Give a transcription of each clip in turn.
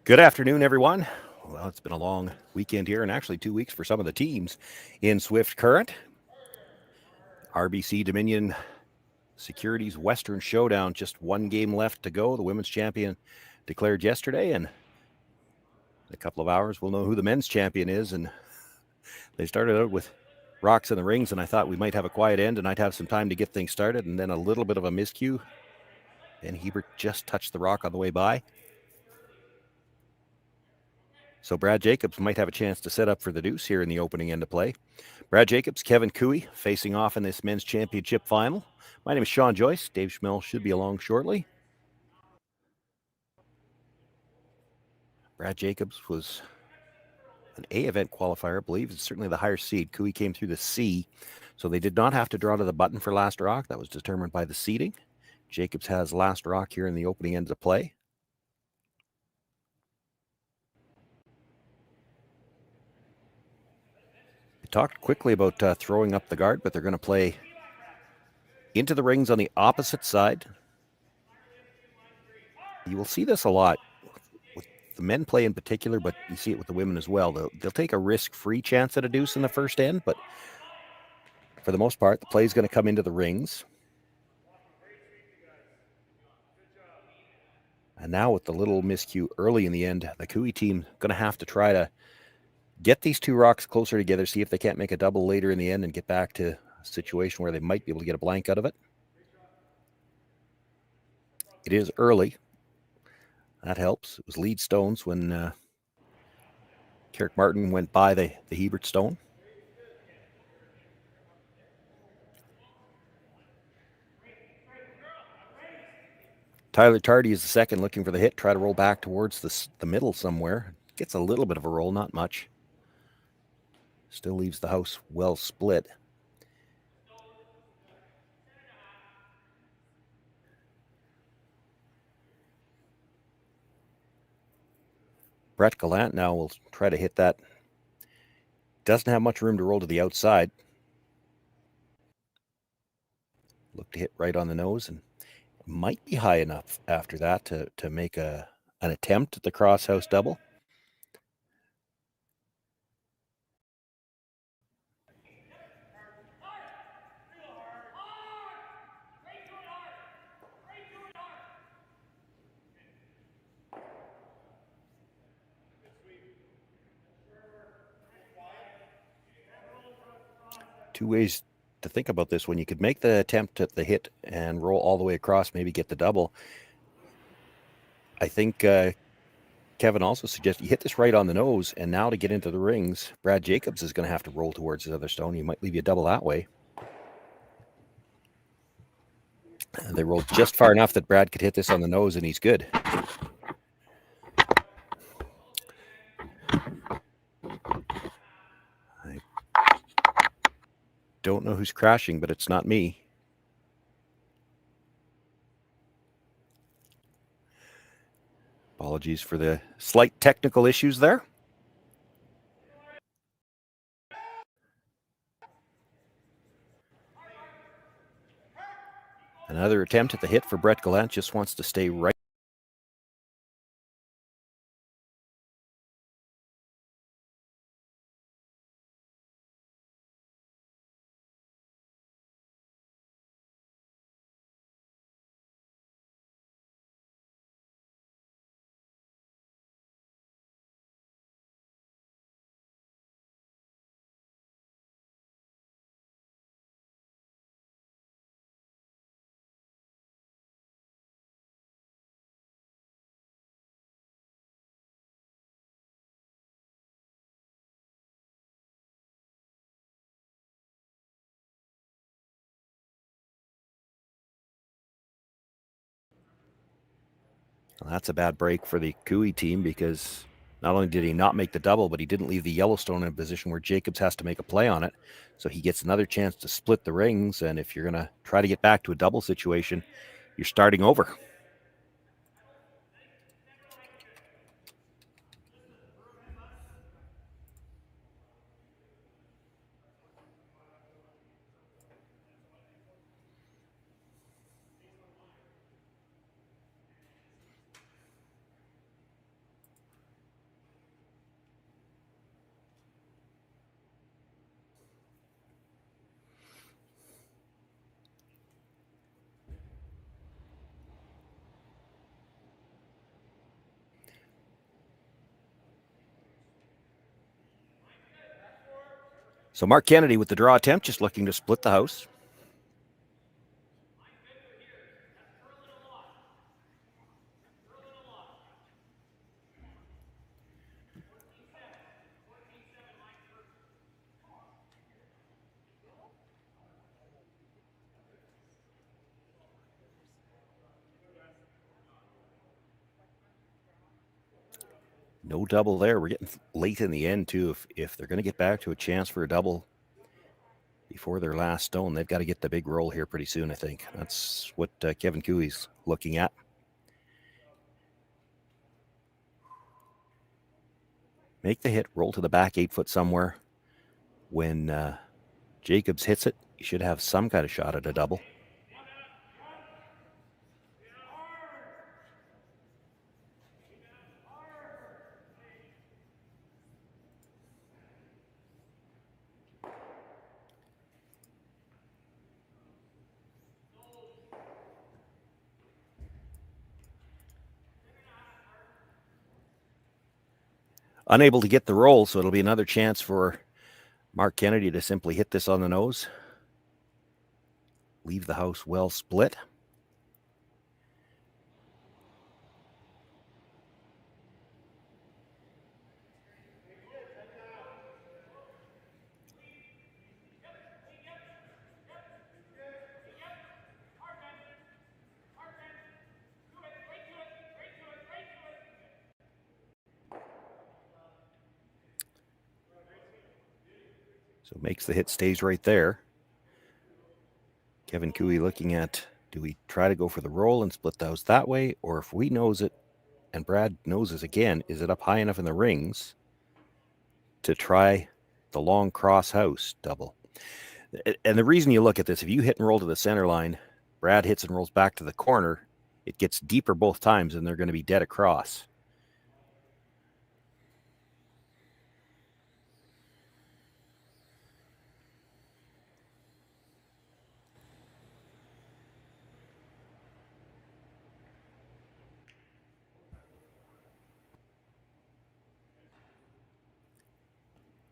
Good afternoon, everyone. Well, it's been a long weekend here, and actually 2 weeks for some of the teams in Swift Current. RBC Dominion Securities Western Showdown, just one game left to go. The women's champion declared yesterday, and in a couple of hours we'll know who the men's champion is. And they started out with rocks in the rings, and I thought we might have a quiet end and I'd have some time to get things started, and then a little bit of a miscue. And Hebert just touched the rock on the way by. So Brad Jacobs might have a chance to set up for the deuce here in the opening end of play. Brad Jacobs, Kevin Cooey facing off in this men's championship final. My name is Shawn Joyce. Dave Schmel should be along shortly. Brad Jacobs was an A event qualifier, I believe. It's certainly the higher seed. Cooey came through the C, so they did not have to draw to the button for last rock. That was determined by the seeding. Jacobs has last rock here in the opening ends of play. We talked quickly about throwing up the guard, but they're going to play into the rings on the opposite side. You will see this a lot with the men play in particular, but you see it with the women as well. They'll take a risk-free chance at a deuce in the first end, but for the most part, the play is going to come into the rings. And now with the little miscue early in the end, the Cooey team going to have to try to get these two rocks closer together, see if they can't make a double later in the end and get back to a situation where they might be able to get a blank out of it. It is early. That helps. It was lead stones when Carrick Martin went by the Hebert stone. Tyler Tardy is the second, looking for the hit. Try to roll back towards the middle somewhere. Gets a little bit of a roll, not much. Still leaves the house well split. Brett Gallant now will try to hit that. Doesn't have much room to roll to the outside. Look to hit right on the nose, and might be high enough after that to make an attempt at the cross house double. Two ways to think about this one. You could make the attempt at the hit and roll all the way across, maybe get the double. I think Kevin also suggests you hit this right on the nose, and now to get into the rings, Brad Jacobs is going to have to roll towards his other stone. He might leave you a double that way. And they rolled just far enough that Brad could hit this on the nose, and he's good. I don't know who's crashing, but it's not me. Apologies for the slight technical issues there. Another attempt at the hit for Brett Gallant. Just wants to stay right. Well, that's a bad break for the Cooey team, because not only did he not make the double, but he didn't leave the Yellowstone in a position where Jacobs has to make a play on it. So he gets another chance to split the rings, and if you're going to try to get back to a double situation, you're starting over. So Mark Kennedy with the draw attempt, just looking to split the house. No double there. We're getting late in the end, too. If they're going to get back to a chance for a double before their last stone, they've got to get the big roll here pretty soon, I think. That's what Kevin Cooey's looking at. Make the hit, roll to the back 8 foot somewhere. When Jacobs hits it, you should have some kind of shot at a double. Unable to get the roll, so it'll be another chance for Mark Kennedy to simply hit this on the nose. Leave the house well split. So makes the hit, stays right there. Kevin Cooey looking at, do we try to go for the roll and split the house that way? Or if we nose it and Brad noses again, is it up high enough in the rings to try the long cross house double? And the reason you look at this, if you hit and roll to the center line, Brad hits and rolls back to the corner, it gets deeper both times and they're going to be dead across.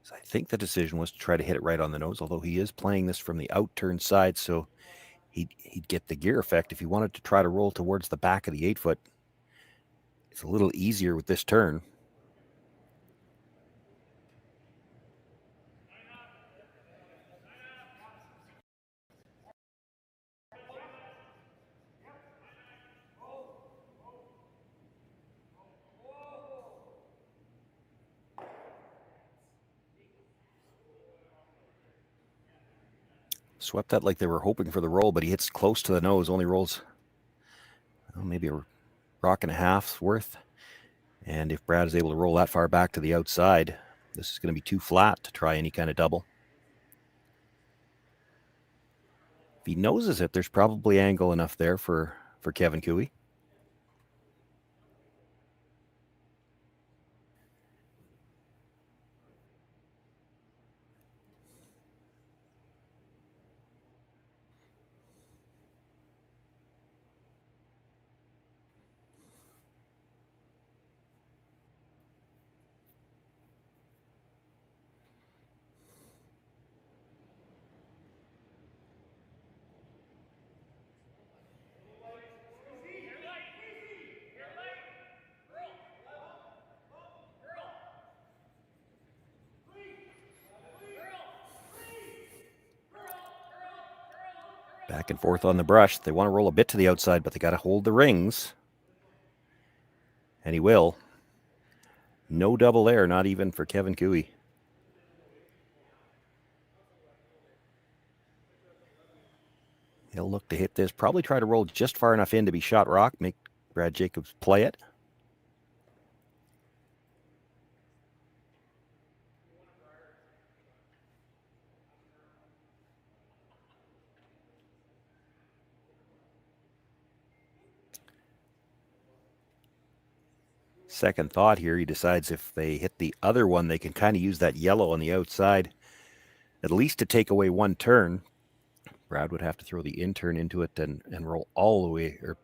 So I think the decision was to try to hit it right on the nose, although he is playing this from the out-turn side, so he'd get the gear effect. If he wanted to try to roll towards the back of the 8 foot, it's a little easier with this turn. Swept that like they were hoping for the roll, but he hits close to the nose, only rolls maybe a rock and a half's worth. And if Brad is able to roll that far back to the outside, this is going to be too flat to try any kind of double. If he noses it, there's probably angle enough there for Kevin Cooey. Back and forth on the brush. They want to roll a bit to the outside, but they got to hold the rings. And he will. No double there, not even for Kevin Cooey. He'll look to hit this. Probably try to roll just far enough in to be shot rock. Make Brad Jacobs play it. Second thought here, he decides if they hit the other one, they can kind of use that yellow on the outside, at least to take away one turn. Brad would have to throw the in turn into it and roll all the way. Or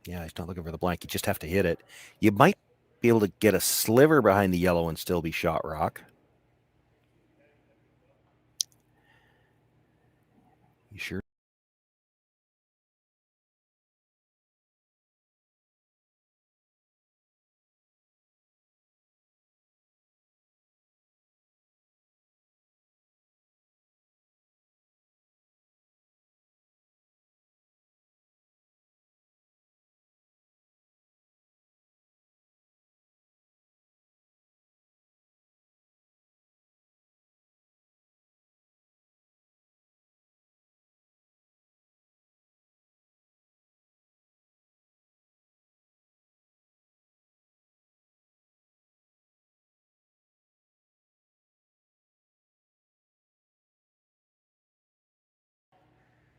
yeah, he's not looking for the blank. You just have to hit it. You might be able to get a sliver behind the yellow and still be shot rock. You sure?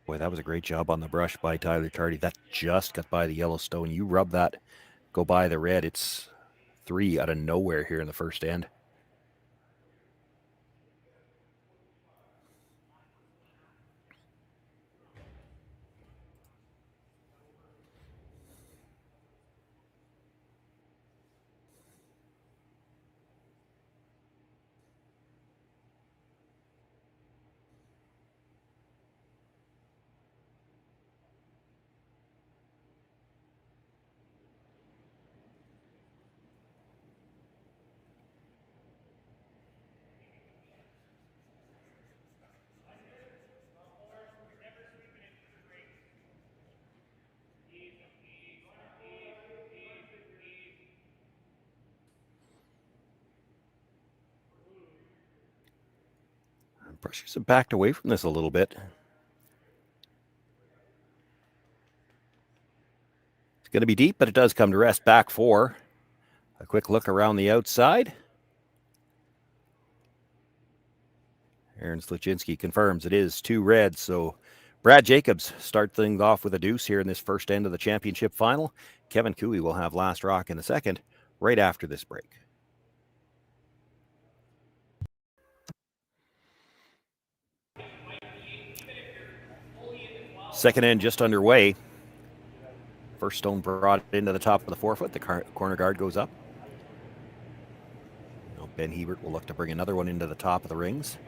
Boy, that was a great job on the brush by Tyler Tardy. That just got by the Yellowstone. You rub that, go by the red. It's 3 out of nowhere here in the first end. Brushers have backed away from this a little bit. It's going to be deep, but it does come to rest. Back 4. A quick look around the outside. Aaron Sluchinski confirms it is 2 red. So Brad Jacobs start things off with a deuce here in this first end of the championship final. Kevin Cooey will have last rock in the second right after this break. Second end just underway. First stone brought into the top of the forefoot. The corner guard goes up. Now Ben Hebert will look to bring another one into the top of the rings.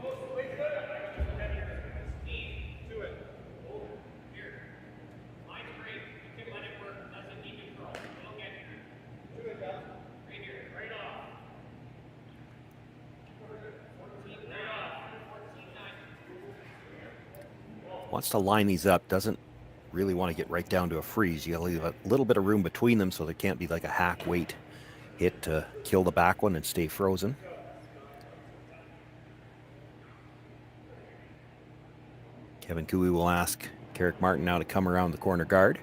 Wants to line these up, doesn't really want to get right down to a freeze. You gotta leave a little bit of room between them so there can't be like a hack weight hit to kill the back one and stay frozen. Kevin Cooey will ask Carrick Martin now to come around the corner guard.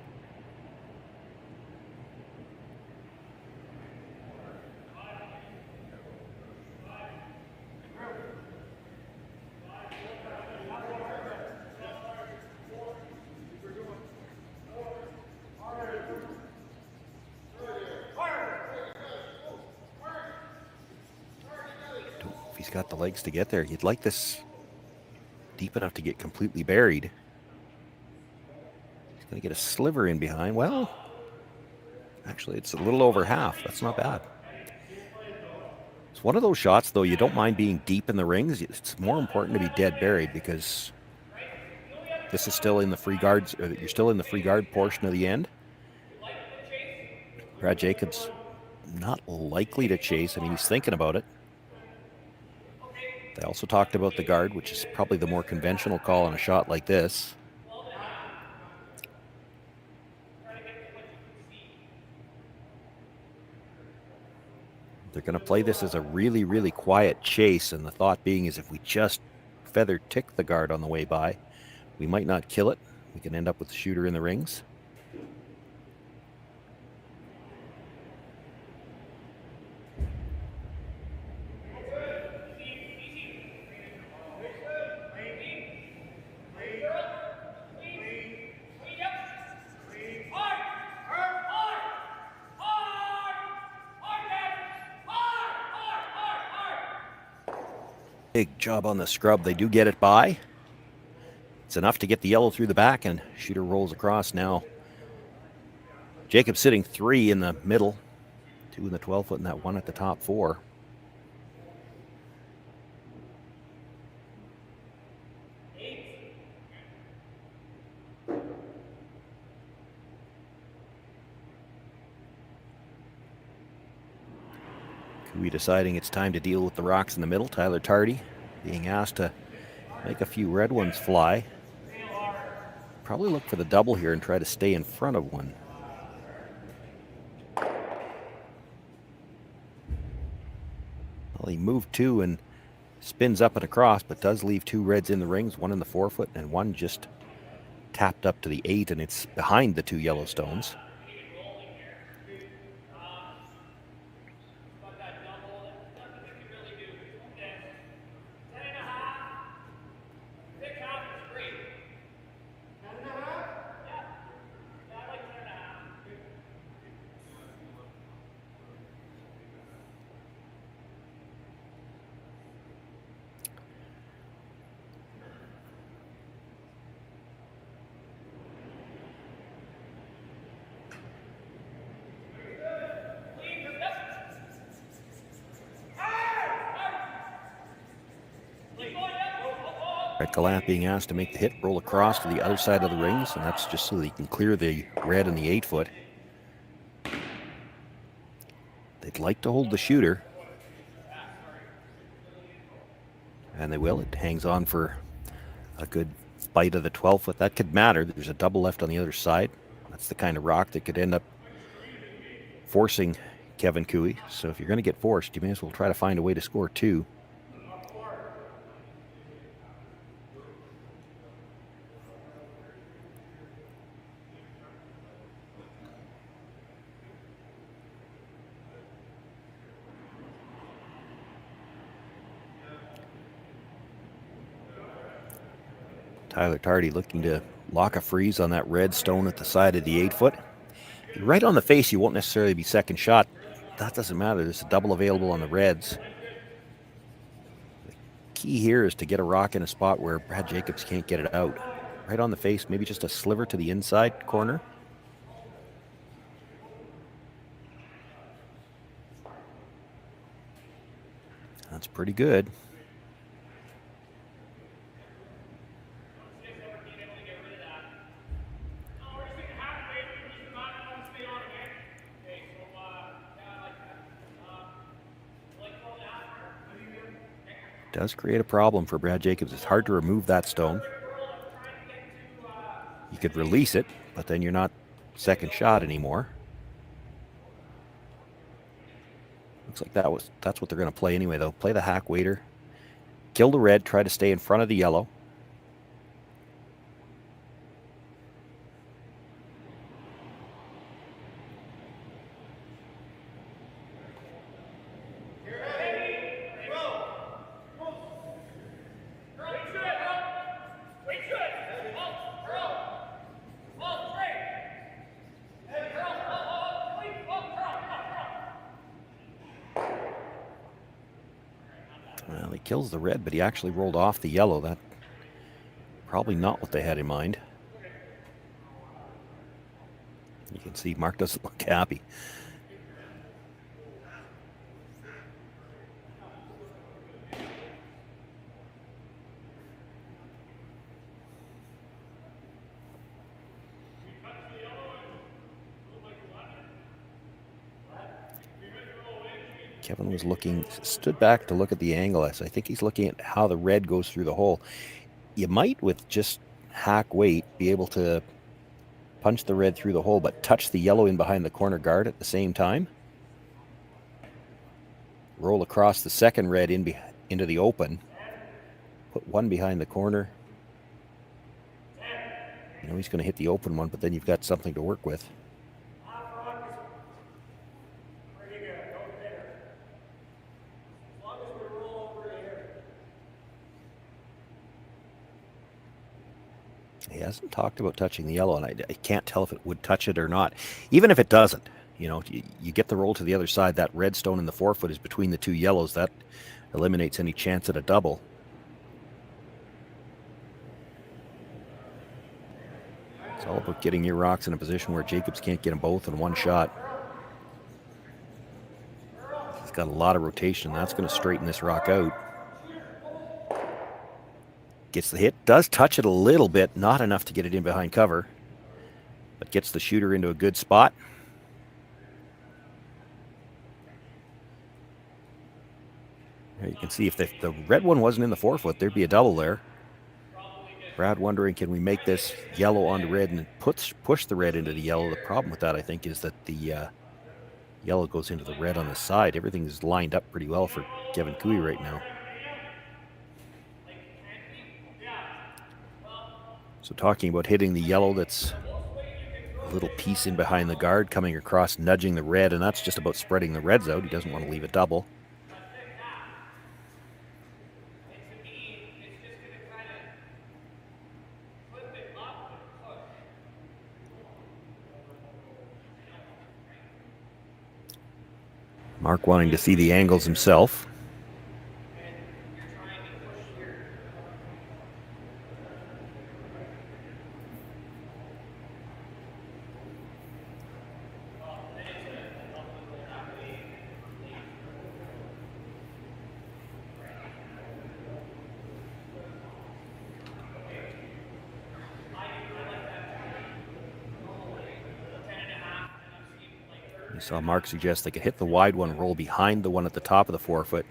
He's got the legs to get there. You'd like this deep enough to get completely buried. He's going to get a sliver in behind. Well, actually, it's a little over half. That's not bad. It's one of those shots, though, you don't mind being deep in the rings. It's more important to be dead buried because this is still in the free guards, or you're still in the free guard portion of the end. Brad Jacobs not likely to chase. I mean, he's thinking about it. They also talked about the guard, which is probably the more conventional call on a shot like this. They're going to play this as a really, really quiet chase, and the thought being is if we just feather tick the guard on the way by, we might not kill it. We can end up with the shooter in the rings. Big job on the scrub. They do get it by. It's enough to get the yellow through the back, and shooter rolls across now. Jacob sitting 3 in the middle, 2 in the 12-foot, and that 1 at the top 4. We deciding it's time to deal with the rocks in the middle. Tyler Tardy being asked to make a few red ones fly. Probably look for the double here and try to stay in front of one. Well, he moved two and spins up and across, but does leave two reds in the rings, one in the forefoot and one just tapped up to the 8, and it's behind the two Yellowstones. Gallant being asked to make the hit, roll across to the other side of the rings, and that's just so that he can clear the red and the 8-foot. They'd like to hold the shooter, and they will. It hangs on for a good bite of the 12-foot. That could matter. There's a double left on the other side. That's the kind of rock that could end up forcing Kevin Cooey. So if you're going to get forced, you may as well try to find a way to score 2. Tyler Tardy looking to lock a freeze on that red stone at the side of the 8-foot. Right on the face, you won't necessarily be second shot. That doesn't matter. There's a double available on the reds. The key here is to get a rock in a spot where Brad Jacobs can't get it out. Right on the face, maybe just a sliver to the inside corner. That's pretty good. Does create a problem for Brad Jacobs. It's hard to remove that stone. You could release it, but then you're not second shot anymore. Looks like that's what they're going to play anyway, though. Play the hack waiter. Kill the red, try to stay in front of the yellow. Kills the red, but he actually rolled off the yellow. That probably not what they had in mind. You can see Mark doesn't look happy. Kevin was stood back to look at the angle. So I think he's looking at how the red goes through the hole. You might, with just hack weight, be able to punch the red through the hole, but touch the yellow in behind the corner guard at the same time. Roll across the second red into the open. Put one behind the corner. You know he's going to hit the open one, but then you've got something to work with. He hasn't talked about touching the yellow, and I can't tell if it would touch it or not. Even if it doesn't, you know, you get the roll to the other side. That red stone in the forefoot is between the two yellows. That eliminates any chance at a double. It's all about getting your rocks in a position where Jacobs can't get them both in one shot. He's got a lot of rotation. That's going to straighten this rock out. Gets the hit, does touch it a little bit, not enough to get it in behind cover, but gets the shooter into a good spot. There you can see if the red one wasn't in the 4-foot, there'd be a double there. Brad wondering, can we make this yellow onto red and push the red into the yellow? The problem with that, I think, is that the yellow goes into the red on the side. Everything is lined up pretty well for Kevin Cooey right now. So talking about hitting the yellow, that's a little piece in behind the guard, coming across, nudging the red, and that's just about spreading the reds out. He doesn't want to leave a double. Mark wanting to see the angles himself. You saw Mark suggest they could hit the wide one, roll behind the one at the top of the 4-foot.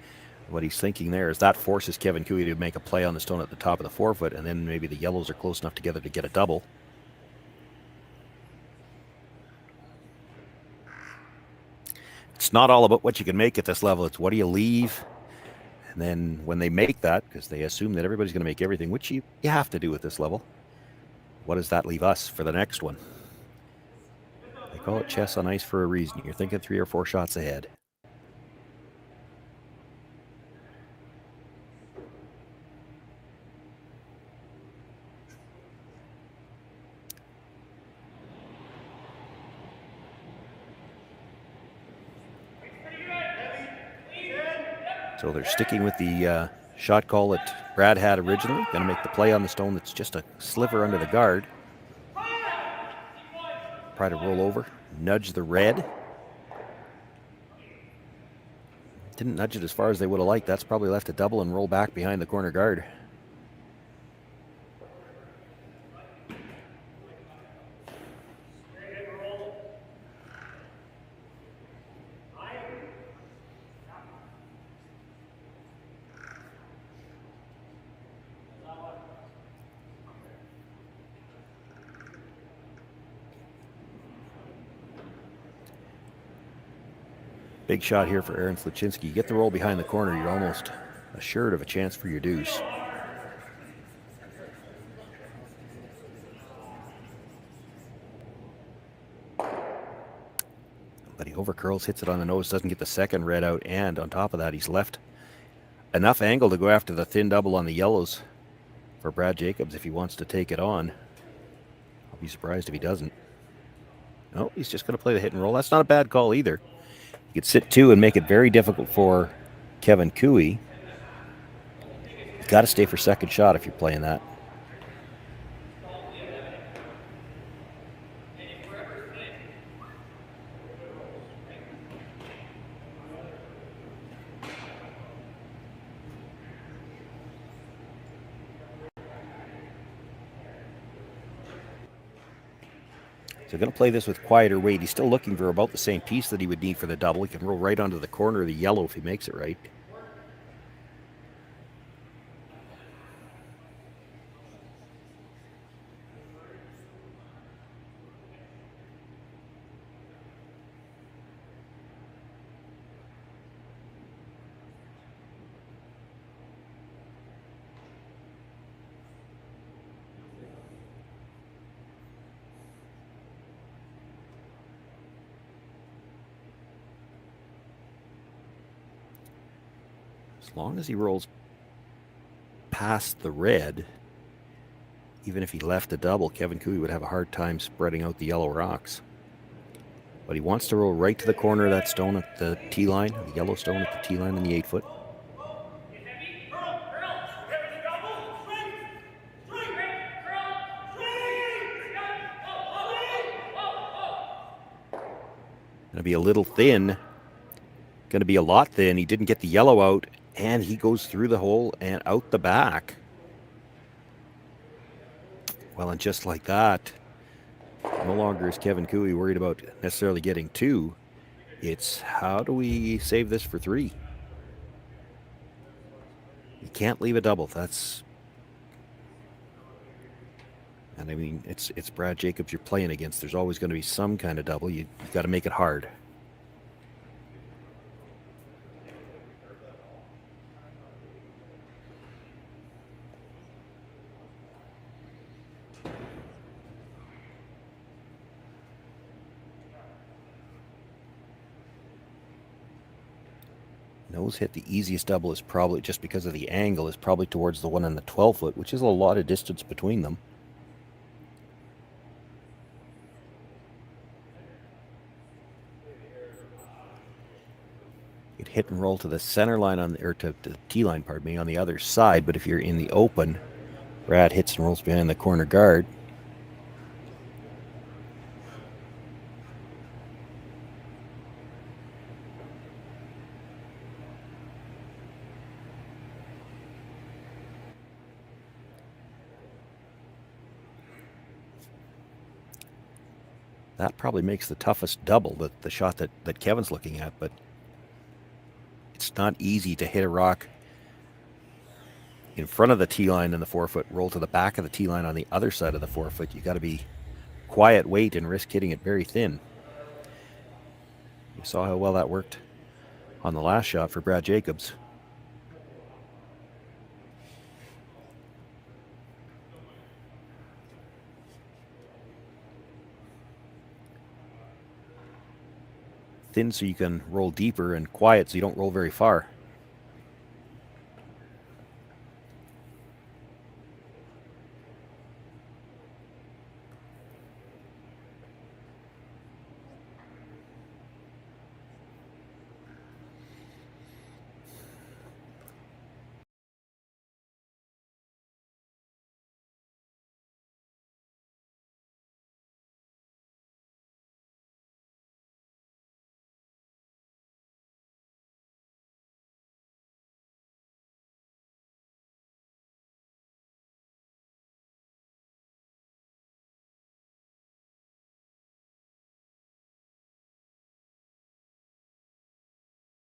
What he's thinking there is that forces Kevin Cooey to make a play on the stone at the top of the 4-foot, and then maybe the yellows are close enough together to get a double. It's not all about what you can make at this level. It's what do you leave? And then when they make that, because they assume that everybody's going to make everything, which you have to do at this level, what does that leave us for the next one? They call it chess on ice for a reason. You're thinking 3 or 4 shots ahead. So they're sticking with the shot call that Brad had originally. Going to make the play on the stone that's just a sliver under the guard. Try to roll over, nudge the red. Didn't nudge it as far as they would have liked. That's probably left a double and roll back behind the corner guard. Big shot here for Aaron Sluchinski. You get the roll behind the corner, you're almost assured of a chance for your deuce. But he overcurls, hits it on the nose, doesn't get the second red out, and on top of that, he's left enough angle to go after the thin double on the yellows for Brad Jacobs if he wants to take it on. I'll be surprised if he doesn't. No, he's just going to play the hit and roll. That's not a bad call either. You could sit 2 and make it very difficult for Kevin Cooey. You've got to stay for second shot if you're playing that. So going to play this with quieter weight. He's still looking for about the same piece that he would need for the double. He can roll right onto the corner of the yellow if he makes it right. As long as he rolls past the red, even if he left a double, Kevin Cooey would have a hard time spreading out the yellow rocks. But he wants to roll right to the corner of that stone at the tee line, the yellow stone at the tee line in the 8-foot. Going to be a little thin. Going to be a lot thin. He didn't get the yellow out, and he goes through the hole and out the back. Well, and just like that, no longer is Kevin Cooey worried about necessarily getting 2. It's how do we save this for 3? can't leave a double. That's, and I mean, it's Brad Jacobs you're playing against. There's always going to be some kind of double. You've got to make it hard. Nose hit, the easiest double is probably, just because of the angle, is probably towards the one on the 12 foot, which is a lot of distance between them. You'd hit and roll to the center line or to the tee line, pardon me, on the other side. But if you're in the open, Brad hits and rolls behind the corner guard. That probably makes the toughest double, the shot that Kevin's looking at, but it's not easy to hit a rock in front of the tee line in the 4 foot, roll to the back of the tee line on the other side of the 4 foot. You got to be quiet weight and risk hitting it very thin. You saw how well that worked on the last shot for Brad Jacobs. Thin so you can roll deeper, and quiet so you don't roll very far.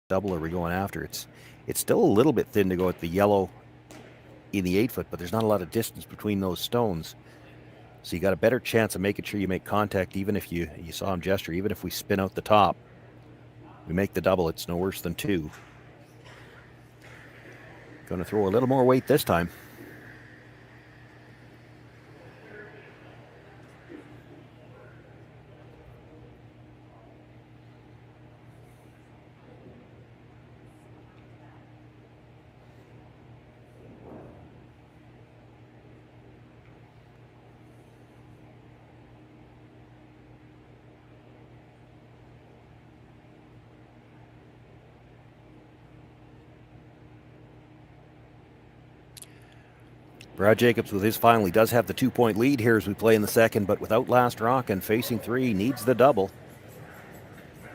Double are we going after? It's still a little bit thin to go at the yellow in the 8 foot, but there's not a lot of distance between those stones. So you got a better chance of making sure you make contact, even if you saw him gesture, even if we spin out the top. We make the double, it's no worse than 2. Going to throw a little more weight this time. Brad Jacobs with his final, he does have the 2-point lead here as we play in the second, but without last rock and facing 3, needs the double.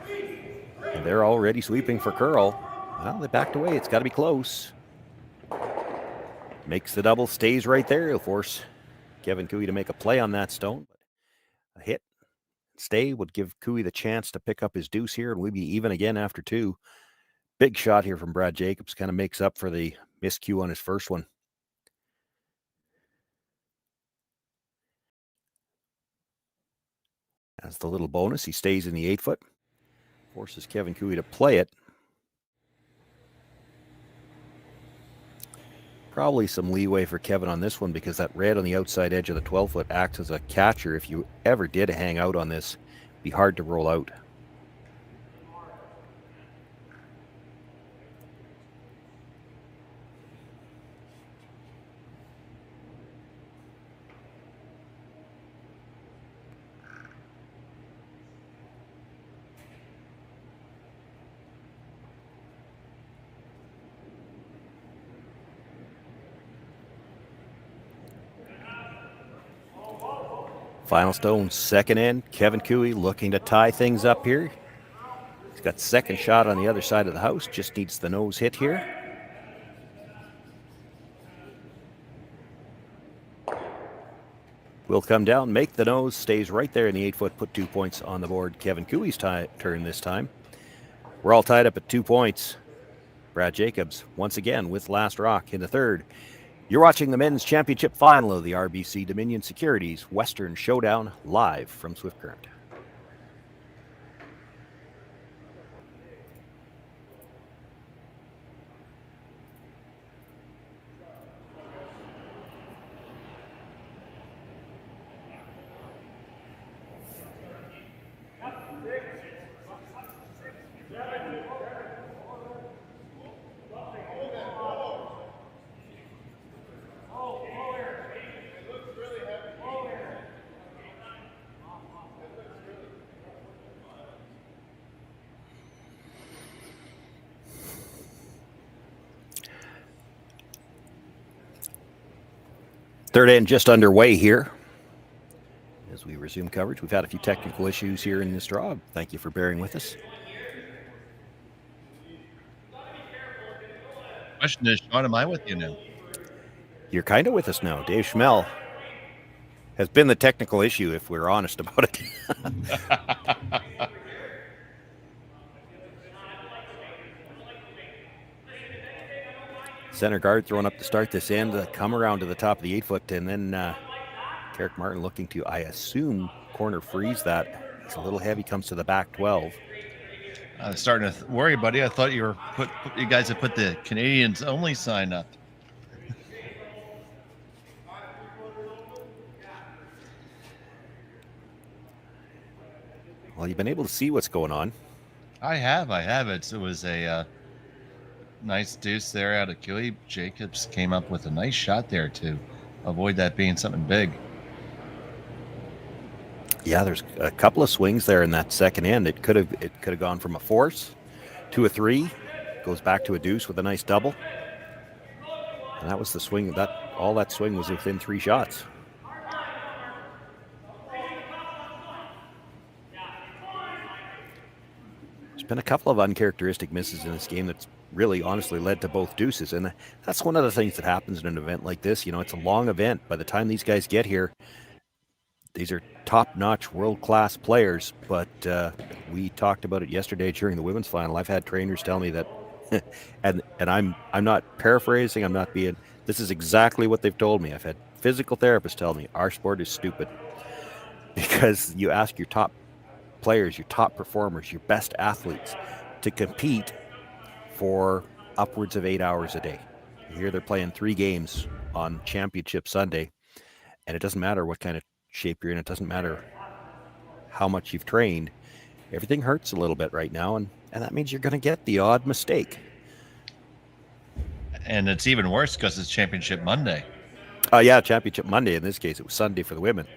And they're already sweeping for curl. Well, they backed away. It's got to be close. Makes the double, stays right there. He'll force Kevin Cooey to make a play on that stone. A hit, stay would give Cooey the chance to pick up his deuce here, and we'd be even again after 2. Big shot here from Brad Jacobs, kind of makes up for the miscue on his first one. As the little bonus, he stays in the 8 foot. Forces Kevin Cooey to play it. Probably some leeway for Kevin on this one because that red on the outside edge of the 12 foot acts as a catcher. If you ever did hang out on this, it'd be hard to roll out. Final stone, second end. Kevin Cooey looking to tie things up here. He's got second shot on the other side of the house. Just needs the nose hit here. Will come down, make the nose, stays right there in the 8 foot, put 2 points on the board. Kevin Cooey's turn this time. We're all tied up at 2 points. Brad Jacobs once again with last rock in the third. You're watching the men's championship final of the RBC Dominion Securities Western Showdown live from Swift Current. Third end just underway here as we resume coverage. We've had a few technical issues here in this draw. Thank you for bearing with us. Question is, Shawn, am I with you now? You're kind of with us now. Dave Schmel has been the technical issue, if we're honest about it. Center guard throwing up to start this end, come around to the top of the 8-foot, and then Carrick Martin looking to, I assume, corner freeze that. It's a little heavy, comes to the back 12. I was starting to worry, buddy. I thought you guys had put the Canadians only sign up. Well, you've been able to see what's going on. I have. It was a nice deuce there out of Kiwi. Jacobs came up with a nice shot there to avoid that being something big. Yeah, there's a couple of swings there in that second end. It could have gone from a force to a 3, goes back to a deuce with a nice double. And that was the swing. All that swing was within 3 shots. There's been a couple of uncharacteristic misses in this game that's really honestly led to both deuces, and that's one of the things that happens in an event like this. You know, it's a long event. By the time these guys get here, these are top-notch, world-class players, but we talked about it yesterday during the women's final. I've had trainers tell me that, and I'm not paraphrasing, I'm not being, this is exactly what they've told me. I've had physical therapists tell me our sport is stupid because you ask your top players, your top performers, your best athletes to compete for upwards of 8 hours a day. Here they're playing 3 games on Championship Sunday, and it doesn't matter what kind of shape you're in. It doesn't matter how much you've trained. Everything hurts a little bit right now, and that means you're going to get the odd mistake. And it's even worse because it's Championship Monday. Yeah, Championship Monday. In this case, it was Sunday for the women.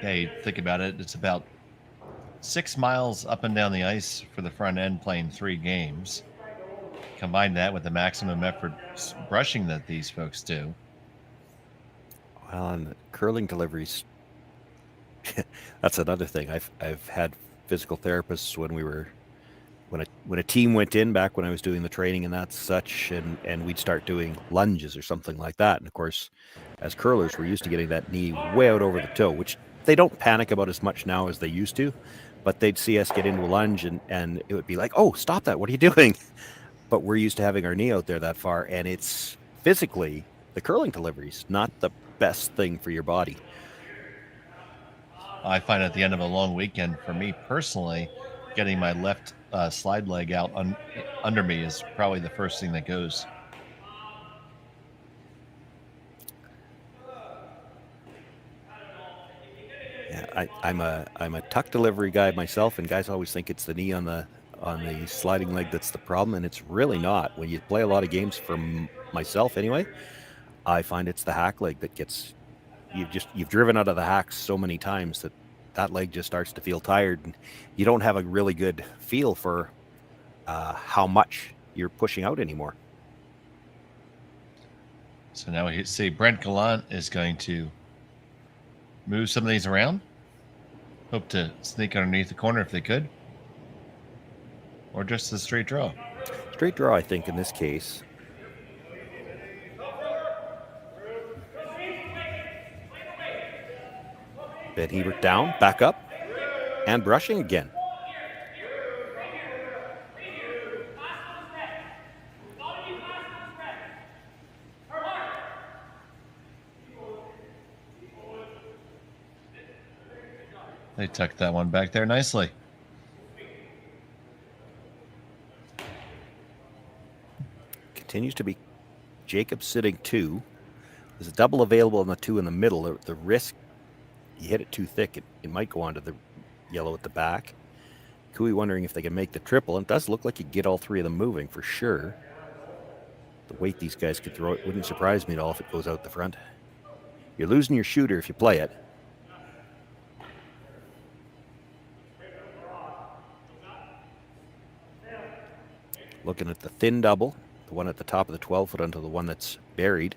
Yeah, you think about it, it's about 6 miles up and down the ice for the front end playing 3 games. Combine that with the maximum effort brushing that these folks do. Well, and the curling deliveries, that's another thing. I've had physical therapists when a team went in back when I was doing the training and that's such, and we'd start doing lunges or something like that. And of course, as curlers, we're used to getting that knee way out over the toe, which they don't panic about as much now as they used to, but they'd see us get into a lunge and it would be like, oh, stop that. What are you doing? But we're used to having our knee out there that far, and it's physically, the curling delivery's not the best thing for your body. I find at the end of a long weekend, for me personally, getting my left slide leg out under me is probably the first thing that goes. Yeah, I'm a tuck delivery guy myself, and guys always think it's the knee on the sliding leg that's the problem, and it's really not. When you play a lot of games, for myself anyway, I find it's the hack leg that gets you've driven out of the hacks so many times that leg just starts to feel tired, and you don't have a really good feel for how much you're pushing out anymore. So now we see Brent Gallant is going to move some of these around. Hope to sneak underneath the corner if they could. Or just a straight draw. Straight draw, I think, in this case. Ben Hebert down, back up, and brushing again. They tucked that one back there nicely. Continues to be Jacob sitting 2. There's a double available on the 2 in the middle. The risk, you hit it too thick, it might go onto the yellow at the back. Cooey wondering if they can make the triple. And it does look like you get all 3 of them moving for sure. The weight these guys could throw, it wouldn't surprise me at all if it goes out the front. You're losing your shooter if you play it. Looking at the thin double, the one at the top of the 12-foot onto the one that's buried.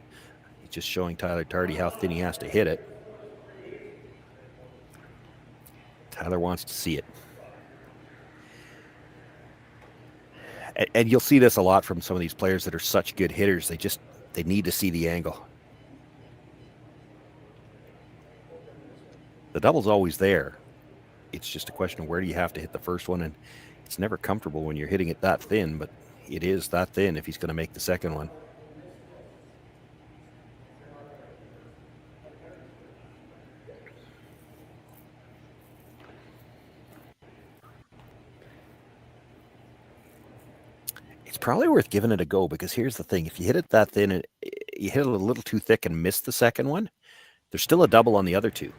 He's just showing Tyler Tardy how thin he has to hit it. Tyler wants to see it. And you'll see this a lot from some of these players that are such good hitters. They need to see the angle. The double's always there. It's just a question of where do you have to hit the first one, and it's never comfortable when you're hitting it that thin, but it is that thin if he's going to make the second one. It's probably worth giving it a go, because here's the thing. If you hit it that thin, and you hit it a little too thick and miss the second one, there's still a double on the other 2.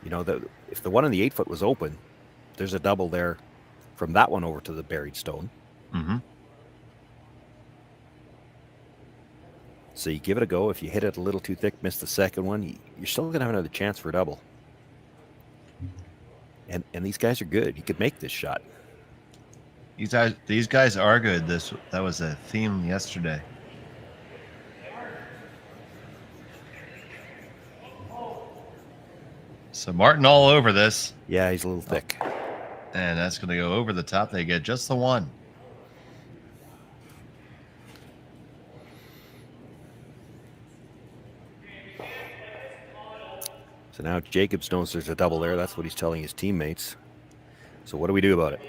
You know, if the one on the 8-foot was open, there's a double there from that one over to the buried stone. Mm-hmm. So you give it a go. If you hit it a little too thick, miss the second one, you're still going to have another chance for a double. And these guys are good. You could make this shot. These guys are good. That was a theme yesterday. So Martin all over this. Yeah, he's a little thick. And that's going to go over the top. They get just the one. So now Jacobs knows there's a double there. That's what he's telling his teammates. So what do we do about it?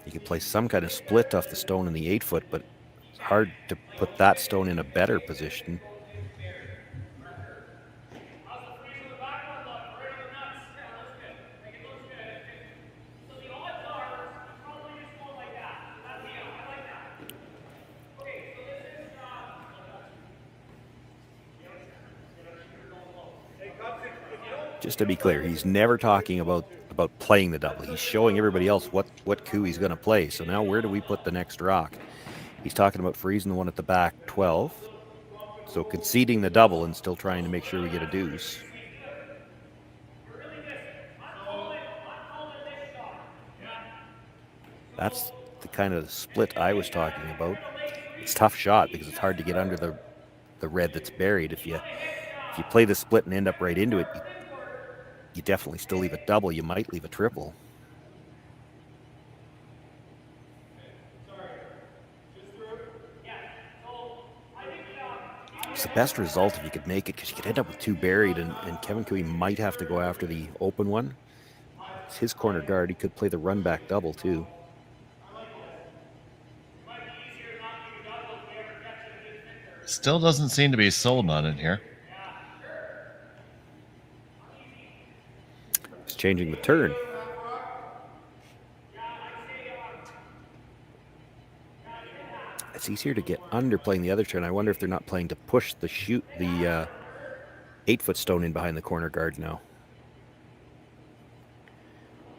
You could play some kind of split off the stone in the 8-foot, but it's hard to put that stone in a better position. Just to be clear, he's never talking about playing the double. He's showing everybody else what coup he's going to play. So now where do we put the next rock? He's talking about freezing the one at the back 12. So conceding the double and still trying to make sure we get a deuce. That's the kind of split I was talking about. It's a tough shot because it's hard to get under the red that's buried. If you play the split and end up right into it, you definitely still leave a double. You might leave a triple. It's the best result if you could make it, because you could end up with 2 buried, and Kevin Cooey might have to go after the open one. It's his corner guard. He could play the run back double too. Still doesn't seem to be sold on it here. Changing the turn. It's easier to get under playing the other turn. I wonder if they're not playing to push the 8-foot stone in behind the corner guard now.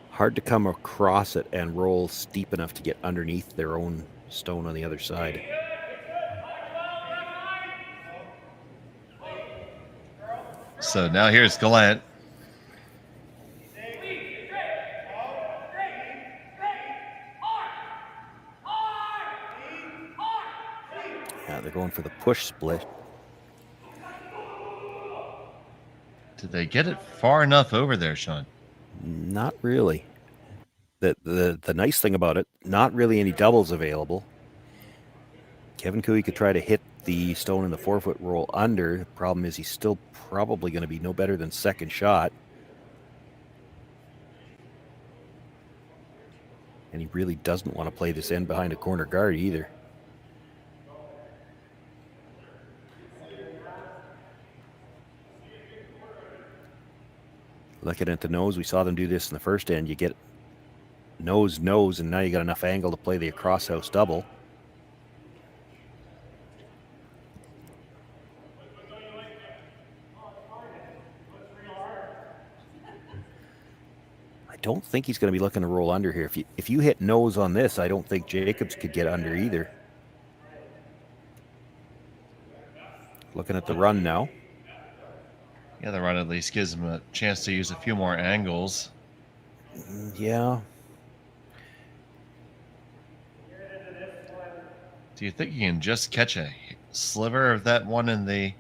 Hard to come across it and roll steep enough to get underneath their own stone on the other side. So now here's Gallant. They're going for the push split. Did they get it far enough over there, Shawn? Not really. The nice thing about it, not really any doubles available. Kevin Cooey could try to hit the stone in the 4-foot roll under. The problem is he's still probably going to be no better than second shot. And he really doesn't want to play this end behind a corner guard either. Looking at the nose, we saw them do this in the first end. You get nose, and now you got enough angle to play the across house double. I don't think he's going to be looking to roll under here. If you hit nose on this, I don't think Jacobs could get under either. Looking at the run now. Yeah, the run at least gives him a chance to use a few more angles. Yeah. Do you think you can just catch a sliver of that one in the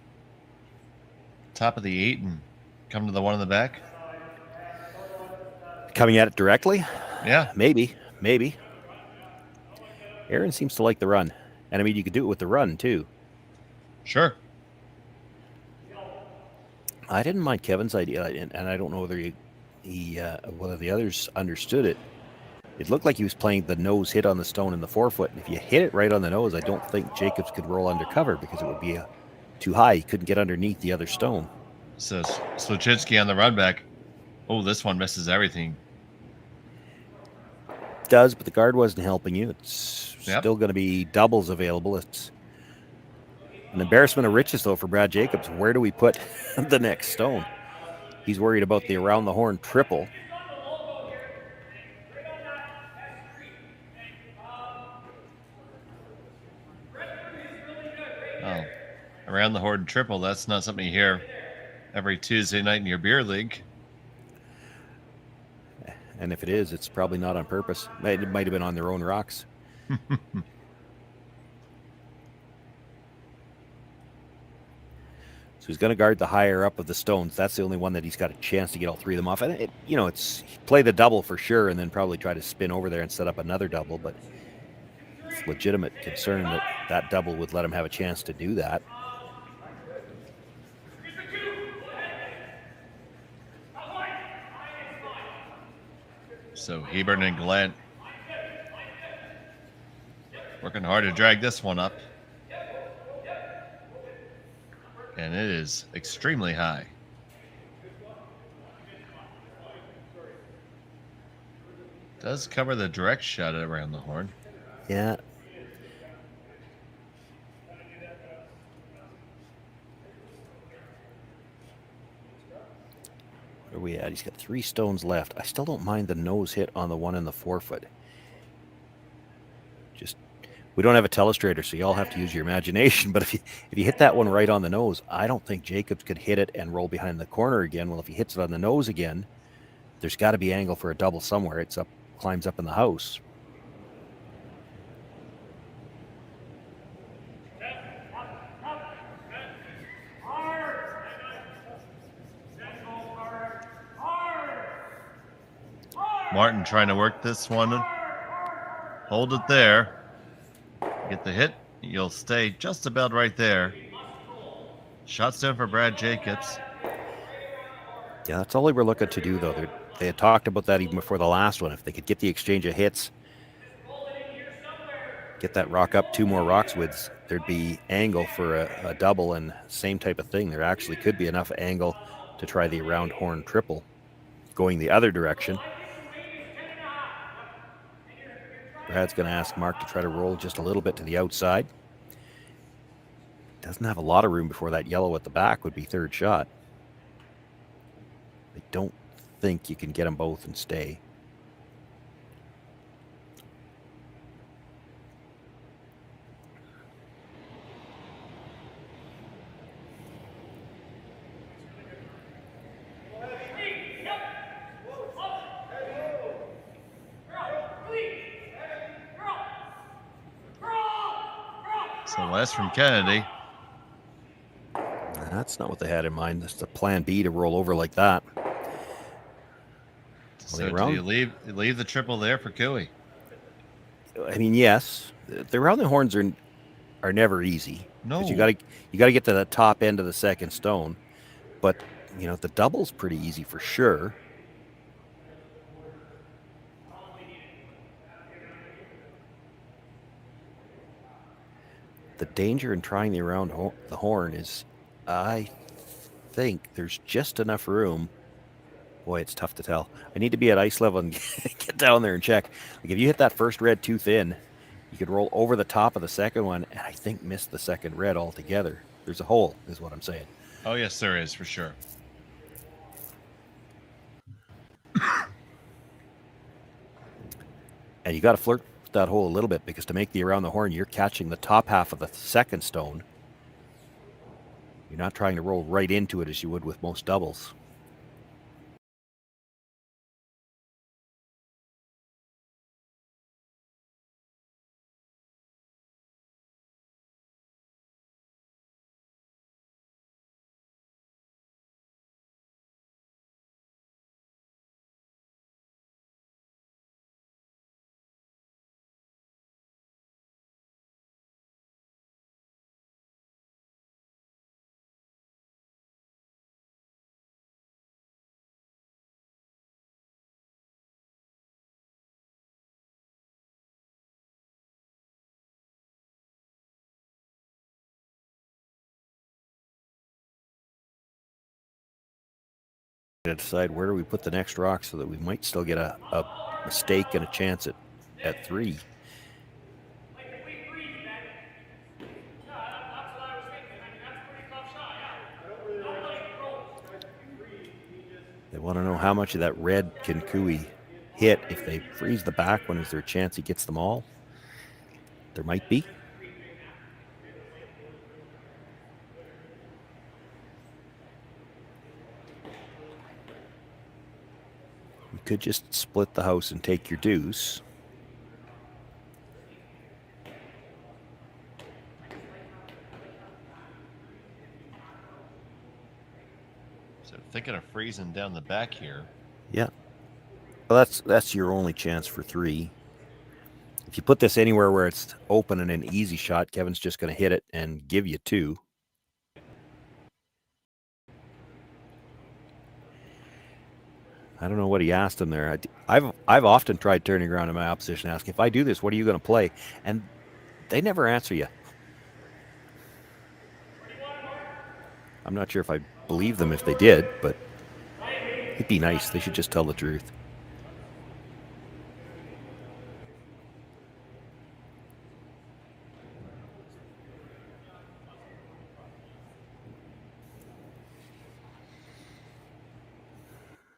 top of the 8 and come to the one in the back? Coming at it directly? Yeah. Maybe. Aaron seems to like the run. And I mean, you could do it with the run too. Sure. I didn't mind Kevin's idea, and I don't know whether whether the others understood it. It looked like he was playing the nose hit on the stone in the 4-foot. And if you hit it right on the nose, I don't think Jacobs could roll under cover because it would be too high. He couldn't get underneath the other stone. So Sluchitsky on the run back. Oh, this one misses everything. Does, but the guard wasn't helping you. It's still going to be doubles available. It's an embarrassment of riches, though, for Brad Jacobs. Where do we put the next stone? He's worried about the around the horn triple. Oh, around the horn triple, that's not something you hear every Tuesday night in your beer league. And if it is, it's probably not on purpose. It might have been on their own rocks. So he's going to guard the higher up of the stones. That's the only one that he's got a chance to get all three of them off. And it's play the double for sure, and then probably try to spin over there and set up another double. But it's legitimate concern that that double would let him have a chance to do that. So Hebert and Glenn working hard to drag this one up. And it is extremely high. Does cover the direct shot around the horn. Yeah. Where are we at? He's got 3 stones left. I still don't mind the nose hit on the one in the 4-foot. We don't have a telestrator, so you all have to use your imagination. But if you hit that one right on the nose, I don't think Jacobs could hit it and roll behind the corner again. Well, if he hits it on the nose again, there's got to be angle for a double somewhere. It's up, climbs up in the house. Martin trying to work this one. Hold it there. Get the hit. You'll stay just about right there. Shots down for Brad Jacobs. Yeah, that's all they were looking to do, though. They had talked about that even before the last one. If they could get the exchange of hits, get that rock up 2 more rocks widths, there'd be angle for a double, and same type of thing. There actually could be enough angle to try the round horn triple going the other direction. Brad's going to ask Mark to try to roll just a little bit to the outside. Doesn't have a lot of room before that yellow at the back would be third shot. I don't think you can get them both and stay. So less from Kennedy. That's not what they had in mind. That's the plan B to roll over like that. So do you leave the triple there for Cooey? I mean, yes. The round the horns are never easy. No. You got to get to the top end of the second stone. But, the double's pretty easy for sure. The danger in trying the around the horn is, I think there's just enough room Boy, it's tough to tell. I need to be at ice level and get down there and check. Like if you hit that first red too thin, you could roll over the top of the second one and I think miss the second red altogether. There's a hole, is what I'm saying. Oh, yes, there is, for sure. And you got to flirt with that hole a little bit because to make the around the horn, you're catching the top half of the second stone. You're not trying to roll right into it as you would with most doubles. To decide where do we put the next rock so that we might still get a mistake and a chance at 3. They want to know how much of that red can Cooey hit. If they freeze the back one, is there a chance he gets them all? There might be. You could just split the house and take your deuce. So thinking of freezing down the back here. Yeah. Well, that's your only chance for 3. If you put this anywhere where it's open and an easy shot, Kevin's just going to hit it and give you 2. I don't know what he asked him there. I've often tried turning around to my opposition, asking, if I do this, what are you going to play? And they never answer you. I'm not sure if I believe them if they did, but it'd be nice. They should just tell the truth.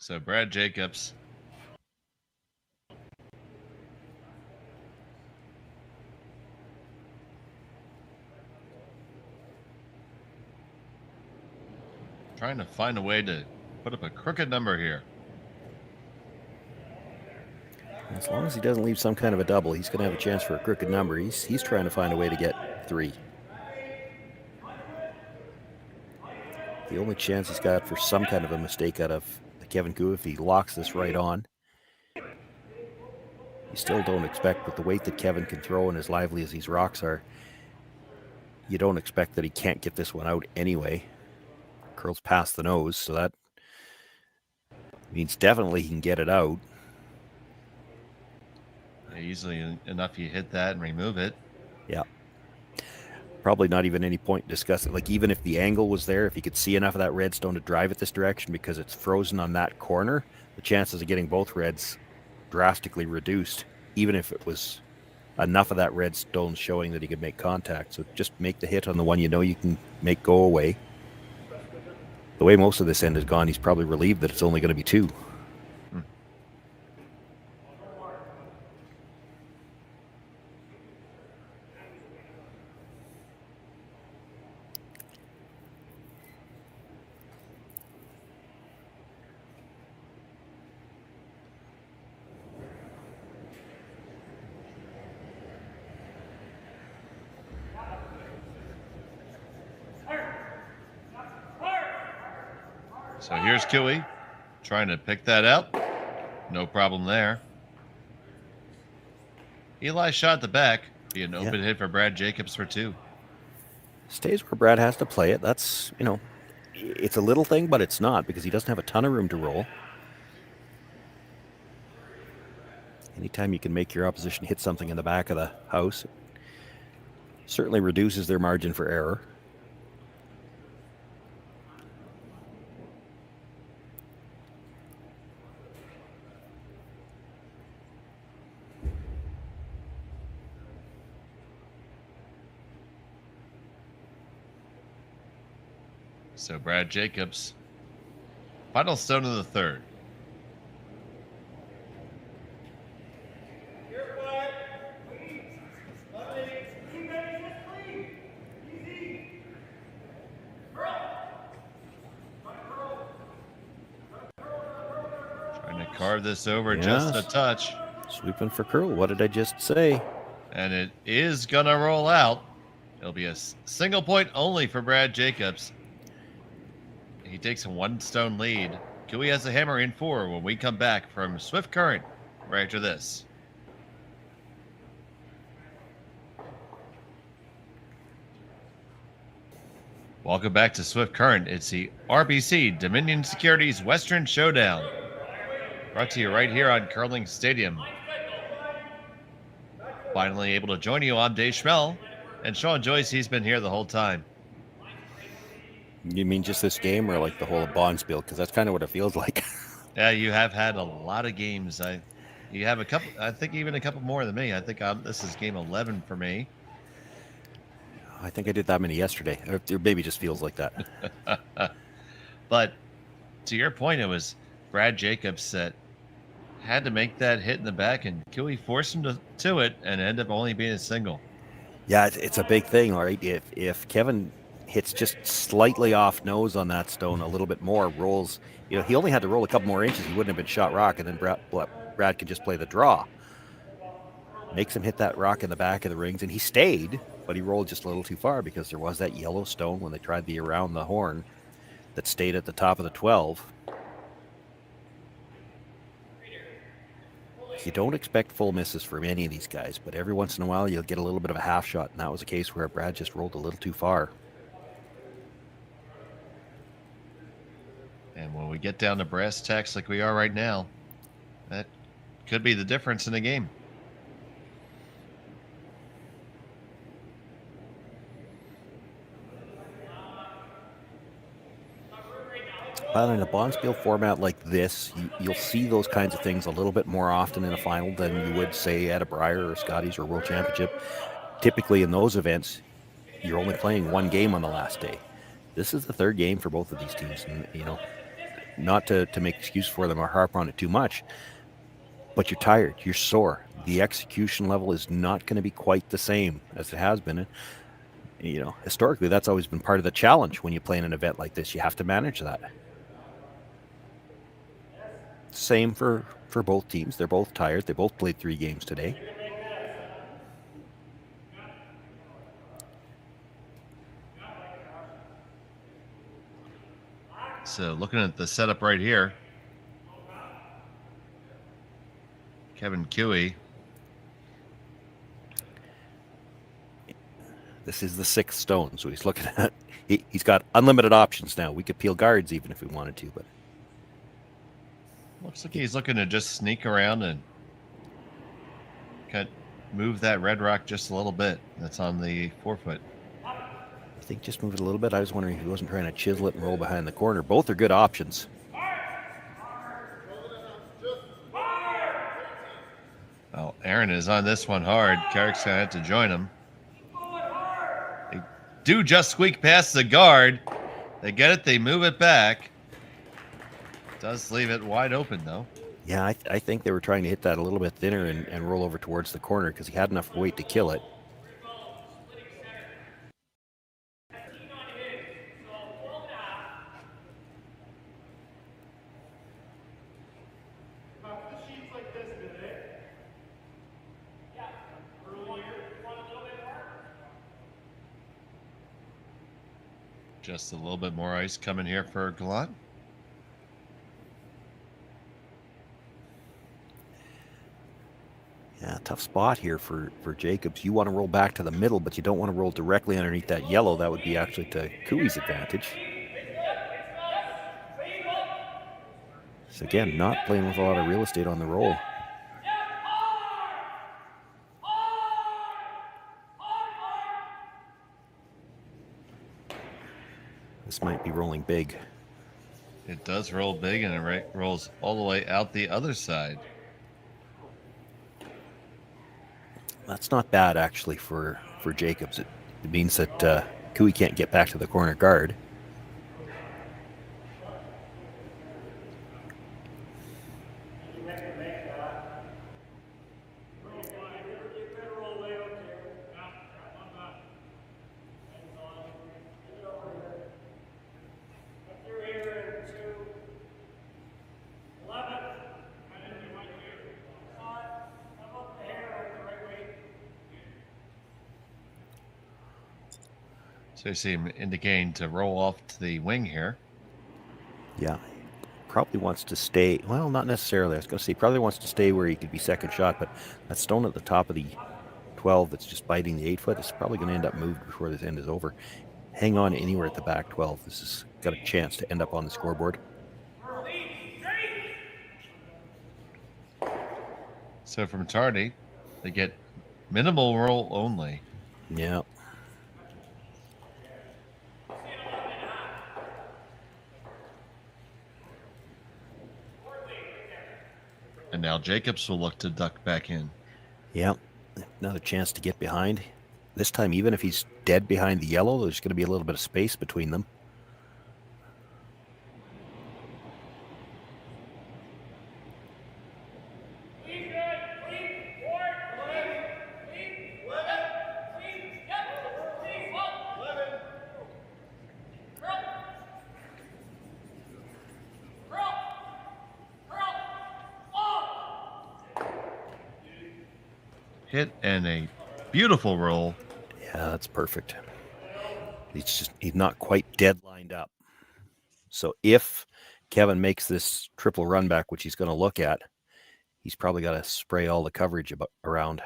So Brad Jacobs trying to find a way to put up a crooked number here. As long as he doesn't leave some kind of a double, he's going to have a chance for a crooked number. He's trying to find a way to get 3. The only chance he's got for some kind of a mistake out of Kevin Koo, if he locks this right on. You still don't expect, with the weight that Kevin can throw and as lively as these rocks are, you don't expect that he can't get this one out anyway. Curls past the nose, so that means definitely he can get it out. Yeah, easily enough you hit that and remove it. Yeah. Probably not even any point in discussing. Like, even if the angle was there, if you could see enough of that red stone to drive it this direction because it's frozen on that corner, the chances of getting both reds drastically reduced, even if it was enough of that red stone showing that he could make contact. So just make the hit on the one you know you can make go away. The way most of this end has gone, he's probably relieved that it's only going to be 2. So here's Cooey trying to pick that up. No problem there. Eli shot the back. Be an open hit for Brad Jacobs for 2. Stays where Brad has to play it. That's, it's a little thing, but it's not because he doesn't have a ton of room to roll. Anytime you can make your opposition hit something in the back of the house, it certainly reduces their margin for error. So Brad Jacobs, final stone of the third. Trying to carve this over just a touch. Sweeping for curl. What did I just say? And it is going to roll out. It'll be a single point only for Brad Jacobs. He takes a 1 stone lead. Cooey has a hammer in 4 when we come back from Swift Current right after this. Welcome back to Swift Current. It's the RBC Dominion Securities Western Showdown. Brought to you right here on Curling Stadium. Finally able to join you. I'm Dave Schmel. And Shawn Joyce, he's been here the whole time. You mean just this game or like the whole Bonspiel? Because that's kind of what it feels like. Yeah, you have had a lot of games. You have a couple, I think even a couple more than me. I think this is game 11 for me. I think I did that many yesterday. Or maybe just feels like that. But to your point, it was Brad Jacobs that had to make that hit in the back, and Cooey forced him to it and ended up only being a single. Yeah, it's a big thing, all right? If Kevin hits just slightly off nose on that stone, a little bit more, rolls, he only had to roll a couple more inches. He wouldn't have been shot rock, and then Brad could just play the draw. Makes him hit that rock in the back of the rings, and he stayed, but he rolled just a little too far because there was that yellow stone when they tried the around the horn that stayed at the top of the 12. You don't expect full misses from any of these guys, but every once in a while you'll get a little bit of a half shot, and that was a case where Brad just rolled a little too far. And when we get down to brass tacks like we are right now, that could be the difference in the game. But in a Bonspiel format like this, you'll see those kinds of things a little bit more often in a final than you would, say, at a Brier or Scotties or World Championship. Typically in those events, you're only playing one game on the last day. This is the third game for both of these teams. And, not to make excuse for them or harp on it too much, but you're tired, you're sore. The execution level is not going to be quite the same as it has been. Historically, that's always been part of the challenge when you play in an event like this. You have to manage that. Same for both teams. They're both tired. They both played 3 games today. So looking at the setup right here, Kevin Cooey. This is the 6th stone, so he's looking at. He's got unlimited options now. We could peel guards even if we wanted to, but looks like he's looking to just sneak around and move that red rock just a little bit. That's on the 4-foot. I think just move it a little bit. I was wondering if he wasn't trying to chisel it and roll behind the corner. Both are good options. Well, Aaron is on this one hard. Carrick's going to have to join him. They do just squeak past the guard. They get it. They move it back. Does leave it wide open, though. Yeah, I think they were trying to hit that a little bit thinner and roll over towards the corner because he had enough weight to kill it. Just a little bit more ice coming here for Gallant. Yeah, tough spot here for Jacobs. You want to roll back to the middle, but you don't want to roll directly underneath that yellow. That would be actually to Cooey's advantage. So again, not playing with a lot of real estate on the roll. This might be rolling big. It does roll big, and it rolls all the way out the other side. That's not bad, actually, for Jacobs. It means that Cooey can't get back to the corner guard. So you see him indicating to roll off to the wing here. Yeah, probably wants to stay. Well, not necessarily. I was going to say probably wants to stay where he could be second shot, but that stone at the top of the 12 that's just biting the 8 foot is probably going to end up moved before this end is over. Hang on anywhere at the back 12. This has got a chance to end up on the scoreboard. So from Tardy, they get minimal roll only. Yeah. And now Jacobs will look to duck back in. Yeah. Another chance to get behind. This time, even if he's dead behind the yellow, there's going to be a little bit of space between them. Hit and a beautiful roll. Yeah, that's perfect. He's not quite dead lined up. So if Kevin makes this triple run back, which he's going to look at, he's probably got to spray all the coverage around.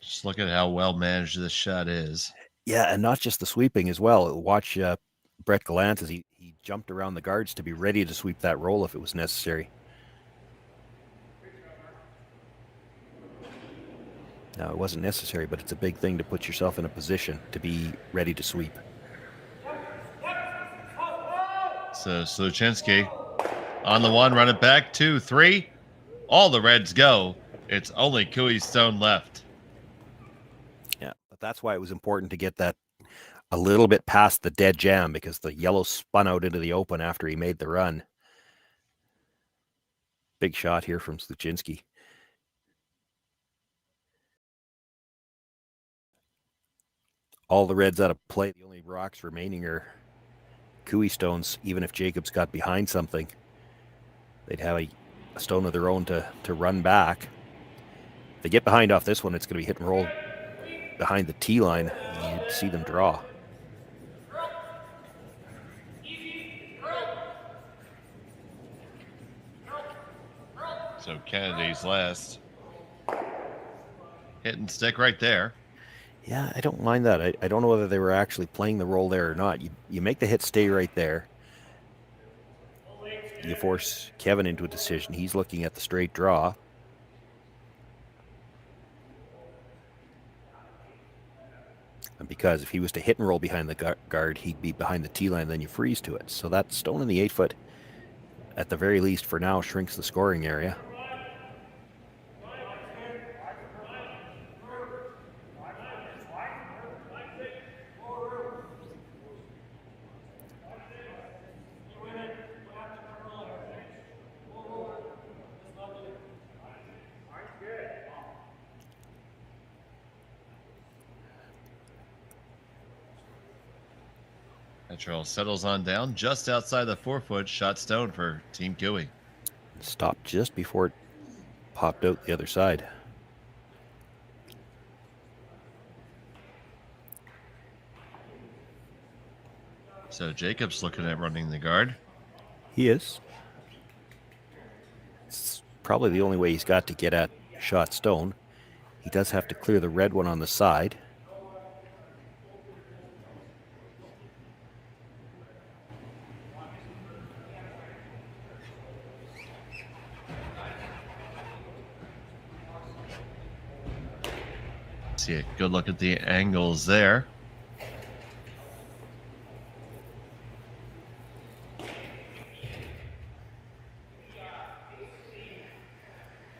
Just look at how well managed this shot is. Yeah, and not just the sweeping as well. Watch Brett Gallant as he jumped around the guards to be ready to sweep that roll if it was necessary. Now, it wasn't necessary, but it's a big thing to put yourself in a position to be ready to sweep. So Sluchinski on the one, run it back, 2, 3. All the Reds go. It's only Cooey Stone left. Yeah, but that's why it was important to get that a little bit past the dead jam, because the yellow spun out into the open after he made the run. Big shot here from Sluchinski. All the Reds out of play. The only rocks remaining are Cooey stones. Even if Jacobs got behind something, they'd have a stone of their own to run back. If they get behind off this one, it's going to be hit and roll behind the tee line. You'd see them draw. So Kennedy's last. Hit and stick right there. Yeah, I don't mind that. I don't know whether they were actually playing the roll there or not. You make the hit stay right there. You force Kevin into a decision. He's looking at the straight draw. And because if he was to hit and roll behind the guard, he'd be behind the tee line, then you freeze to it. So that stone in the 8 foot, at the very least for now, shrinks the scoring area. Petrol settles on down just outside the 4 foot, shot stone for Team Cooey. Stopped just before it popped out the other side. So Jacobs looking at running the guard. He is. It's probably the only way he's got to get at shot stone. He does have to clear the red one on the side. See a good look at the angles there.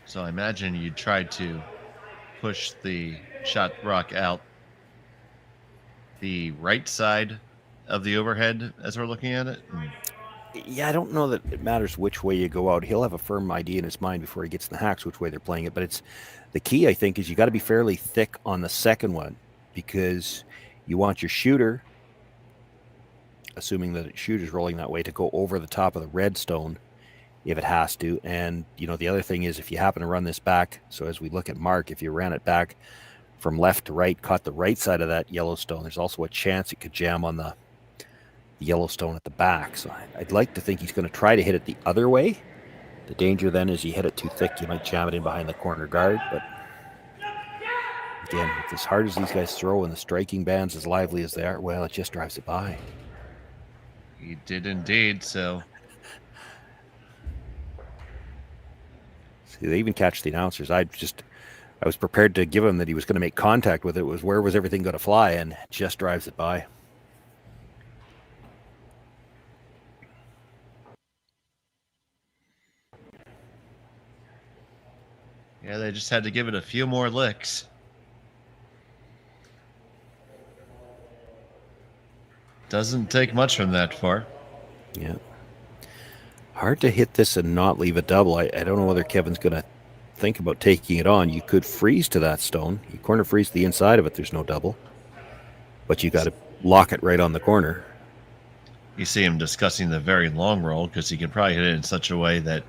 So I imagine you tried to push the shot rock out the right side of the overhead as we're looking at it. Yeah, I don't know that it matters which way you go out. He'll have a firm idea in his mind before he gets in the hacks which way they're playing it. But it's the key, I think, is you got to be fairly thick on the second one, because you want your shooter, assuming that the shooter's rolling that way, to go over the top of the red stone if it has to. And, you know, the other thing is if you happen to run this back, so as we look at Mark, if you ran it back from left to right, caught the right side of that Yellowstone. There's also a chance it could jam on the Yellowstone at the back. So I'd like to think he's going to try to hit it the other way. The danger then is you hit it too thick, you might jam it in behind the corner guard. But again, with as hard as these guys throw and the striking bands as lively as they are, well, it just drives it by. He did indeed, so. See, they even catch the announcers. I was prepared to give him that he was going to make contact with it. It was where was everything going to fly, and it just drives it by. Yeah, they just had to give it a few more licks. Doesn't take much from that far. Yeah. Hard to hit this and not leave a double. I don't know whether Kevin's going to think about taking it on. You could freeze to that stone. You corner freeze to the inside of it. There's no double. But you got to lock it right on the corner. You see him discussing the very long roll because he can probably hit it in such a way that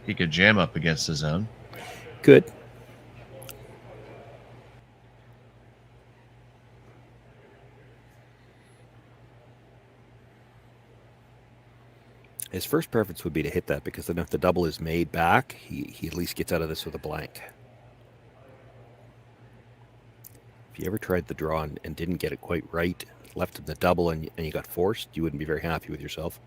he could jam up against his own. Good. His first preference would be to hit that because then if the double is made back, he at least gets out of this with a blank. If you ever tried the draw and didn't get it quite right, left in the double and you got forced, you wouldn't be very happy with yourself.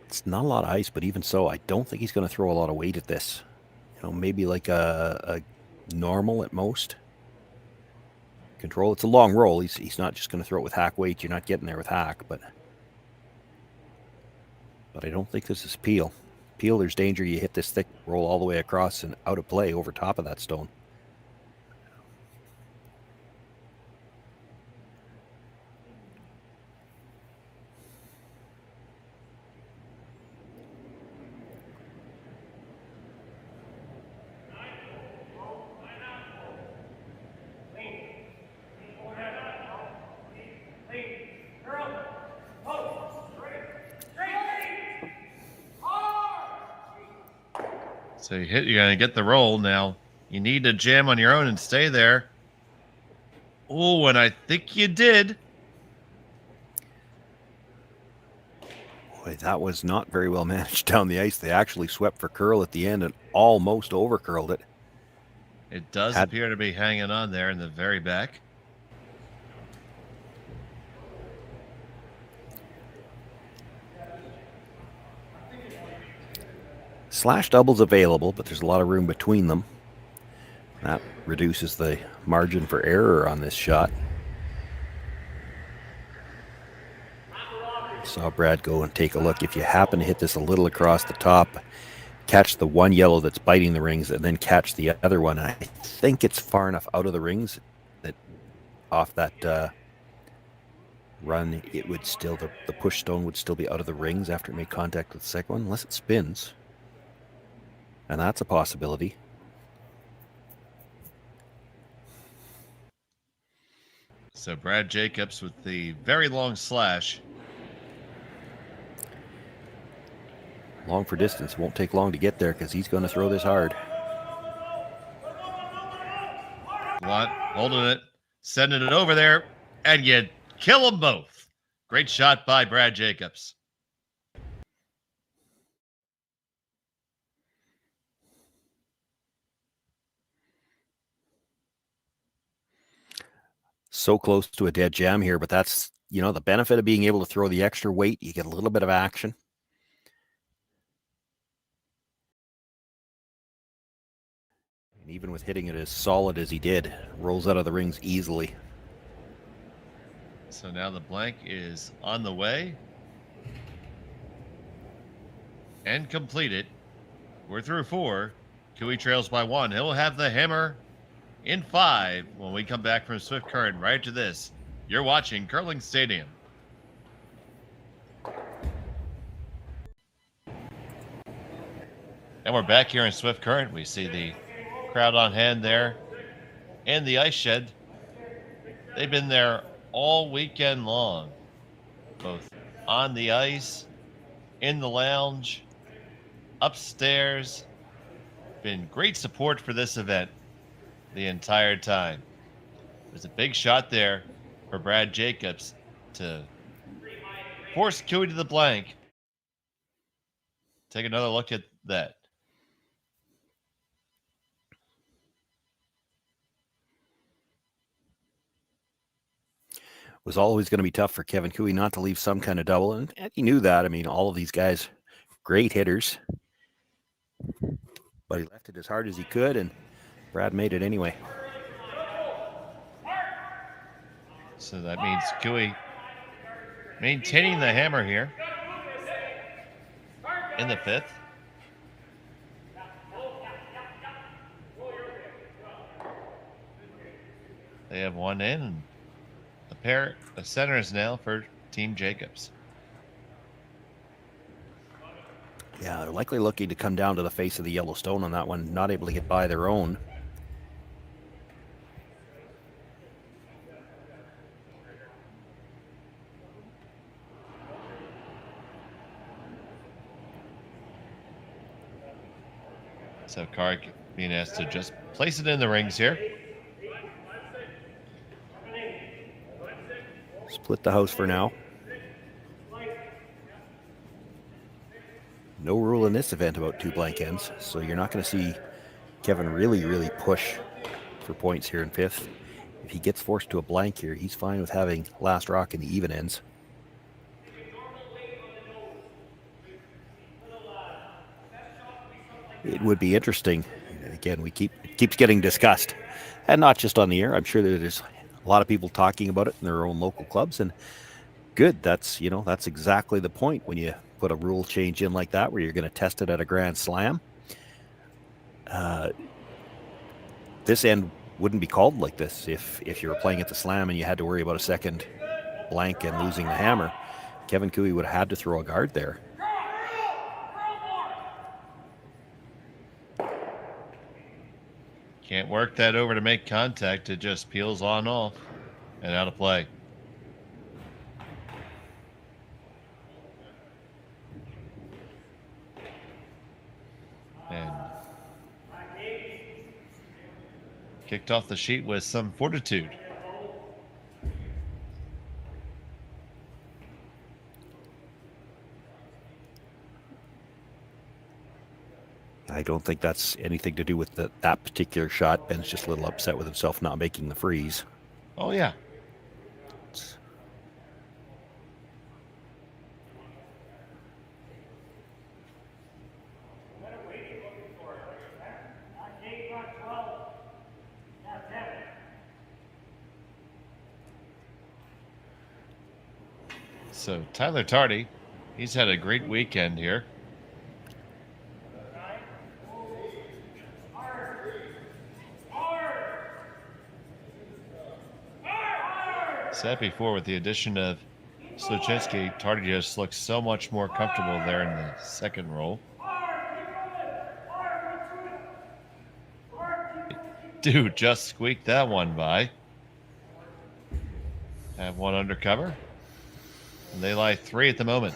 It's not a lot of ice, but even so, I don't think he's going to throw a lot of weight at this. You know, maybe like a normal at most. Control. It's a long roll. He's not just going to throw it with hack weight. You're not getting there with hack, but I don't think this is peel. Peel, there's danger. You hit this thick roll all the way across and out of play over top of that stone. So you're going to get the roll. Now you need to jam on your own and stay there. Oh, and I think you did. Boy, that was not very well managed down the ice. They actually swept for curl at the end and almost over curled it. It does appear to be hanging on there in the very back. Slash doubles available, but there's a lot of room between them. That reduces the margin for error on this shot. Saw Brad go and take a look. If you happen to hit this a little across the top, catch the one yellow that's biting the rings and then catch the other one. I think it's far enough out of the rings that off that run, it would still, the push stone would still be out of the rings after it made contact with the second one, unless it spins. And that's a possibility. So Brad Jacobs with the very long slash. Long for distance. Won't take long to get there because he's going to throw this hard. Holding it, sending it over there, and you kill them both. Great shot by Brad Jacobs. So close to a dead jam here, but that's, you know, the benefit of being able to throw the extra weight. You get a little bit of action. And even with hitting it as solid as he did, rolls out of the rings easily. So now the blank is on the way. And completed. We're through 4. Cooey trails by 1. He'll have the hammer in 5 when we come back from Swift Current right to this. You're watching Curling Stadium. And we're back here in Swift Current. We see the crowd on hand there in the ice shed. They've been there all weekend long, both on the ice, in the lounge, upstairs. Been great support for this event the entire time. There's a big shot there for Brad Jacobs to force Cooey to the blank. Take another look at that. Was always going to be tough for Kevin Cooey not to leave some kind of double, and he knew that. I mean, all of these guys, great hitters, but he left it as hard as he could, and Brad made it anyway. So that means Cooey maintaining the hammer here in the fifth. They have one in, and a pair of centers now for Team Jacobs. Yeah, they're likely looking to come down to the face of the Yellowstone on that one, not able to get by their own. So Carr being asked to just place it in the rings here. Split the house for now. No rule in this event about two blank ends, so you're not going to see Kevin really push for points here in fifth. If he gets forced to a blank here, he's fine with having last rock in the even ends. It would be interesting. Again, it keeps getting discussed, and not just on the air. I'm sure that there's a lot of people talking about it in their own local clubs, and good. That's exactly the point when you put a rule change in like that, where you're going to test it at a Grand Slam. This end wouldn't be called like this if you were playing at the Slam and you had to worry about a second blank and losing the hammer. Kevin Cooey would have had to throw a guard there. Can't work that over to make contact. It just peels on off and out of play. And kicked off the sheet with some fortitude. I don't think that's anything to do with that particular shot. Ben's just a little upset with himself not making the freeze. Oh, yeah. So Tyler Tardy, he's had a great weekend here. Said before, with the addition of Sluchinski, Tardy just looks so much more comfortable there in the second roll. Dude just squeaked that one by. Have one under cover. And they lie 3 at the moment.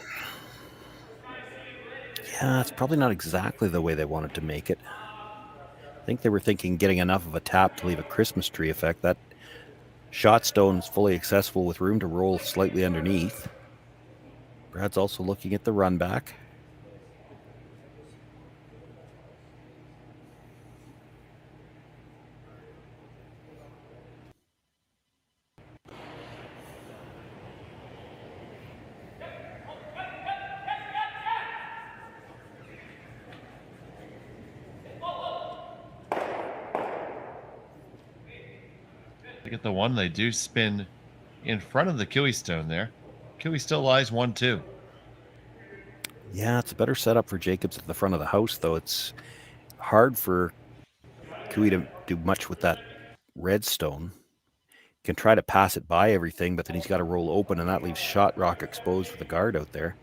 Yeah, it's probably not exactly the way they wanted to make it. I think they were thinking getting enough of a tap to leave a Christmas tree effect. That shot stone is fully accessible with room to roll slightly underneath. Brad's also looking at the run back. Look at the one they do spin in front of the Cooey stone there. Cooey still lies 1-2. Yeah, it's a better setup for Jacobs at the front of the house, though. It's hard for Cooey to do much with that red stone. He can try to pass it by everything, but then he's got to roll open, and that leaves shot rock exposed with the guard out there.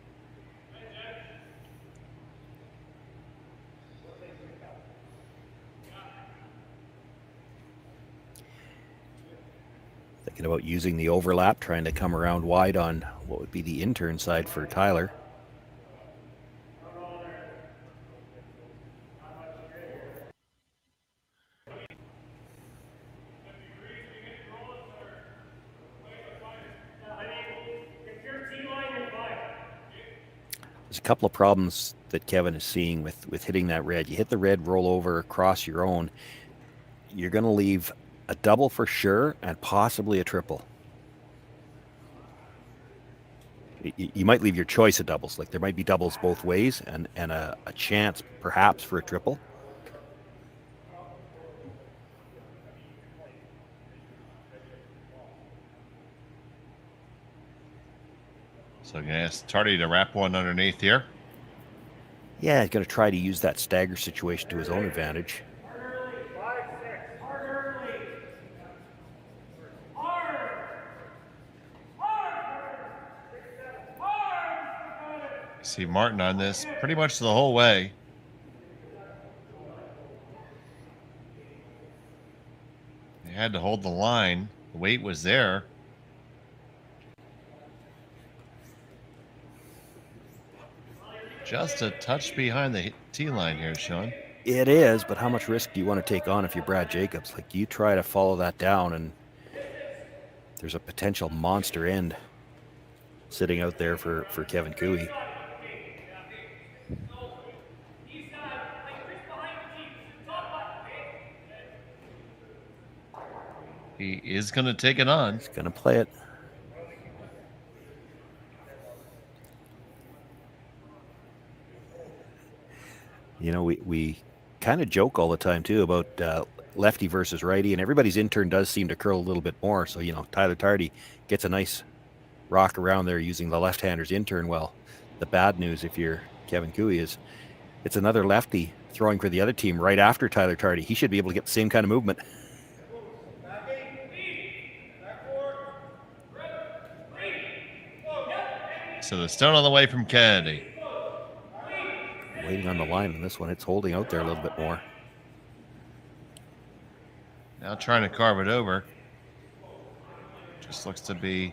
Thinking about using the overlap, trying to come around wide on what would be the intern side for Tyler. There's a couple of problems that Kevin is seeing with hitting that red. You hit the red, roll over across your own, you're going to leave a double for sure and possibly a triple. You might leave your choice of doubles. Like there might be doubles both ways and a chance perhaps for a triple. So I'm going to ask Tardy to wrap one underneath here. Yeah, he's going to try to use that stagger situation to his own advantage. See Martin on this pretty much the whole way. He had to hold the line. The weight was there. Just a touch behind the tee line here, Shawn. It is, but how much risk do you want to take on if you're Brad Jacobs? Like you try to follow that down and there's a potential monster end sitting out there for Kevin Cooey. He is going to take it on. He's going to play it. You know, we kind of joke all the time, too, about lefty versus righty, and everybody's intern does seem to curl a little bit more. So, you know, Tyler Tardy gets a nice rock around there using the left-hander's intern well. The bad news, if you're Kevin Cooey, is it's another lefty throwing for the other team right after Tyler Tardy. He should be able to get the same kind of movement. So the stone on the way from Kennedy. Waiting on the line on this one. It's holding out there a little bit more. Now trying to carve it over. Just looks to be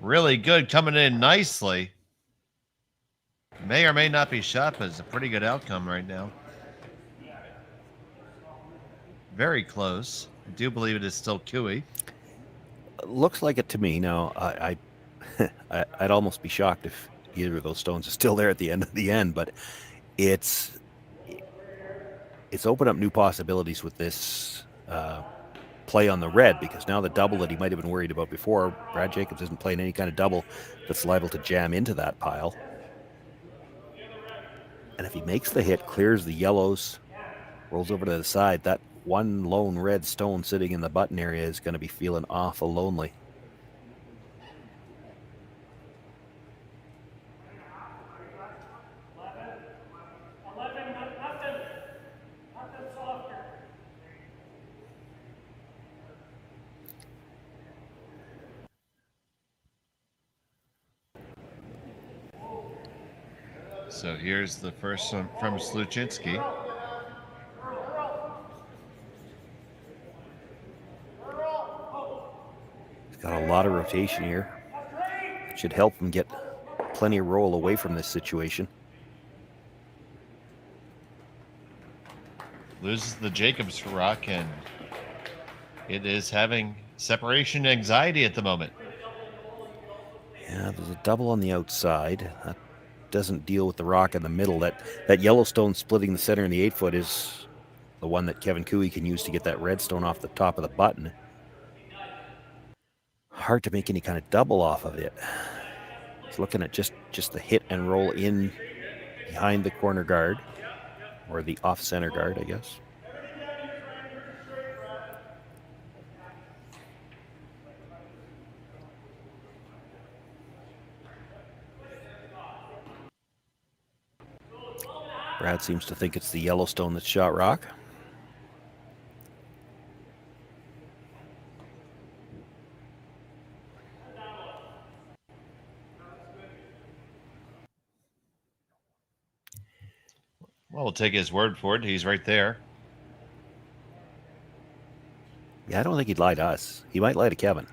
really good, coming in nicely. May or may not be shot, but it's a pretty good outcome right now. Very close. I do believe it is still Cooey. Looks like it to me. Now, I'd almost be shocked if either of those stones is still there at the end of the end, but it's opened up new possibilities with this play on the red, because now the double that he might have been worried about before, Brad Jacobs isn't playing any kind of double that's liable to jam into that pile. And if he makes the hit, clears the yellows, rolls over to the side, that one lone red stone sitting in the button area is going to be feeling awful lonely. So here's the first one from Sluchinski. He's got a lot of rotation here. Should help him get plenty of roll away from this situation. Loses the Jacobs rock, and it is having separation anxiety at the moment. Yeah, there's a double on the outside. That doesn't deal with the rock in the middle. That yellow stone splitting the center in the 8-foot is the one that Kevin Cooey can use to get that red stone off the top of the button. Hard to make any kind of double off of it. He's looking at just the hit and roll in behind the corner guard, or the off-center guard, I guess. Brad seems to think it's the Yellowstone that shot rock. Well, we'll take his word for it. He's right there. Yeah, I don't think he'd lie to us. He might lie to Kevin.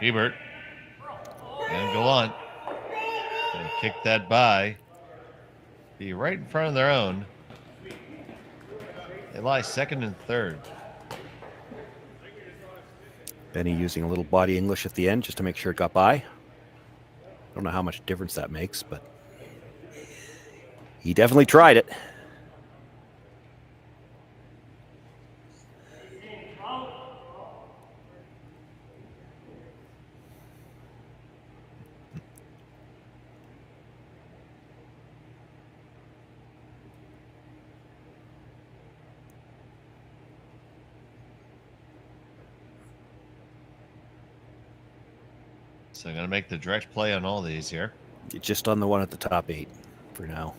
Hebert and Gallant and kick that by. Be right in front of their own. They lie second and third. Benny using a little body English at the end just to make sure it got by. Don't know how much difference that makes, but he definitely tried it. So I'm going to make the direct play on all these here. Just on the one at the top 8 for now.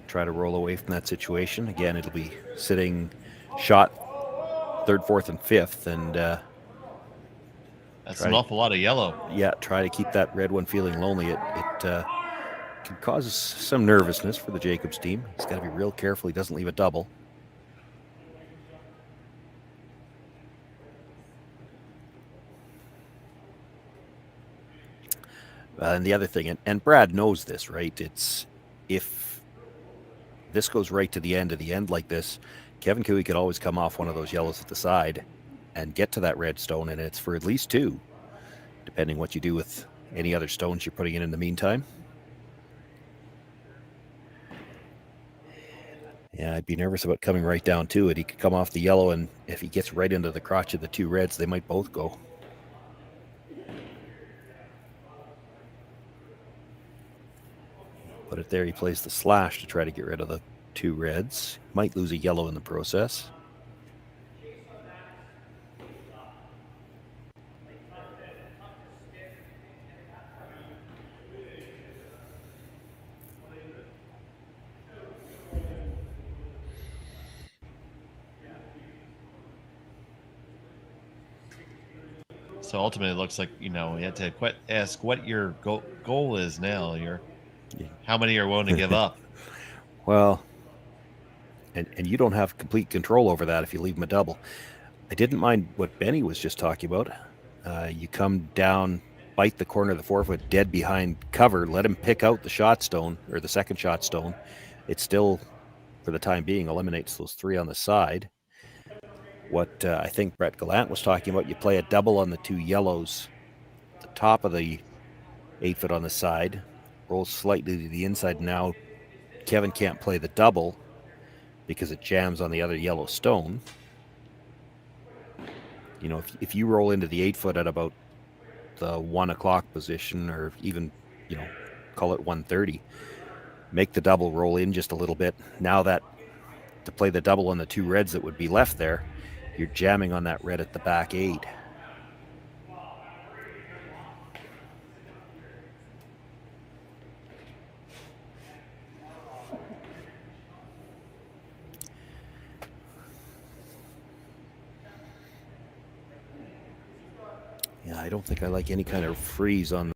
Try to roll away from that situation. Again, it'll be sitting shot 3rd, 4th, and 5th. And that's an awful lot of yellow. Yeah, try to keep that red one feeling lonely. It can cause some nervousness for the Jacobs team. He's got to be real careful he doesn't leave a double. And the other thing, and Brad knows this, right? It's if this goes right to the end like this, Kevin Cooey could always come off one of those yellows at the side and get to that red stone, and it's for at least 2, depending what you do with any other stones you're putting in the meantime. Yeah, I'd be nervous about coming right down to it. He could come off the yellow, and if he gets right into the crotch of the 2 reds, they might both go. Put it there, he plays the slash to try to get rid of the 2 reds. Might lose a yellow in the process. So ultimately, it looks like, you have to ask what your goal is now. How many are willing to give up? Well, and you don't have complete control over that if you leave him a double. I didn't mind what Benny was just talking about. You come down, bite the corner of the 4-foot dead behind cover, let him pick out the shot stone, or the second shot stone. It still, for the time being, eliminates those 3 on the side. What I think Brett Gallant was talking about, you play a double on the 2 yellows, the top of the 8-foot on the side, rolls slightly to the inside. Now Kevin can't play the double because it jams on the other yellow stone. If you roll into the 8-foot at about the 1 o'clock position, or even, call it 1:30, make the double roll in just a little bit. Now that to play the double on the 2 reds that would be left there, you're jamming on that red at the back 8. Yeah, I don't think I like any kind of freeze on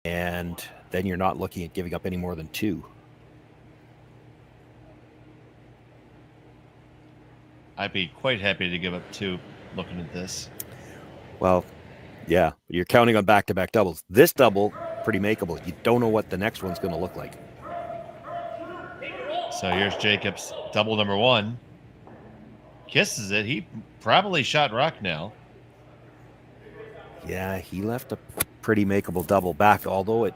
and then you're not looking at giving up any more than 2. I'd be quite happy to give up 2 looking at this. Well, yeah, you're counting on back-to-back doubles. This double, pretty makeable. You don't know what the next one's going to look like. So here's Jacobs, double number 1. Kisses it. He probably shot rock now. Yeah, he left a pretty makeable double back, although it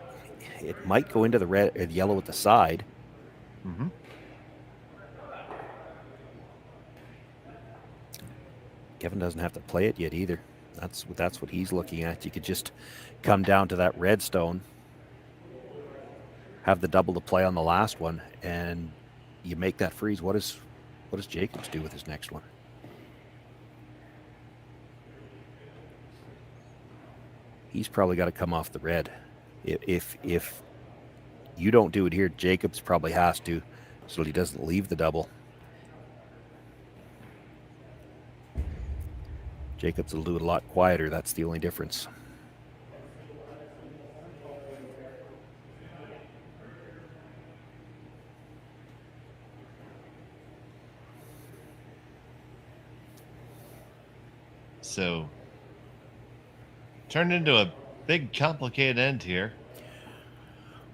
might go into the red or the yellow at the side. Mm-hmm. Kevin doesn't have to play it yet either. That's what he's looking at. You could just come down to that red stone. have the double to play on the last one, and you make that freeze. What does Jacobs do with his next one? He's probably got to come off the red. If you don't do it here, Jacobs probably has to, so he doesn't leave the double. Jacobs will do it a lot quieter. That's the only difference. So, turned into a big, complicated end here.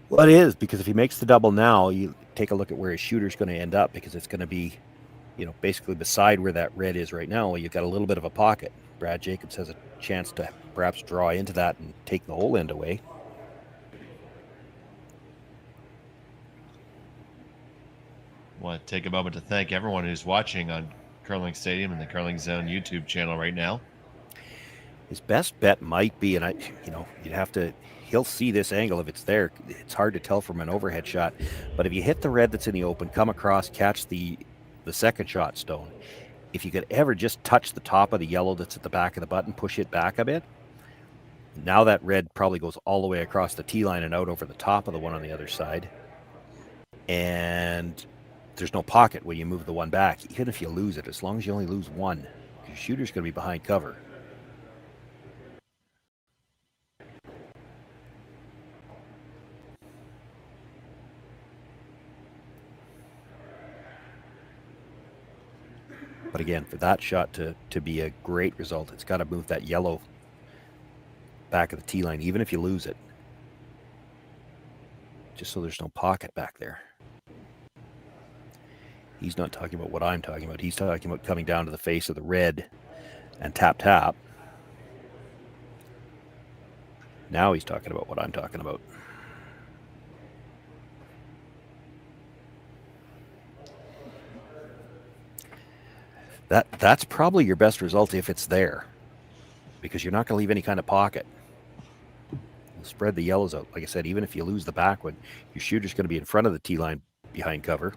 Well, it is, because if he makes the double now, you take a look at where his shooter's going to end up, because it's going to be, basically beside where that red is right now. You've got a little bit of a pocket. Brad Jacobs has a chance to perhaps draw into that and take the whole end away. I want to take a moment to thank everyone who's watching on Curling Stadium and the Curling Zone YouTube channel right now. His best bet might be, and he'll see this angle if it's there. It's hard to tell from an overhead shot, but if you hit the red that's in the open, come across, catch the second shot stone, if you could ever just touch the top of the yellow that's at the back of the button, push it back a bit, now that red probably goes all the way across the tee line and out over the top of the one on the other side. And there's no pocket when you move the one back, even if you lose it, as long as you only lose one. Your shooter's going to be behind cover. But again, for that shot to be a great result, it's got to move that yellow back of the tee line, even if you lose it, just so there's no pocket back there. He's not talking about what I'm talking about. He's talking about coming down to the face of the red and tap. Now he's talking about what I'm talking about. That's probably your best result if it's there, because you're not going to leave any kind of pocket. You'll spread the yellows out. Like I said, even if you lose the back one, your shooter's going to be in front of the tee line behind cover.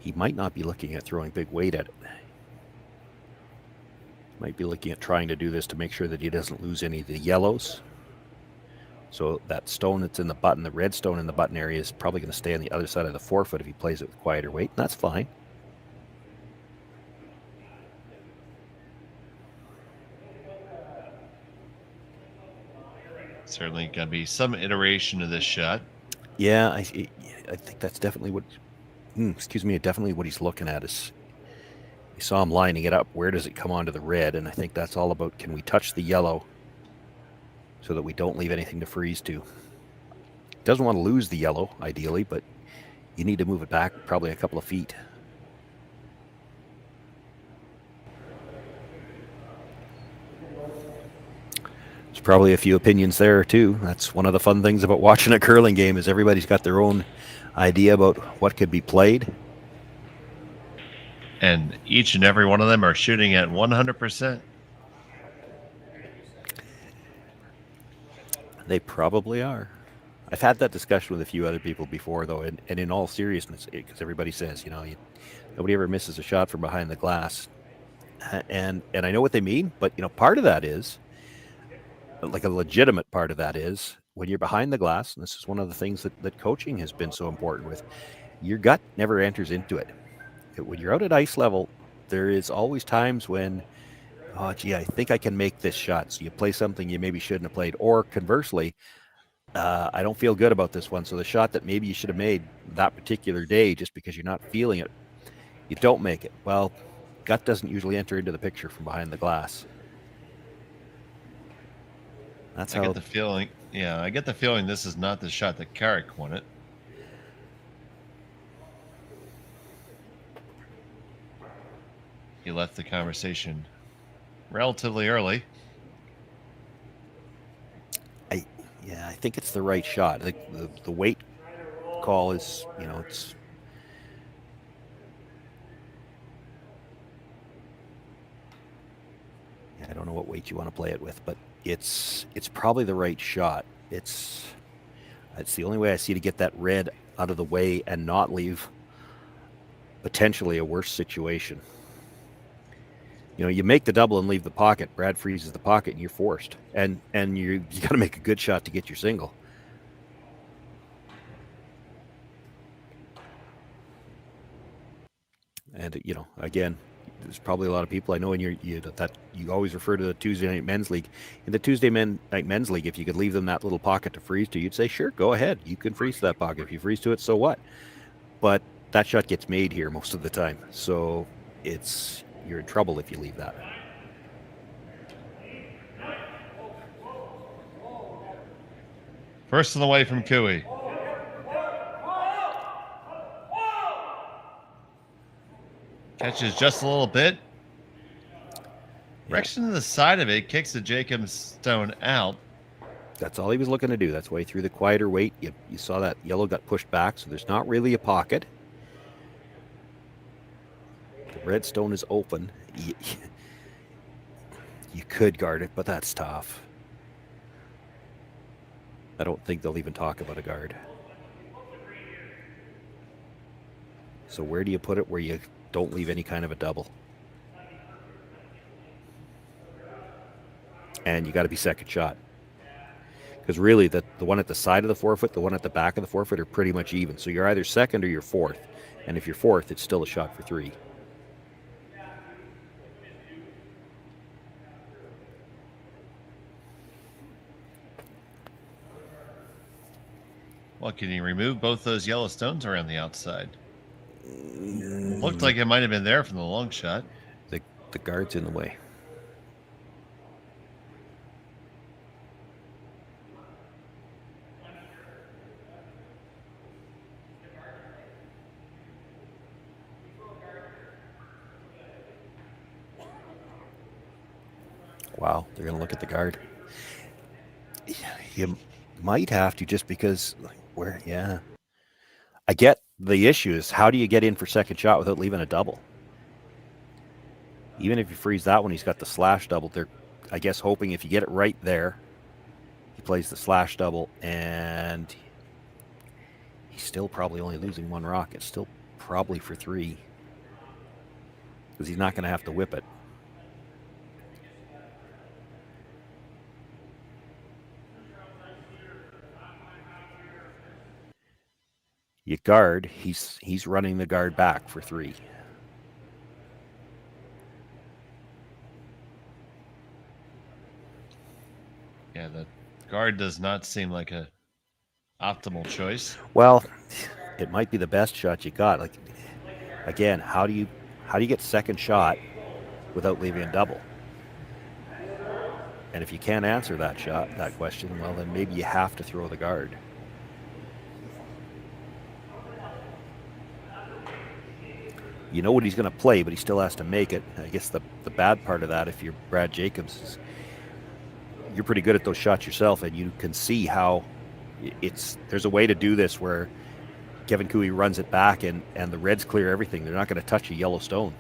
He might not be looking at throwing big weight at it. Might be looking at trying to do this to make sure that he doesn't lose any of the yellows. So that stone that's in the button, the red stone in the button area, is probably going to stay on the other side of the forefoot if he plays it with quieter weight. And that's fine. Certainly got to be some iteration of this shot. Yeah, I think that's definitely what... definitely what he's looking at is... You saw him lining it up. Where does it come onto the red? And I think that's all about, can we touch the yellow so that we don't leave anything to freeze to? Doesn't want to lose the yellow, ideally, but you need to move it back probably a couple of feet. There's probably a few opinions there, too. That's one of the fun things about watching a curling game, is everybody's got their own idea about what could be played. And each and every one of them are shooting at 100%. They probably are. I've had that discussion with a few other people before, though, and in all seriousness, because everybody says, nobody ever misses a shot from behind the glass. And I know what they mean, but, part of that is, like a legitimate part of that is, when you're behind the glass, and this is one of the things that coaching has been so important with, your gut never enters into it. When you're out at ice level, there is always times when, I think I can make this shot. So you play something you maybe shouldn't have played. Or conversely, I don't feel good about this one. So the shot that maybe you should have made that particular day, just because you're not feeling it, you don't make it. Well, gut doesn't usually enter into the picture from behind the glass. That's how... I get the feeling this is not the shot that Carrick won it. He left the conversation relatively early. I think it's the right shot. The weight call is, it's... weight you want to play it with, but it's probably the right shot. It's the only way I see to get that red out of the way and not leave potentially a worse situation. You know, you make the double and leave the pocket. Brad freezes the pocket, and you're forced. And you got to make a good shot to get your single. And you know, again, there's probably a lot of people I know in that you always refer to the Tuesday night men's league. In the Tuesday night men's league, if you could leave them that little pocket to freeze to, you'd say, sure, go ahead. You can freeze to that pocket. If you freeze to it, so what? But that shot gets made here most of the time. So you're in trouble if you leave that. First on the way from Cooey. Catches just a little bit. Direction to the side of it, kicks the Jacobs stone out. That's all he was looking to do. That's why he threw the quieter weight. You saw that yellow got pushed back, so there's not really a pocket. The red stone is open. You could guard it, but that's tough. I don't think they'll even talk about a guard. So where do you put it where you don't leave any kind of a double? And you got to be second shot. Because really, the one at the side of the forefoot, the one at the back of the forefoot are pretty much even. So you're either second or you're fourth. And if you're fourth, it's still a shot for three. Well, can you remove both those yellow stones around the outside? Looked like it might have been there from the long shot. The guard's in the way. Wow, they're going to look at the guard. You might have to, just because I get the issue is, how do you get in for second shot without leaving a double? Even if you freeze that one, he's got the slash double. They're, I guess, hoping if you get it right there, he plays the slash double, and he's still probably only losing one rock. It's still probably for three, because he's not going to have to whip it. You guard, he's running the guard back for three. Yeah, the guard does not seem like a optimal choice. Well, it might be the best shot you got. Like, again, how do you get second shot without leaving a double? And if you can't answer that question, well, then maybe you have to throw the guard. You know what he's going to play, but he still has to make it. I guess the bad part of that, if you're Brad Jacobs, is you're pretty good at those shots yourself, and you can see how there's a way to do this where Kevin Cooey runs it back and the Reds clear everything. They're not going to touch a yellow stone.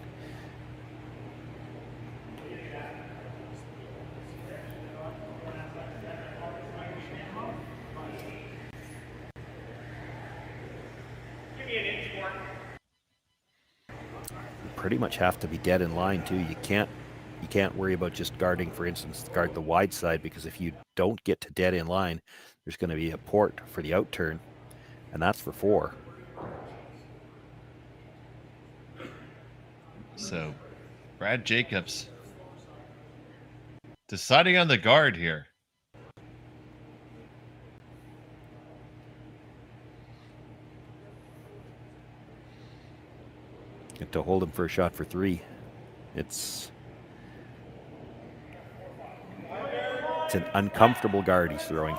Pretty much have to be dead in line too. You can't worry about just guarding, for instance, guard the wide side, because if you don't get to dead in line, there's going to be a port for the out turn, and that's for four. So Brad Jacobs deciding on the guard here. To hold him for a shot for three. It's an uncomfortable guard he's throwing.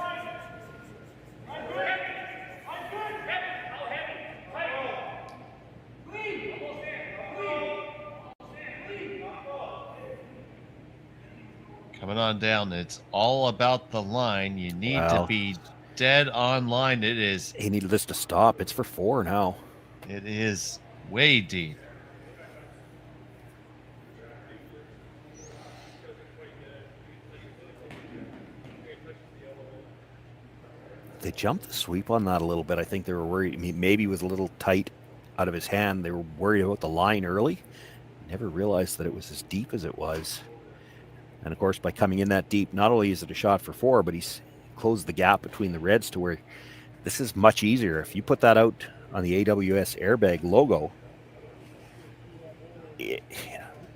Coming on down, it's all about the line. You need to be dead on line. It is. He needed this to stop. It's for four now. It is way deep. they jumped the sweep on that a little bit. I think they were worried. I mean, maybe it was a little tight out of his hand. They were worried about the line early. Never realized that it was as deep as it was. And of course, by coming in that deep, not only is it a shot for 4, but he's closed the gap between the Reds to where this is much easier. If you put that out on the AWS airbag logo,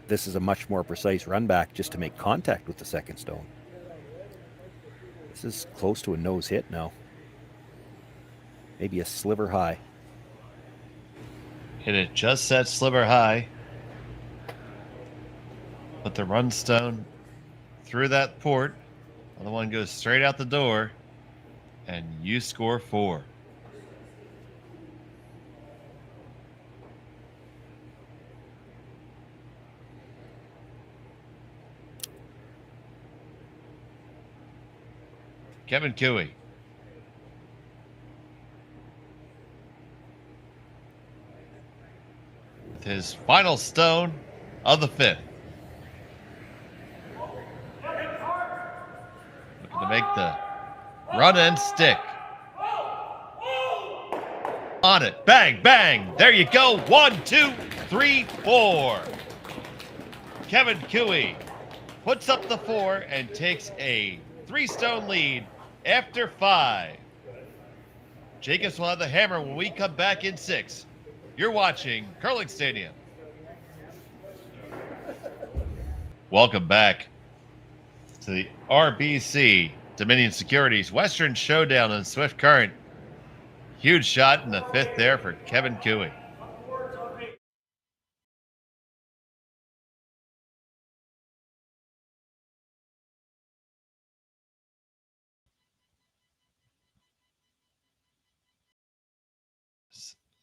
this is a much more precise run back just to make contact with the second stone. This is close to a nose hit now. Maybe a sliver high. Hit it just that sliver high. But the run stone through that port. Other one goes straight out the door. And you score 4. Kevin Cooey. With his final stone of the 5th. Looking to make the run and stick. On it. Bang, bang. There you go. 1, 2, 3, 4. Kevin Cooey puts up the 4 and takes a 3-stone lead after 5. Jacobs will have the hammer when we come back in 6. You're watching Curling Stadium. Welcome back to the RBC Dominion Securities Western Showdown in Swift Current. Huge shot in the 5th there for Kevin Cooey.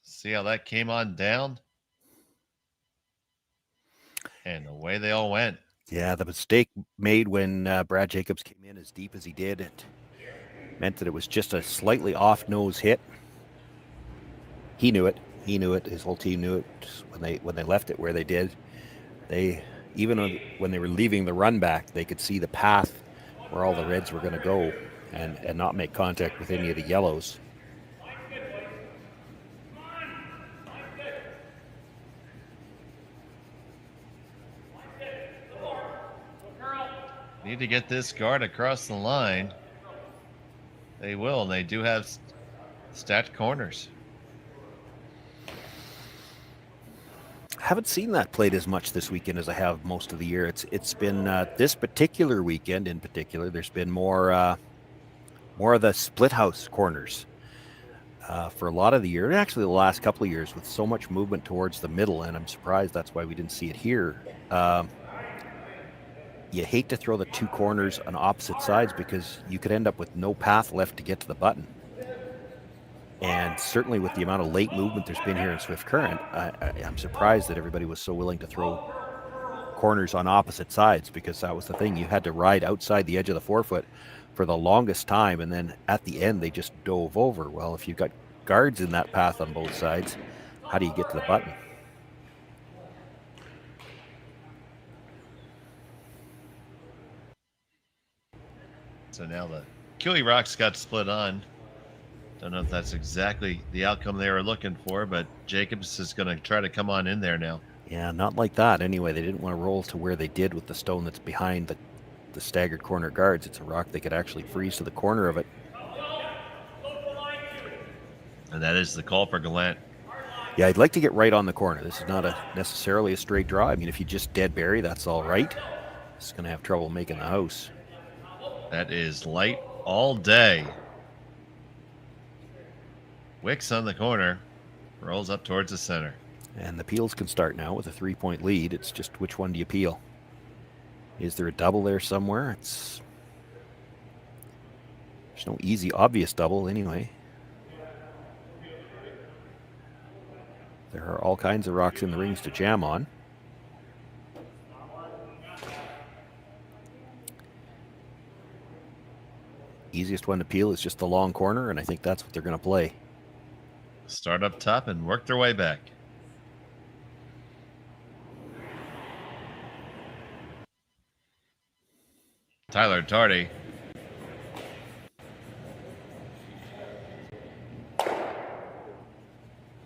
See how that came on down? And away they all went. Yeah, the mistake made when Brad Jacobs came in as deep as he did, it meant that it was just a slightly off-nose hit. He knew it. He knew it. His whole team knew it when they left it where they did. They, even when they were leaving the run back, they could see the path where all the Reds were going to go and not make contact with any of the yellows. Need to get this guard across the line. They will, and they do have stacked corners. Haven't seen that played as much this weekend as I have most of the year. It's been this particular weekend in particular. There's been more of the split house corners for a lot of the year, and actually the last couple of years with so much movement towards the middle. And I'm surprised that's why we didn't see it here. You hate to throw the 2 corners on opposite sides because you could end up with no path left to get to the button. And certainly with the amount of late movement there's been here in Swift Current, I'm surprised that everybody was so willing to throw corners on opposite sides, because that was the thing. You had to ride outside the edge of the forefoot for the longest time, and then at the end they just dove over. Well, if you've got guards in that path on both sides, how do you get to the button? So now the Cooey Rocks got split on. Don't know if that's exactly the outcome they were looking for, but Jacobs is going to try to come on in there now. Yeah, not like that. Anyway, they didn't want to roll to where they did with the stone that's behind the staggered corner guards. It's a rock they could actually freeze to the corner of it. And that is the call for Gallant. Yeah, I'd like to get right on the corner. This is not necessarily a straight draw. I mean, if you just dead bury, that's all right. It's going to have trouble making the house. That is light all day. Wicks on the corner, rolls up towards the center. And the peels can start now with a 3-point lead. It's just which one do you peel? Is there a double there somewhere? There's no easy, obvious double anyway. There are all kinds of rocks in the rings to jam on. Easiest one to peel is just the long corner, and I think that's what they're going to play. Start up top and work their way back. Tyler Tardy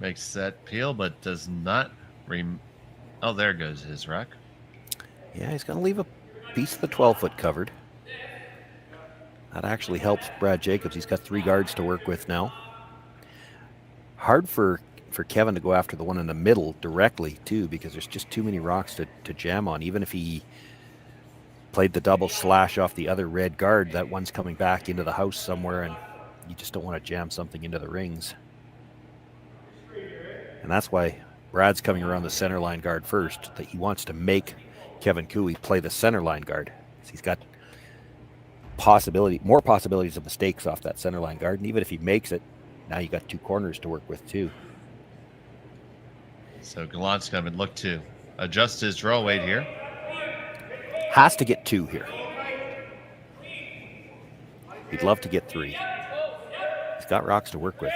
Makes that peel, but does not oh, there goes his rock. Yeah, he's going to leave a piece of the 12-foot covered. That actually helps Brad Jacobs. He's got 3 guards to work with now. Hard for Kevin to go after the one in the middle directly, too, because there's just too many rocks to jam on. Even if he played the double slash off the other red guard, that one's coming back into the house somewhere, and you just don't want to jam something into the rings. And that's why Brad's coming around the center line guard first. That he wants to make Kevin Cooey play the center line guard. So he's got more possibilities of mistakes off that center line guard. And even if he makes it, now you got 2 corners to work with too. So Gallant's going to look to adjust his draw weight here. Has to get 2 here. He'd love to get 3. He's got rocks to work with.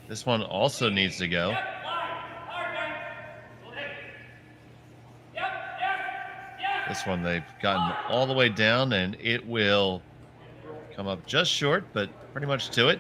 This one also needs to go. This one they've gotten all the way down, and it will come up just short, but pretty much to it.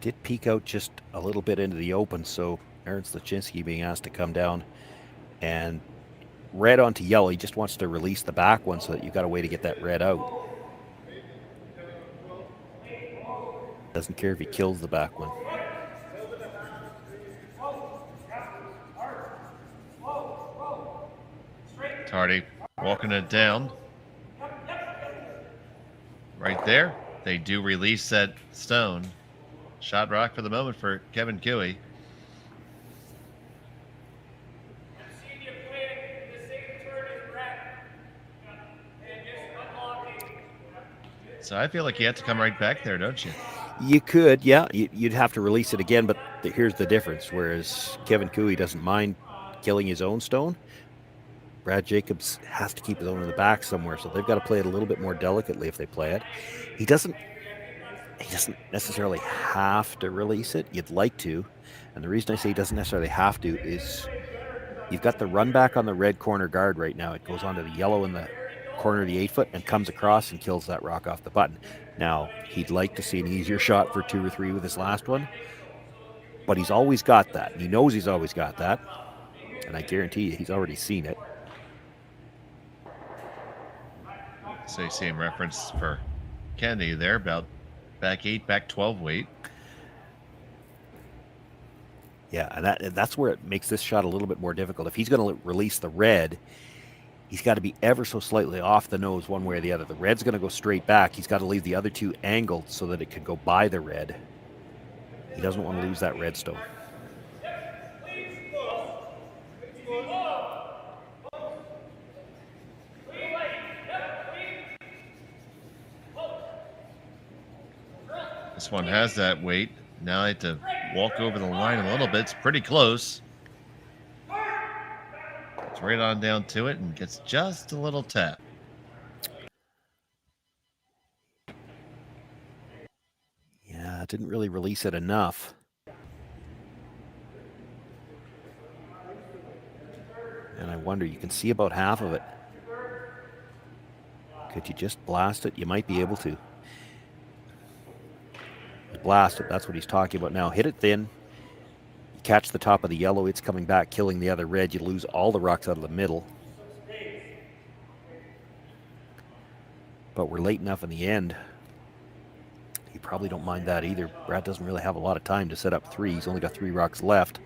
Did peek out just a little bit into the open, so Aaron Slaczynski being asked to come down and red onto yellow. He just wants to release the back one so that you've got a way to get that red out. Doesn't care if he kills the back one. Tardy walking it down. Right there. They do release that stone. Shot rock for the moment for Kevin Cooey. So I feel like you have to come right back there, don't you? You could, yeah. You'd have to release it again, but here's the difference. Whereas Kevin Cooey doesn't mind killing his own stone, Brad Jacobs has to keep his own in the back somewhere, so they've got to play it a little bit more delicately if they play it. He doesn't necessarily have to release it. You'd like to. And the reason I say he doesn't necessarily have to is you've got the run back on the red corner guard right now. It goes onto the yellow in the corner of the 8-foot and comes across and kills that rock off the button. Now, he'd like to see an easier shot for 2 or 3 with his last one, but he's always got that. And he knows he's always got that. And I guarantee you he's already seen it. So you see him reference for Kennedy there about back 8, back 12 weight. Yeah, and that's where it makes this shot a little bit more difficult. If he's going to release the red, he's got to be ever so slightly off the nose one way or the other. The red's going to go straight back. He's got to leave the other 2 angled so that it can go by the red. He doesn't want to lose that red stone. This one has that weight. Now I have to walk over the line a little bit. It's pretty close. It's right on down to it and gets just a little tap. Yeah, didn't really release it enough. And I wonder, you can see about half of it. Could you just blast it? You might be able to. Blast it, that's what he's talking about now. Hit it thin. You catch the top of the yellow, it's coming back, killing the other red. You lose all the rocks out of the middle. But we're late enough in the end. You probably don't mind that either. Brad doesn't really have a lot of time to set up 3. He's only got 3 rocks left.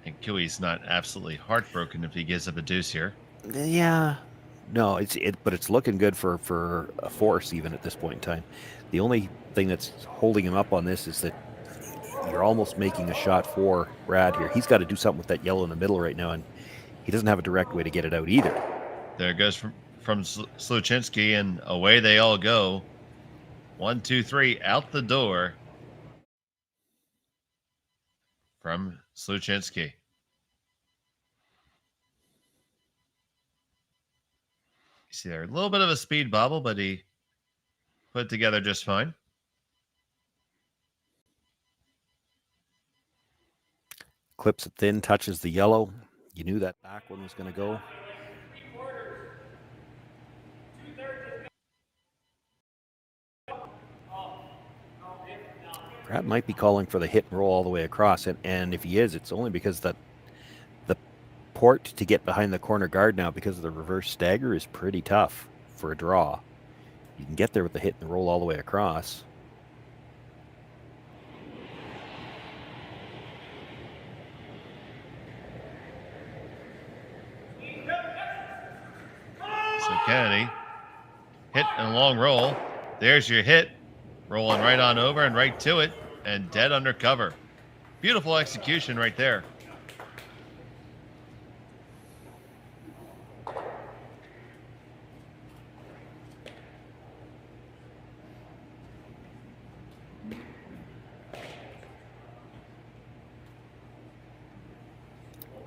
And Cooey's not absolutely heartbroken if he gives up a deuce here. Yeah. No, but it's looking good for a force even at this point in time. The only thing that's holding him up on this is that you're almost making a shot for Brad here. He's got to do something with that yellow in the middle right now, and he doesn't have a direct way to get it out either. There it goes from Sluchinski, and away they all go. 1, 2, 3 out the door from Sluchinski. You see there, a little bit of a speed bobble, but he put it together just fine. Clips it thin, touches the yellow. You knew that back one was going to go. Brad might be calling for the hit and roll all the way across, and if he is, it's only because the port to get behind the corner guard now, because of the reverse stagger, is pretty tough for a draw. You can get there with the hit and roll all the way across. So Kennedy, hit and long roll. There's your hit. Rolling right on over and right to it, and dead under cover. Beautiful execution right there.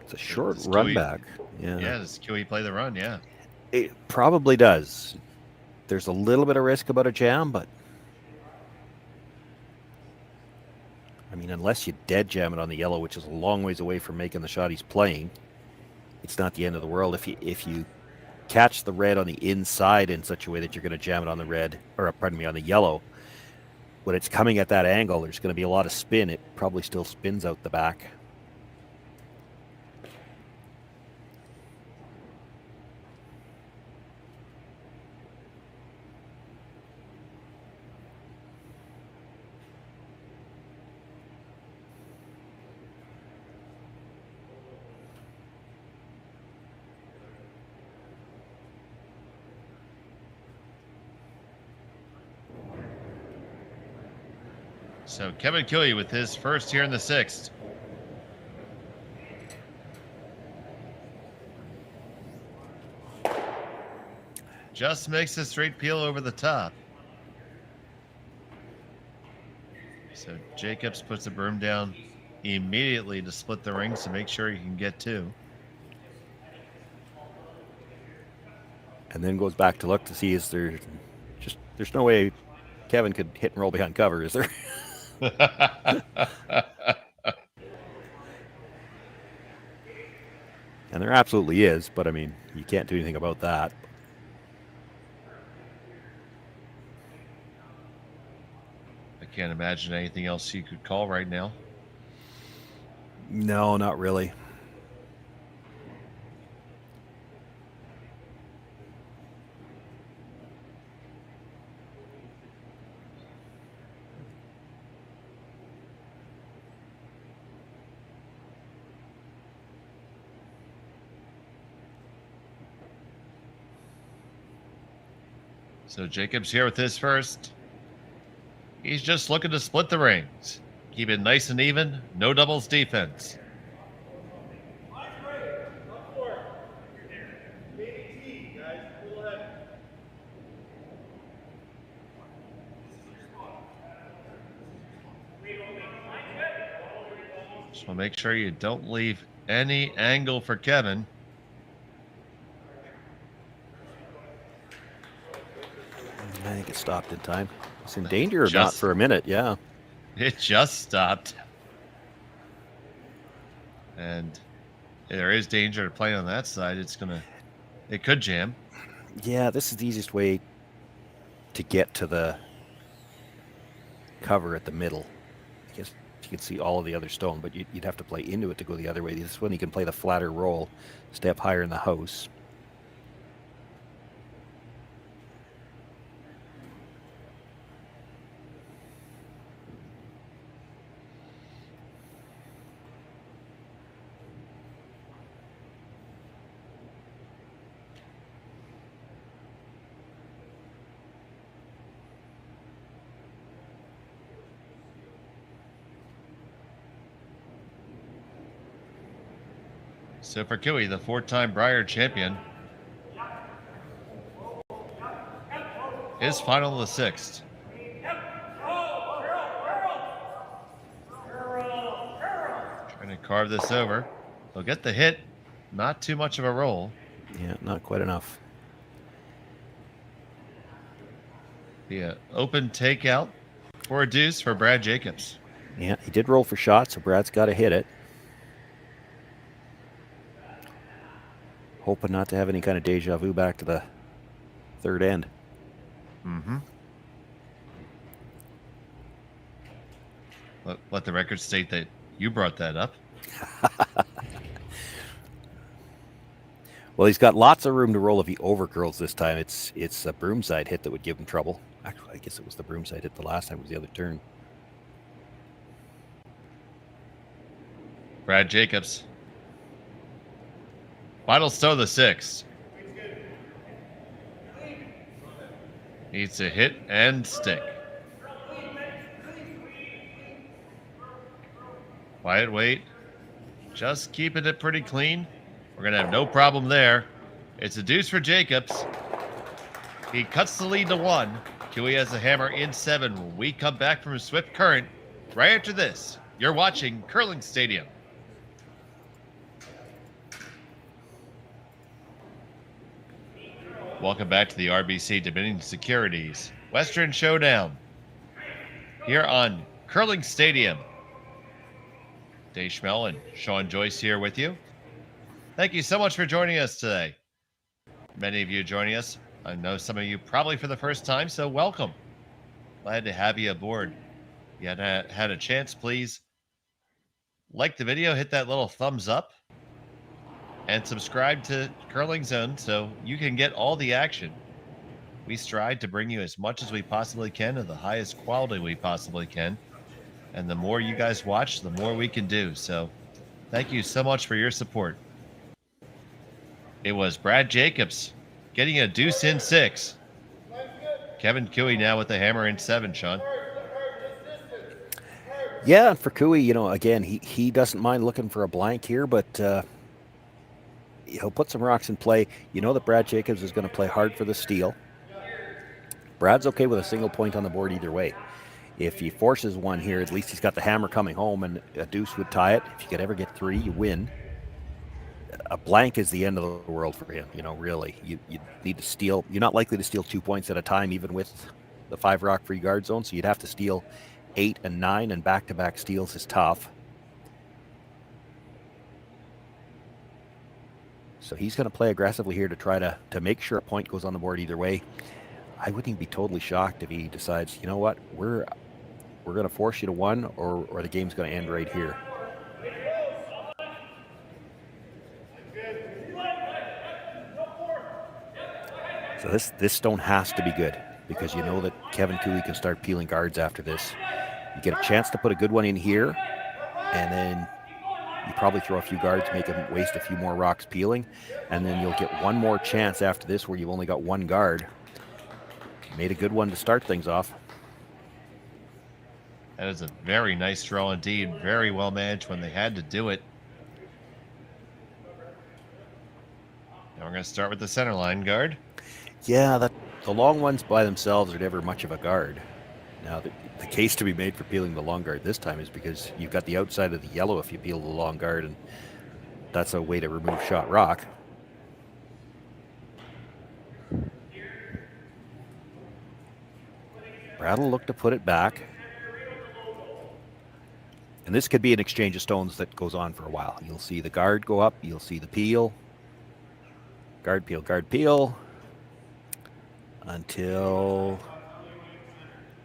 It's a short run back. Yeah, does QE play the run? Yeah. It probably does. There's a little bit of risk about a jam, but I mean, unless you dead jam it on the yellow, which is a long ways away from making the shot he's playing, it's not the end of the world. If you catch the red on the inside in such a way that you're going to jam it on the red, or pardon me, on the yellow, when it's coming at that angle, there's going to be a lot of spin. It probably still spins out the back. So Kevin Killiey with his first here in the sixth. Just makes a straight peel over the top. So Jacobs puts the broom down immediately to split the rings to make sure he can get two. And then goes back to look to see, is there just, there's no way Kevin could hit and roll behind cover, is there? And there absolutely is, but I mean, you can't do anything about that. I can't imagine anything else you could call right now. No, not really. So Jacobs here with his first. He's just looking to split the rings. Keep it nice and even. No doubles defense. Just want to make sure you don't leave any angle for Kevin. I think it stopped in time. It's in danger or not for a minute, yeah. It just stopped. And there is danger to play on that side. It could jam. Yeah, this is the easiest way to get to the cover at the middle. I guess you can see all of the other stone, but you'd have to play into it to go the other way. This one you can play the flatter roll, step higher in the house. So for Kiwi, the four-time Brier champion, His final of the sixth. Trying to carve this over. He'll get the hit. Not too much of a roll. Yeah, not quite enough. The open takeout for a deuce for Brad Jacobs. Yeah, he did roll for shot, so Brad's got to hit it. Hoping not to have any kind of deja vu back to the third end. Mm-hmm. Let the record state that you brought that up. Well, he's got lots of room to roll if he overcurls this time. It's a broomside hit that would give him trouble. Actually, I guess it was the broomside hit the last time. It was the other turn. Brad Jacobs. Final stow the sixth. Needs to hit and stick. Quiet wait. Just keeping it pretty clean. We're going to have no problem there. It's a deuce for Jacobs. He cuts the lead to 1. Cooey has a hammer in 7 when we come back from a swift current. Right after this, you're watching Curling Stadium. Welcome back to the RBC Dominion Securities Western Showdown here on Curling Stadium. Dave Schmel and Shawn Joyce here with you. Thank you so much for joining us today. Many of you joining us. I know some of you probably for the first time, so welcome. Glad to have you aboard. If you had a chance, please like the video, hit that little thumbs up, and subscribe to Curling Zone so you can get all the action. We strive to bring you as much as we possibly can of the highest quality we possibly can. And the more you guys watch, the more we can do. So thank you so much for your support. It was Brad Jacobs getting a deuce in 6. Kevin Cooey now with the hammer in 7, Shawn. Yeah, for Cooey, again, he doesn't mind looking for a blank here, but he'll put some rocks in play. You know that Brad Jacobs is going to play hard for the steal. Brad's okay with a single point on the board either way. If he forces one here, at least he's got the hammer coming home, and a deuce would tie it. If you could ever get 3, you win. A blank is the end of the world for him, really. You need to steal. You're not likely to steal 2 points at a time, even with the 5 rock free guard zone, so you'd have to steal 8 and 9, and back-to-back steals is tough. So he's going to play aggressively here to try to make sure a point goes on the board either way. I wouldn't even be totally shocked if he decides, you know what, we're going to force you to 1, or the game's going to end right here. So this stone has to be good, because you know that Kevin Cooey can start peeling guards after this. You get a chance to put a good one in here, and then you probably throw a few guards, make him waste a few more rocks peeling, and then you'll get one more chance after this where you've only got 1 guard. Made a good one to start things off. That is a very nice draw indeed. Very well managed when they had to do it. Now we're going to start with the center line guard. Yeah, the long ones by themselves are never much of a guard. Now, the case to be made for peeling the long guard this time is because you've got the outside of the yellow if you peel the long guard, and that's a way to remove shot rock. Brad will look to put it back. And this could be an exchange of stones that goes on for a while. You'll see the guard go up. You'll see the peel. Guard, peel. Until...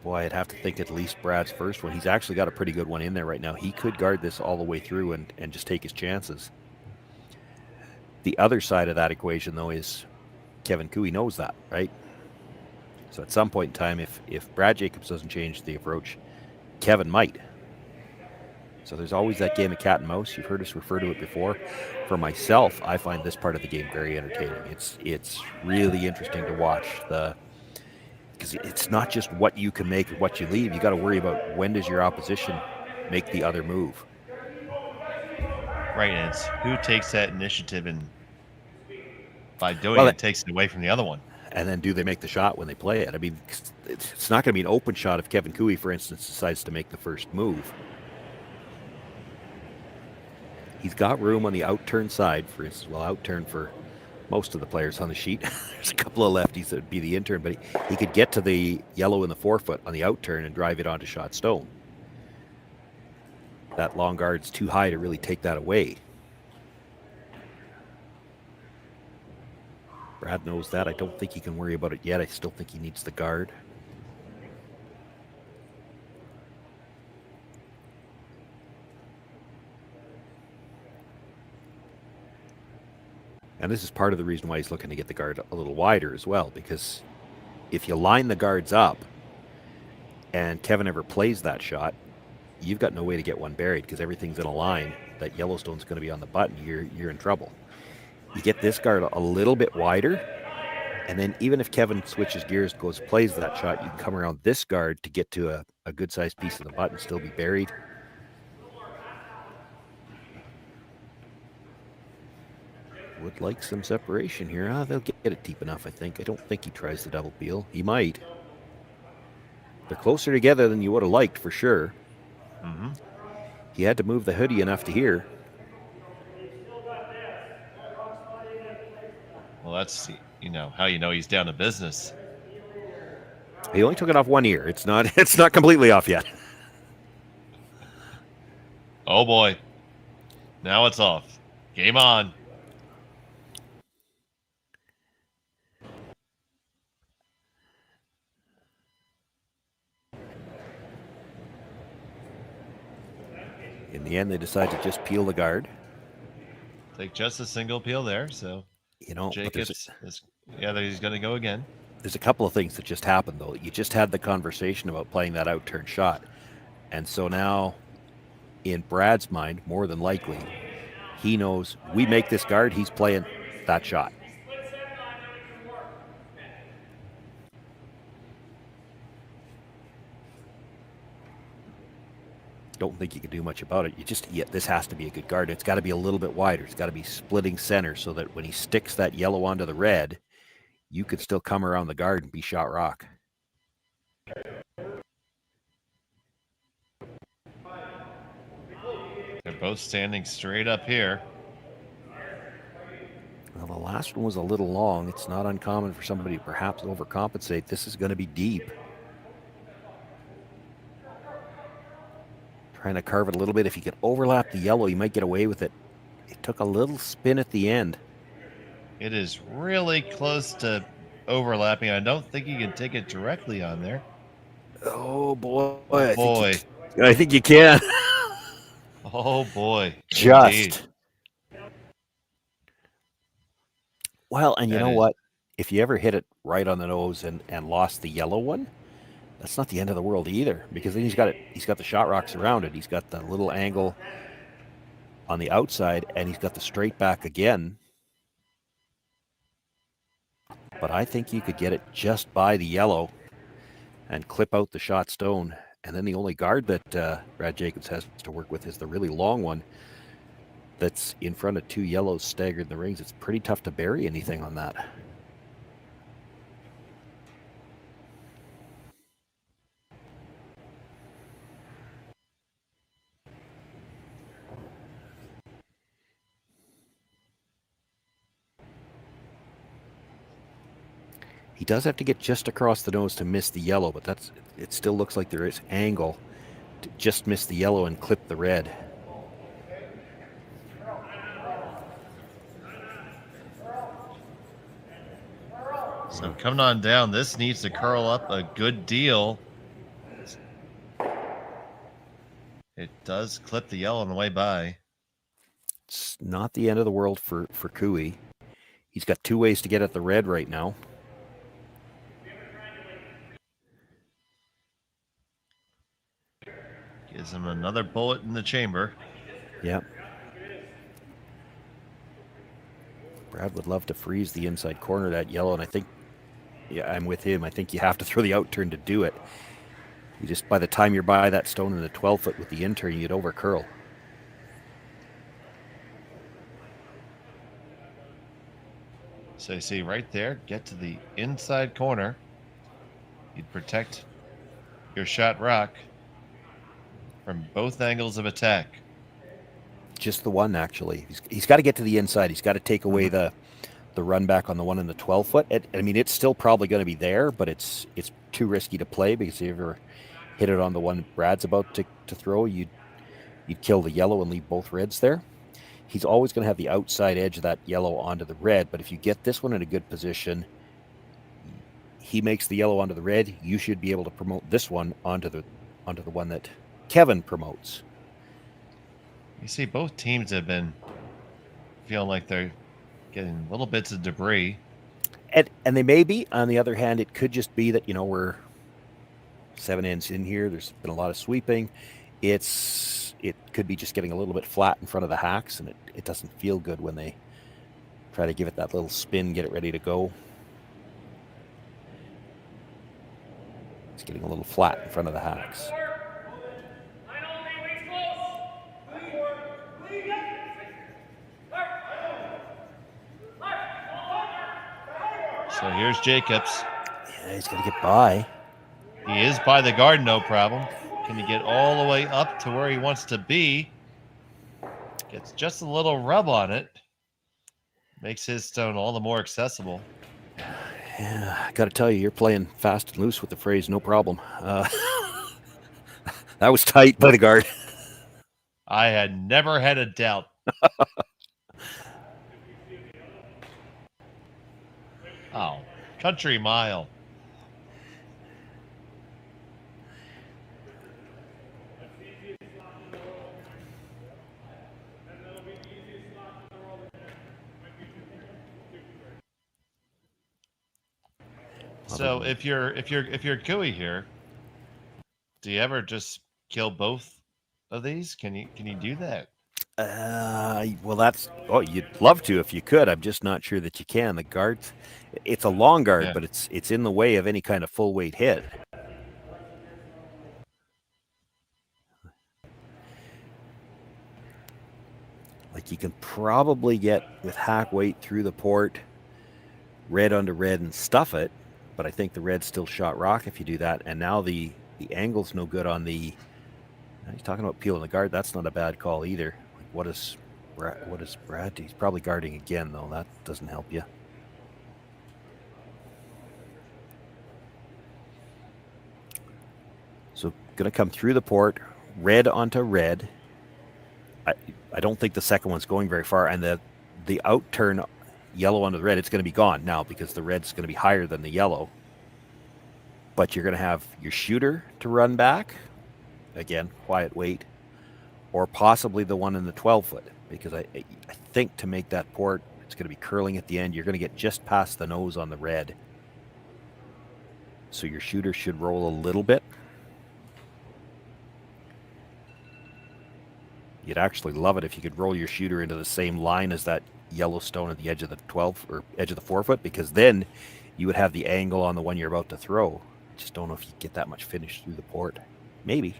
Boy, I'd have to think at least Brad's first one. He's actually got a pretty good one in there right now. He could guard this all the way through and just take his chances. The other side of that equation, though, is Kevin Cooey knows that, right? So at some point in time, if Brad Jacobs doesn't change the approach, Kevin might. So there's always that game of cat and mouse. You've heard us refer to it before. For myself, I find this part of the game very entertaining. It's really interesting to watch, because it's not just what you can make or what you leave. You got to worry about when does your opposition make the other move. Right, and it's who takes that initiative, and by doing it takes it away from the other one. And then do they make the shot when they play it? I mean, it's not going to be an open shot if Kevin Cooey, for instance, decides to make the first move. He's got room on the out-turn side, for instance. Well, out-turn for most of the players on the sheet. There's a couple of lefties that would be the in-turn, but he could get to the yellow in the forefoot on the out-turn and drive it onto shot stone. That long guard's too high to really take that away. Brad knows that. I don't think he can worry about it yet. I still think he needs the guard. And this is part of the reason why he's looking to get the guard a little wider as well, because if you line the guards up and Kevin ever plays that shot, you've got no way to get one buried because everything's in a line. That Yellowstone's going to be on the button. You're in trouble. You get this guard a little bit wider, and then even if Kevin switches gears, plays that shot, you can come around this guard to get to a good-sized piece of the button, still be buried. Would like some separation here. They'll get it deep enough, I think. I don't think he tries the double peel. He might. They're closer together than you would have liked, for sure. Mm-hmm. He had to move the hoodie enough to hear. Well, that's, how you know he's down to business. He only took it off one ear. It's not completely off yet. Oh, boy. Now it's off. Game on. In the end, they decide to just peel the guard. Take just a single peel there, so Jacobs he's going to go again. There's a couple of things that just happened, though. You just had the conversation about playing that out-turn shot. And so now, in Brad's mind, more than likely, he knows we make this guard, he's playing that shot. Don't think you can do much about it. This has to be a good guard. It's got to be a little bit wider. It's got to be splitting center so that when he sticks that yellow onto the red, you could still come around the guard and be shot rock. They're both standing straight up here. Well, the last one was a little long. It's not uncommon for somebody to perhaps overcompensate. This is going to be deep. Trying to carve it a little bit. If he could overlap the yellow, he might get away with it. It took a little spin at the end. It is really close to overlapping. I don't think you can take it directly on there. Oh, boy. I think you can. Oh, boy. Just. Indeed. Well, and you know what? If you ever hit it right on the nose and lost the yellow one, that's not the end of the world either, because then he's got the shot rocks around it. He's got the little angle on the outside, and he's got the straight back again. But I think you could get it just by the yellow and clip out the shot stone. And then the only guard that Brad Jacobs has to work with is the really long one that's in front of two yellows staggered in the rings. It's pretty tough to bury anything on that. He does have to get just across the nose to miss the yellow, but it still looks like there is angle to just miss the yellow and clip the red. So coming on down, this needs to curl up a good deal. It does clip the yellow on the way by. It's not the end of the world for Cooey. He's got two ways to get at the red right now. Gives him another bullet in the chamber. Yep. Brad would love to freeze the inside corner of that yellow, and I think, I'm with him. I think you have to throw the out turn to do it. You just, by the time you're by that stone in the 12-foot with the in turn, you'd over curl. So you see right there, get to the inside corner. You'd protect your shot rock from both angles of attack. Just the one, actually. He's got to get to the inside. He's got to take away the run back on the one in the 12-foot. I mean, it's still probably going to be there, but it's too risky to play because if you ever hit it on the one Brad's about to throw, you'd kill the yellow and leave both reds there. He's always going to have the outside edge of that yellow onto the red, but if you get this one in a good position, he makes the yellow onto the red. You should be able to promote this one onto the one that Kevin promotes. You see, both teams have been feeling like they're getting little bits of debris. And they may be. On the other hand, it could just be that, we're 7 ends in here. There's been a lot of sweeping. It could be just getting a little bit flat in front of the hacks, and it doesn't feel good when they try to give it that little spin, get it ready to go. It's getting a little flat in front of the hacks. So here's Jacobs. Yeah, he's going to get by. He is by the guard, no problem. Can he get all the way up to where he wants to be? Gets just a little rub on it. Makes his stone all the more accessible. Yeah, I got to tell you, you're playing fast and loose with the phrase "no problem." That was tight by the guard. I had never had a doubt. Oh, country mile. So if you're Cooey here, do you ever just kill both of these? Can you do that? Well, you'd love to if you could. I'm just not sure that you can. The guard, it's a long guard, but it's in the way of any kind of full weight hit. Like you can probably get with hack weight through the port, red onto red and stuff it, but I think the red's still shot rock if you do that. And now the angle's no good on the. He's talking about peeling the guard. That's not a bad call either. Like what is Brad? He's probably guarding again though. That doesn't help you. So going to come through the port, red onto red. I don't think the second one's going very far, and the out turn yellow onto the red, it's going to be gone now because the red's going to be higher than the yellow. But you're going to have your shooter to run back. Again, quiet weight. Or possibly the one in the 12-foot. Because I think to make that port, it's going to be curling at the end. You're going to get just past the nose on the red. So your shooter should roll a little bit. You'd actually love it if you could roll your shooter into the same line as that yellow stone at the edge of the 12 or edge of the 4-foot, because then you would have the angle on the one you're about to throw. I just don't know if you get that much finish through the port. Maybe.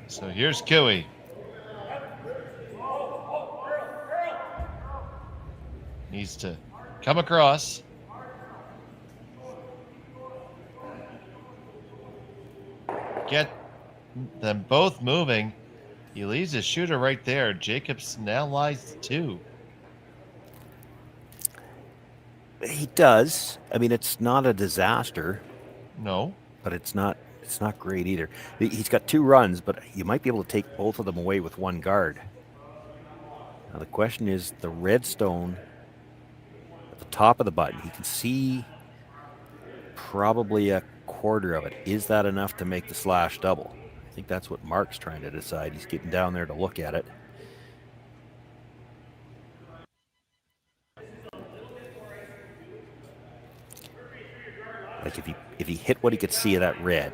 So here's Cooey. Needs to come across. Get them both moving. He leaves his shooter right there. Jacobs now lies 2. He does. I mean, it's not a disaster. No. But it's not great either. He's got 2 runs, but you might be able to take both of them away with one guard. Now the question is the red stone at the top of the button. He can see probably a quarter of it. Is that enough to make the slash double? I think that's what Mark's trying to decide. He's getting down there to look at it. Like if he hit what he could see of that red,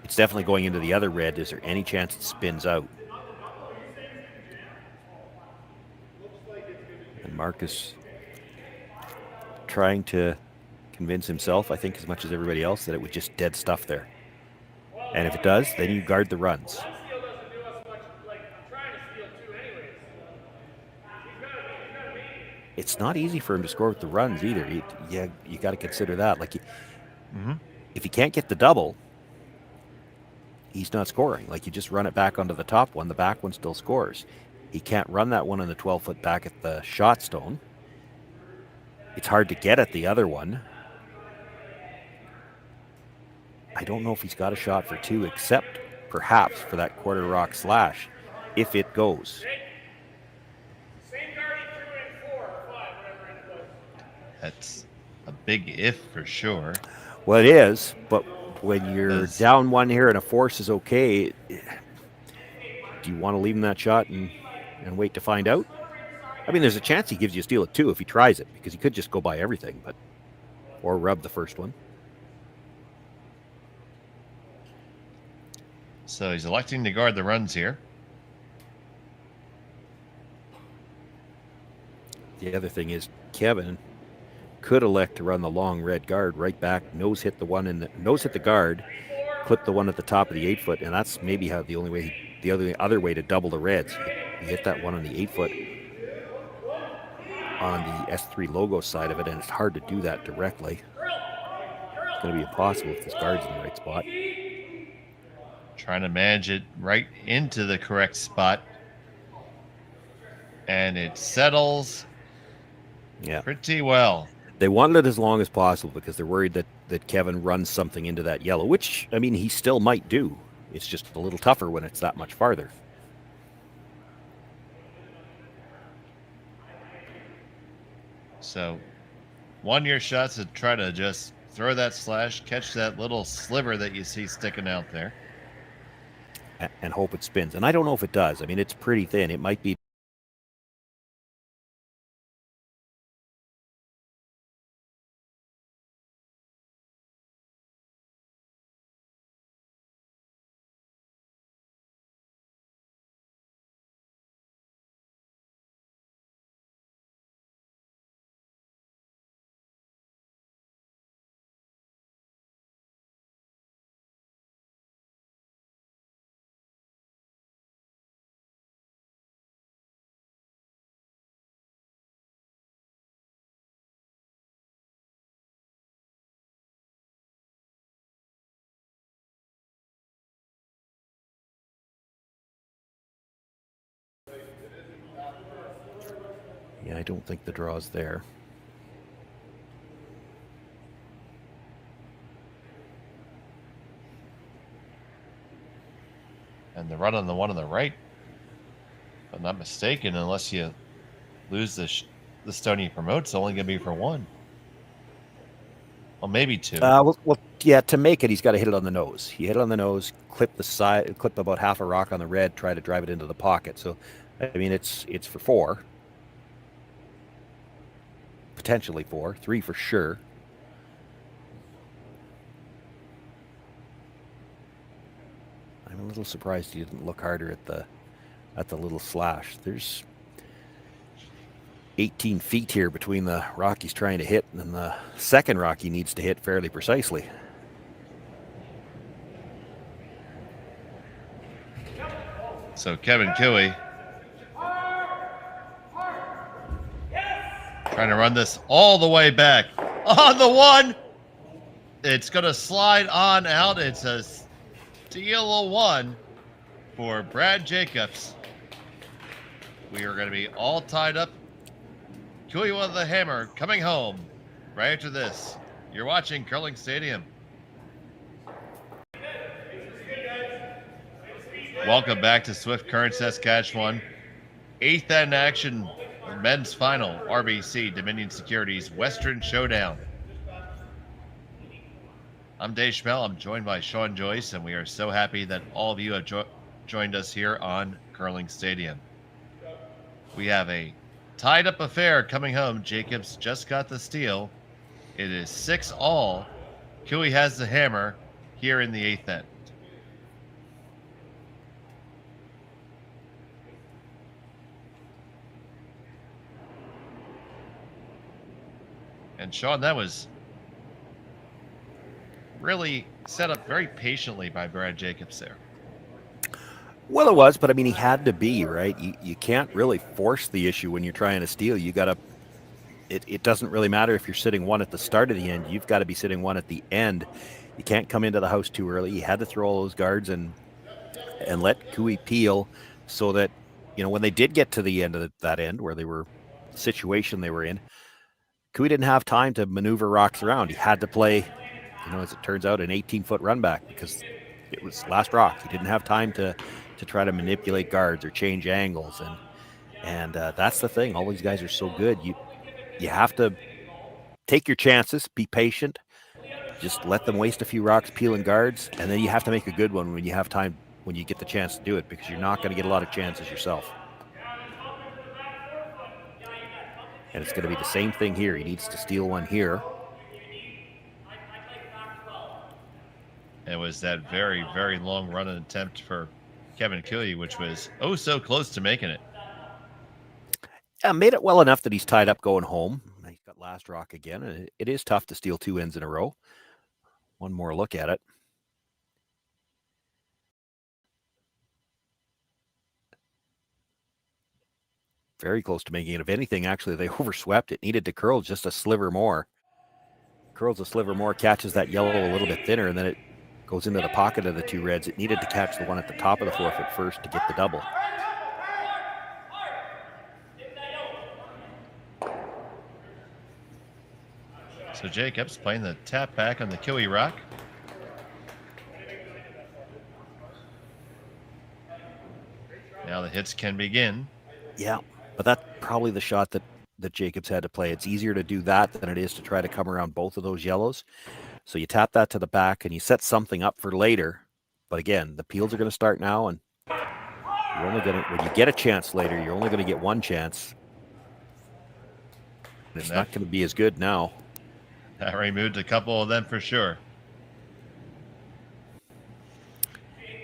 it's definitely going into the other red. Is there any chance it spins out? And Mark is trying to convince himself, I think as much as everybody else, that it was just dead stuff there. And if it does, then you guard the runs. it's not easy for him to score with the runs either. You got to consider that. Like, if he can't get the double, he's not scoring. Like, you just run it back onto the top one, the back one still scores. He can't run that one on the 12-foot back at the shot stone. It's hard to get at the other one. I don't know if he's got a shot for two, except perhaps for that quarter rock slash, if it goes. That's a big if for sure. Well, it is, but when you're down one here and a force is okay, do you want to leave him that shot and wait to find out? I mean, there's a chance he gives you a steal at two if he tries it, because he could just go by everything, or rub the first one. So he's electing to guard the runs here. The other thing is Kevin could elect to run the long red guard right back, nose hit the guard, clip the one at the top of the 8-foot, and that's maybe how the other way to double the reds. You hit that one on the 8-foot on the S3 logo side of it, and it's hard to do that directly. It's going to be impossible if this guard's in the right spot. Trying to manage it right into the correct spot. And it settles pretty well. They wanted it as long as possible because they're worried that Kevin runs something into that yellow, which, I mean, he still might do. It's just a little tougher when it's that much farther. So, one-year shots to try to just throw that slash, catch that little sliver that you see sticking out there. And hope it spins. And I don't know if it does. I mean, it's pretty thin. It might be. Yeah, I don't think the draw's there. And the run on the one on the right, if I'm not mistaken, unless you lose the stone you promote, it's only going to be for one. Well, maybe two. Well, yeah, to make it, he's got to hit it on the nose. He hit it on the nose, clip the side, clip about half a rock on the red, try to drive it into the pocket. So, I mean, it's for four. Potentially four. Three for sure. I'm a little surprised he didn't look harder at the little slash. There's 18 feet here between the rock he's trying to hit and the second rock he needs to hit fairly precisely. So Kevin Cooey trying to run this all the way back on the one. It's going to slide on out. It's a steal one for Brad Jacobs. We are going to be all tied up. Cooey with the hammer coming home right after this. You're watching Curling Stadium. Welcome back to Swift Current, Saskatchewan. 8th end action, men's final, RBC, Dominion Securities, Western Showdown. I'm Dave Schmel. I'm joined by Shawn, Joyce, and we are so happy that all of you have joined us here on Curling Stadium. We have a tied up affair coming home. Jacobs just got the steal. It is 6-all. Cooey has the hammer here in the 8th end. And Shawn, that was really set up very patiently by Brad Jacobs there. Well, it was, but I mean, he had to be, right? You can't really force the issue when you're trying to steal. You got to it doesn't really matter if you're sitting one at the start of the end. You've got to be sitting one at the end. You can't come into the house too early. You had to throw all those guards and let Cooey peel so that, when they did get to the end of that end where they were, the situation they were in, Cooey didn't have time to maneuver rocks around. He had to play, as it turns out, an 18-foot run back because it was last rock. He didn't have time to try to manipulate guards or change angles. And that's the thing. All these guys are so good. You have to take your chances, be patient, just let them waste a few rocks peeling guards, and then you have to make a good one when you have time, when you get the chance to do it, because you're not going to get a lot of chances yourself. And it's going to be the same thing here. He needs to steal one here. It was that very, very long run attempt for Kevin Cooey, which was so close to making it. Yeah, made it well enough that he's tied up going home. He's got last rock again, and it is tough to steal two ends in a row. One more look at it. Very close to making it. If anything, actually, they overswept. It needed to curl just a sliver more. Curls a sliver more, catches that yellow a little bit thinner, and then it goes into the pocket of the two reds. It needed to catch the one at the top of the forefoot first to get the double. So Jacobs playing the tap back on the Cooey rock. Now the hits can begin. Yeah, but that's probably the shot that Jacobs had to play. It's easier to do that than it is to try to come around both of those yellows. So you tap that to the back and you set something up for later. But again, the peels are going to start now, and you're only going to, when you get a chance later, you're only going to get one chance. And it's not going to be as good now. That removed a couple of them for sure.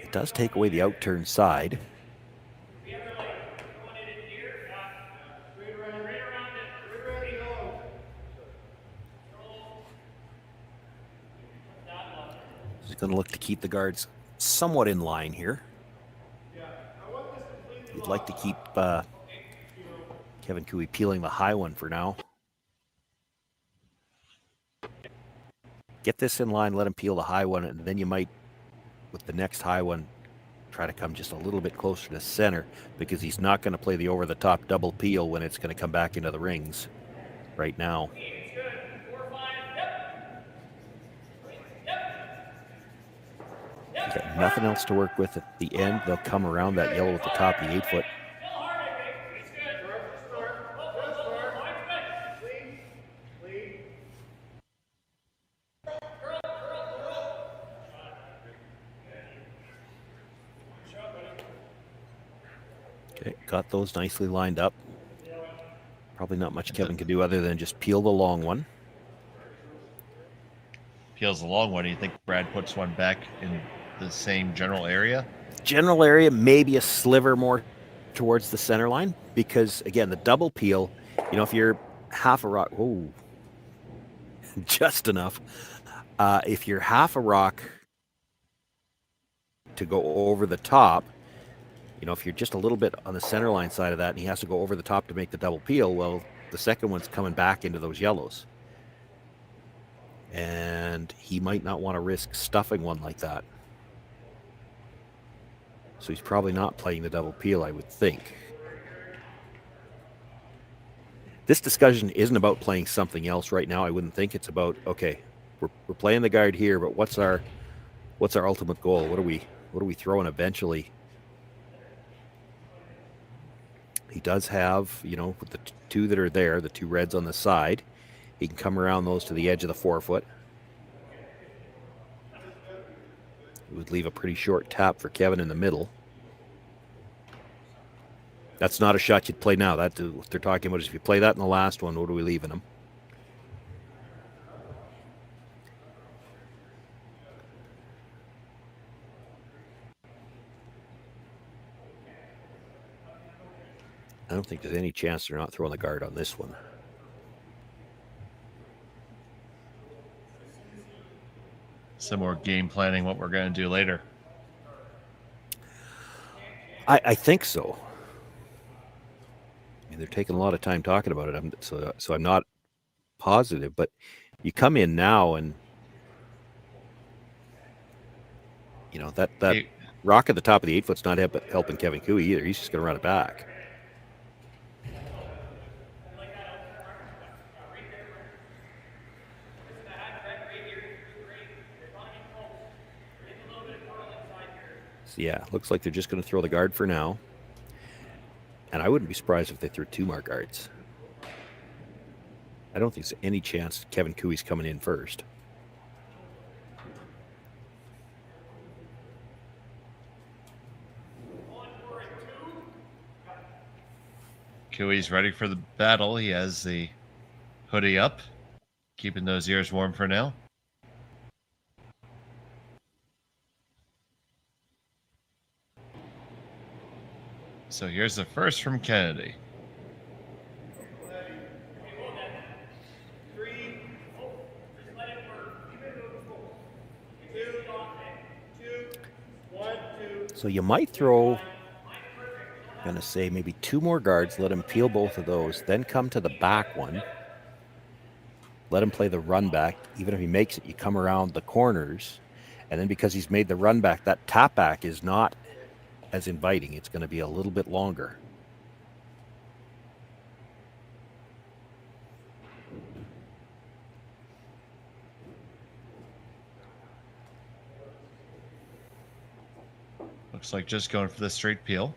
It does take away the outturn side. He's going to look to keep the guards somewhat in line here. You'd like to keep Kevin Cooey peeling the high one for now. Get this in line, let him peel the high one, and then you might, with the next high one, try to come just a little bit closer to center, because he's not going to play the over-the-top double peel when it's going to come back into the rings right now. He's got nothing else to work with at the end. They'll come around that yellow at the top, the 8-foot. Okay, got those nicely lined up. Probably not much Kevin can do other than just peel the long one. Peels the long one. Do you think Brad puts one back in the same general area? General area, maybe a sliver more towards the center line, because again, the double peel, if you're half a rock, just enough. If you're half a rock to go over the top, if you're just a little bit on the center line side of that and he has to go over the top to make the double peel, well, the second one's coming back into those yellows. And he might not want to risk stuffing one like that. So he's probably not playing the double peel, I would think. This discussion isn't about playing something else right now. I wouldn't think. It's about, okay, we're playing the guard here, but what's our ultimate goal? What are we throwing eventually? He does have, with the two that are there, the two reds on the side, he can come around those to the edge of the forefoot. It would leave a pretty short tap for Kevin in the middle. That's not a shot you'd play now. What they're talking about is if you play that in the last one, what are we leaving him? I don't think there's any chance they're not throwing the guard on this one. Some more game planning, what we're going to do later. I think so. I mean, they're taking a lot of time talking about it. So I'm not positive, but you come in now and that rock at the top of the 8 foot's not helping Kevin Cooey either. He's just going to run it back. So yeah, looks like they're just going to throw the guard for now. And I wouldn't be surprised if they threw 2 more guards. I don't think there's any chance Kevin Cooey's coming in first. Cooey's ready for the battle. He has the hoodie up, keeping those ears warm for now. So here's the first from Kennedy. So you might throw, I'm going to say maybe 2 more guards, let him peel both of those, then come to the back one. Let him play the run back. Even if he makes it, you come around the corners. And then because he's made the run back, that tap back is not as inviting. It's going to be a little bit longer. Looks like just going for the straight peel.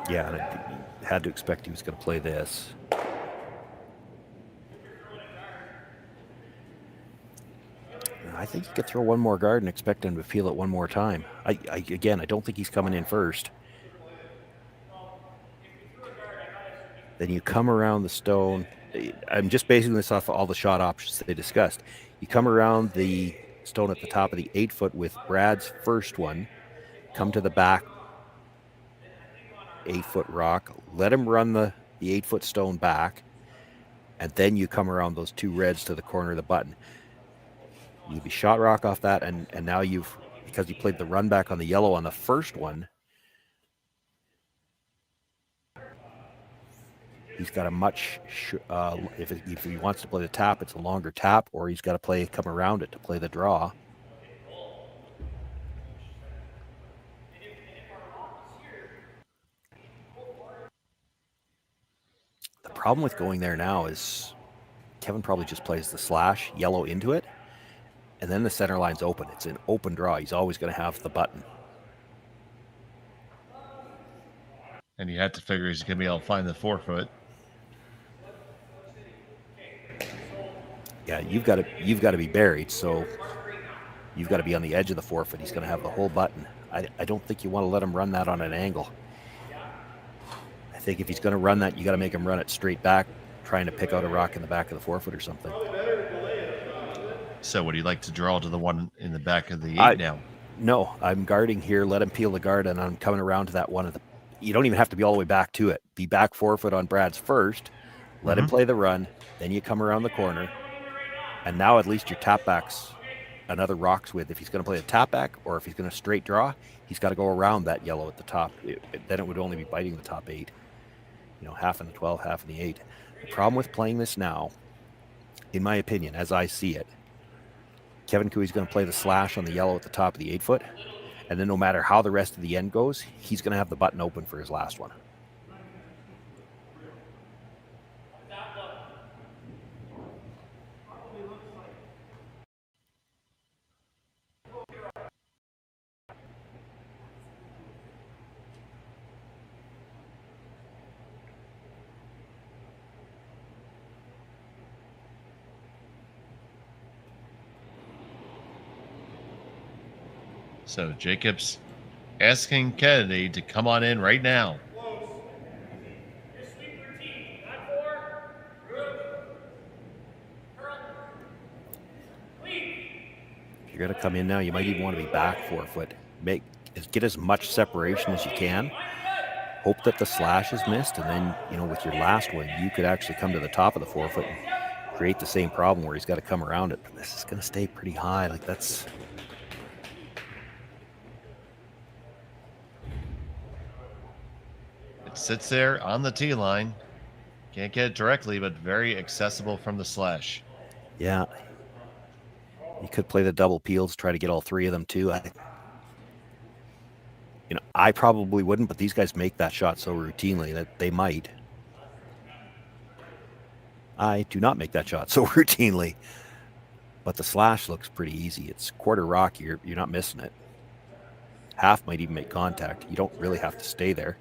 Yeah, and I had to expect he was going to play this. I think you could throw 1 more guard and expect him to peel it 1 more time. Again, I don't think he's coming in first. Then you come around the stone. I'm just basing this off of all the shot options that they discussed. You come around the stone at the top of the 8 foot with Brad's first one. Come to the back 8 foot rock. Let him run the 8 foot stone back. And then you come around those 2 reds to the corner of the button. You'd be shot rock off that, and now because you played the run back on the yellow on the first one, he's got a much, if he wants to play the tap, it's a longer tap, or he's got to come around it to play the draw. The problem with going there now is Kevin probably just plays the slash yellow into it, and then the center line's open. It's an open draw. He's always going to have the button. And you have to figure he's going to be able to find the 4 foot. Yeah, you've got to be buried, so you've got to be on the edge of the 4 foot. He's going to have the whole button. I don't think you want to let him run that on an angle. I think if he's going to run that, you got to make him run it straight back, trying to pick out a rock in the back of the 4 foot or something. So would you like to draw to the one in the back of the 8 now? No, I'm guarding here. Let him peel the guard, and I'm coming around to that one of the. You don't even have to be all the way back to it. Be back 4 foot on Brad's first. Let him play the run. Then you come around the corner. And now at least your tap back's another rocks with. If he's going to play a tap back or if he's going to straight draw, he's got to go around that yellow at the top. Then it would only be biting the top 8. Half in the 12, half in the 8. The problem with playing this now, in my opinion, as I see it, Kevin Cooey's going to play the slash on the yellow at the top of the 8 foot. And then no matter how the rest of the end goes, he's going to have the button open for his last one. So Jacobs asking Kennedy to come on in right now. If you're going to come in now, you might even want to be back 4 foot. Get as much separation as you can. Hope that the slash is missed, and then, with your last one, you could actually come to the top of the 4 foot and create the same problem where he's got to come around it. But this is going to stay pretty high. sits there on the tee line. Can't get it directly, but very accessible from the slash. Yeah. You could play the double peels, try to get all three of them too. I probably wouldn't, but these guys make that shot so routinely that they might. I do not make that shot so routinely, but the slash looks pretty easy. It's quarter rock. You're not missing it. Half might even make contact. You don't really have to stay there.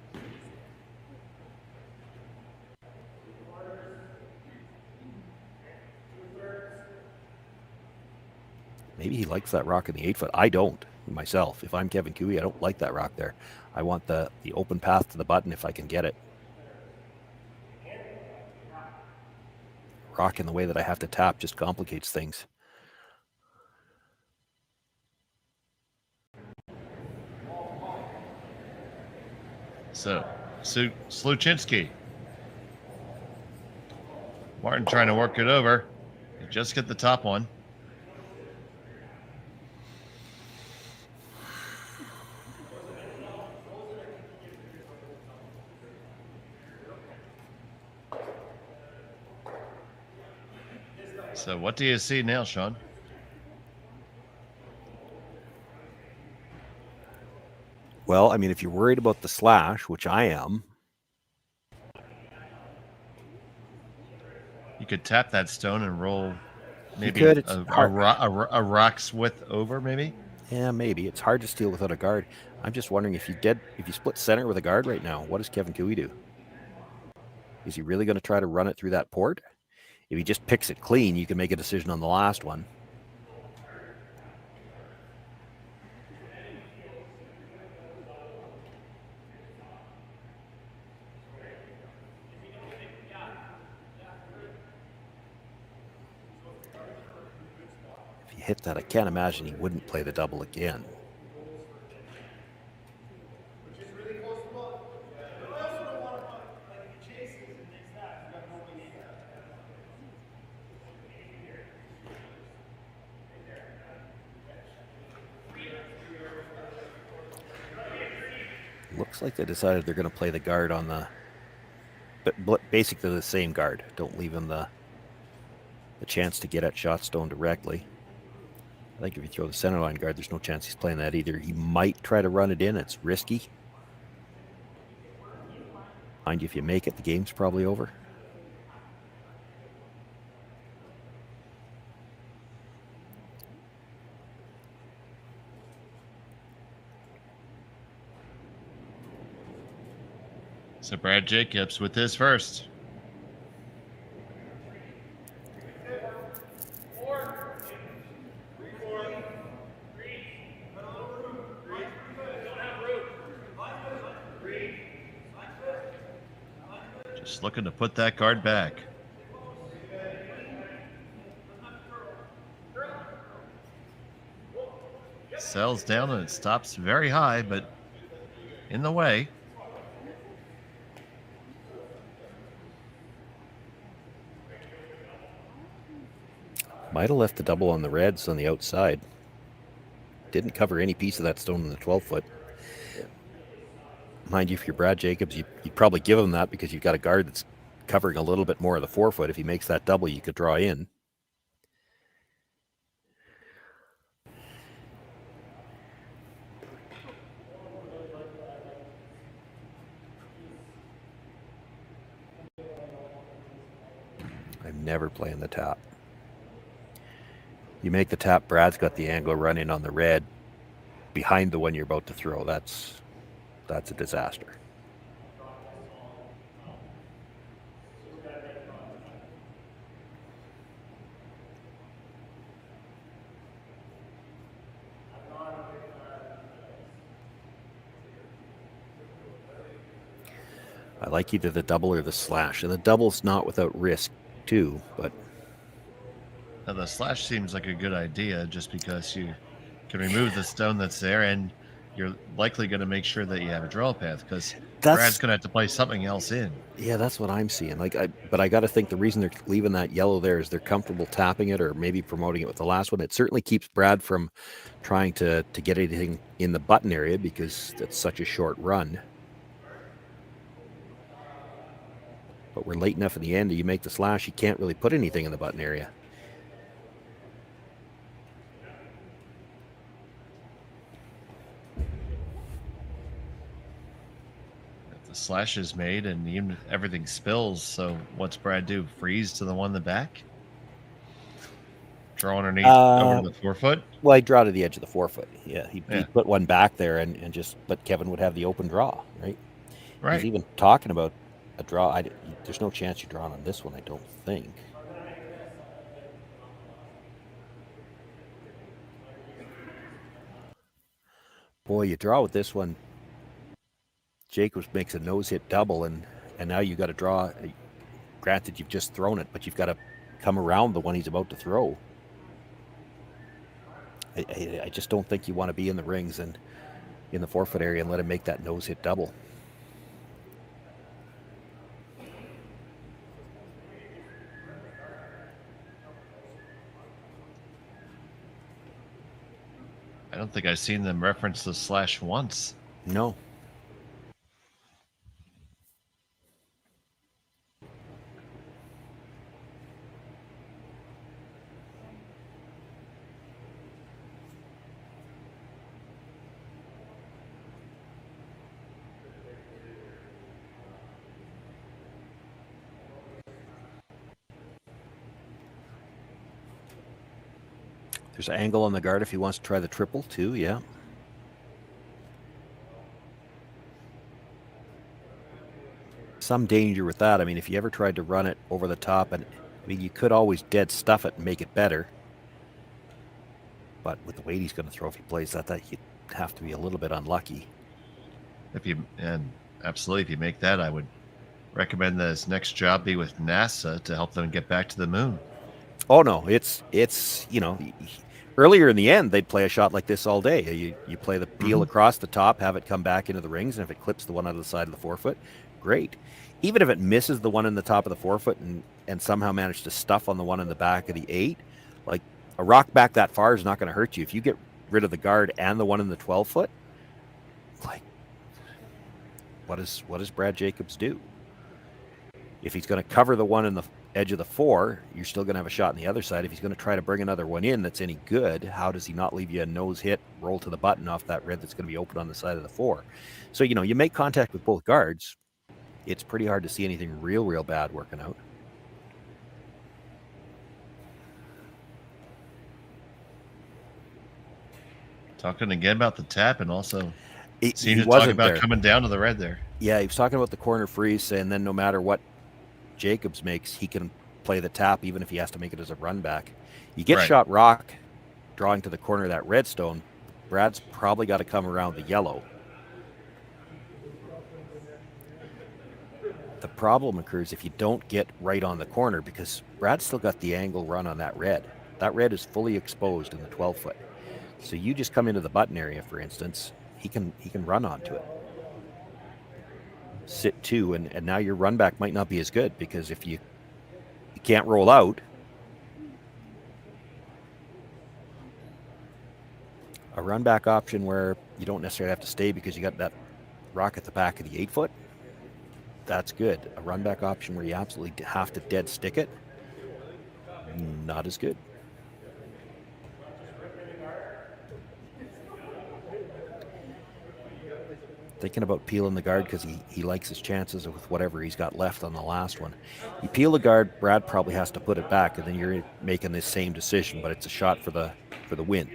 Maybe he likes that rock in the 8-foot. I don't myself. If I'm Kevin Cooey, I don't like that rock there. I want the open path to the button if I can get it. Rock in the way that I have to tap just complicates things. So, Sluchinski. Martin trying to work it over. You just get the top one. So what do you see now, Shawn? Well, I mean, if you're worried about the slash, which I am. You could tap that stone and roll maybe a rock's width over, maybe? Yeah, maybe. It's hard to steal without a guard. I'm just wondering if you split center with a guard right now, what does Kevin Cooey do? Is he really going to try to run it through that port? If he just picks it clean, you can make a decision on the last one. If he hit that, I can't imagine he wouldn't play the double again. Looks like they decided they're going to play the guard on basically the same guard. Don't leave him the chance to get at shot stone directly. I think if you throw the center line guard, there's no chance he's playing that either. He might try to run it in. It's risky. Mind you, if you make it, the game's probably over. So Brad Jacobs with his first. Just looking to put that guard back. Sails down and it stops very high, but in the way. Might have left the double on the reds on the outside. Didn't cover any piece of that stone in the 12-foot. Mind you, if you're Brad Jacobs, you'd probably give him that because you've got a guard that's covering a little bit more of the 4-foot. If he makes that double, you could draw in. I'm never playing the tap. You make the tap, Brad's got the angle running on the red behind the one you're about to throw. That's a disaster. I like either the double or the slash, and the double's not without risk too, but now the slash seems like a good idea just because you can remove the stone that's there and you're likely going to make sure that you have a draw path because Brad's going to have to play something else in. Yeah, that's what I'm seeing. But I got to think the reason they're leaving that yellow there is they're comfortable tapping it or maybe promoting it with the last one. It certainly keeps Brad from trying to get anything in the button area because it's such a short run. But we're late enough in the end that you make the slash, you can't really put anything in the button area. If the slash is made and even everything spills, so what's Brad do? Freeze to the one in the back? Draw underneath over the 4 foot? Well, I'd draw to the edge of the 4 foot. Yeah, he'd put one back there and just, but Kevin would have the open draw, right? Right. He's even talking about a draw. There's no chance you're drawing on this one, I don't think. Boy, you draw with this one. Jacobs makes a nose hit double, and now you got to draw. Granted, you've just thrown it, but you've got to come around the one he's about to throw. I just don't think you want to be in the rings and in the 4 foot area and let him make that nose hit double. I don't think I've seen them reference the slash once. No. There's an angle on the guard if he wants to try the triple too, yeah. Some danger with that. I mean, if you ever tried to run it over the top, and I mean, you could always dead stuff it and make it better. But with the weight he's going to throw if he plays that you'd have to be a little bit unlucky. Absolutely, if you make that, I would recommend that his next job be with NASA to help them get back to the moon. Oh no, it's earlier in the end they'd play a shot like this all day. You play the peel across the top, have it come back into the rings, and if it clips the one out of the side of the 4 foot, great. Even if it misses the one in the top of the 4 foot and somehow managed to stuff on the one in the back of the 8, like a rock back that far is not going to hurt you. If you get rid of the guard and the one in the 12 foot, like what does Brad Jacobs do? If he's going to cover the one in the edge of the 4, you're still going to have a shot on the other side. If he's going to try to bring another one in that's any good, how does he not leave you a nose hit, roll to the button off that red that's going to be open on the side of the 4? So, you make contact with both guards. It's pretty hard to see anything real bad working out. Talking again about the tap and also He talk about coming down to the red there. Yeah, he was talking about the corner freeze, saying then no matter what Jacobs makes, he can play the tap even if he has to make it as a run back. You get shot rock drawing to the corner of that redstone, Brad's probably got to come around the yellow. The problem occurs if you don't get right on the corner, because Brad's still got the angle run on that red. That red is fully exposed in the 12 foot. So you just come into the button area, for instance, he can run onto it. Sit 2, and now your run back might not be as good, because if you can't roll out, a run back option where you don't necessarily have to stay because you got that rock at the back of the 8 foot, that's good. A run back option where you absolutely have to dead stick it, not as good. Thinking about peeling the guard because he likes his chances with whatever he's got left on the last one. You peel the guard, Brad probably has to put it back, and then you're making this same decision, but it's a shot for the win.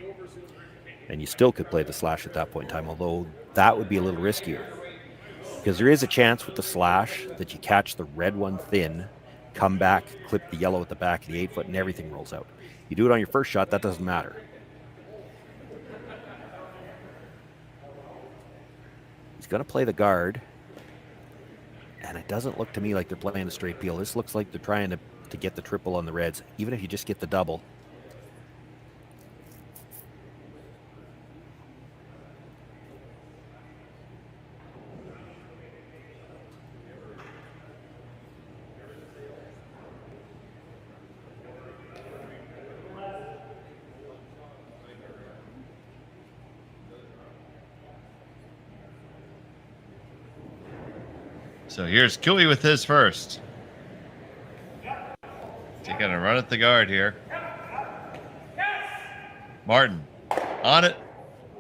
And you still could play the slash at that point in time, although that would be a little riskier. Because there is a chance with the slash that you catch the red one thin, come back, clip the yellow at the back of the 8 foot, and everything rolls out. You do it on your first shot, that doesn't matter. He's going to play the guard, and it doesn't look to me like they're playing a straight peel. This looks like they're trying to get the triple on the reds, even if you just get the double. So here's Cooey with his first. Taking a run at the guard here. Martin on it.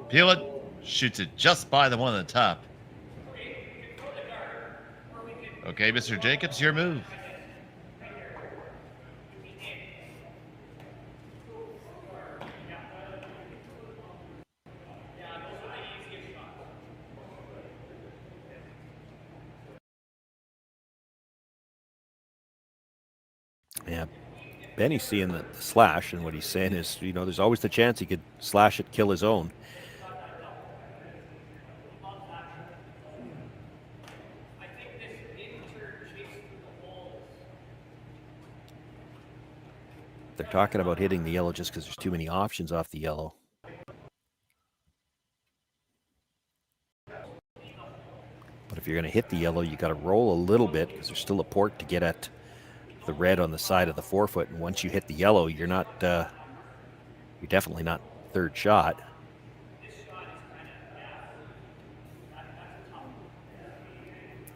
Peel it. Shoots it just by the one on the top. Okay, Mr. Jacobs, your move. Yeah. Benny's seeing the slash, and what he's saying is, there's always the chance he could slash it, kill his own. They're talking about hitting the yellow just because there's too many options off the yellow. But if you're going to hit the yellow, you got to roll a little bit because there's still a port to get at the red on the side of the forefoot. And once you hit the yellow, you're definitely not third shot.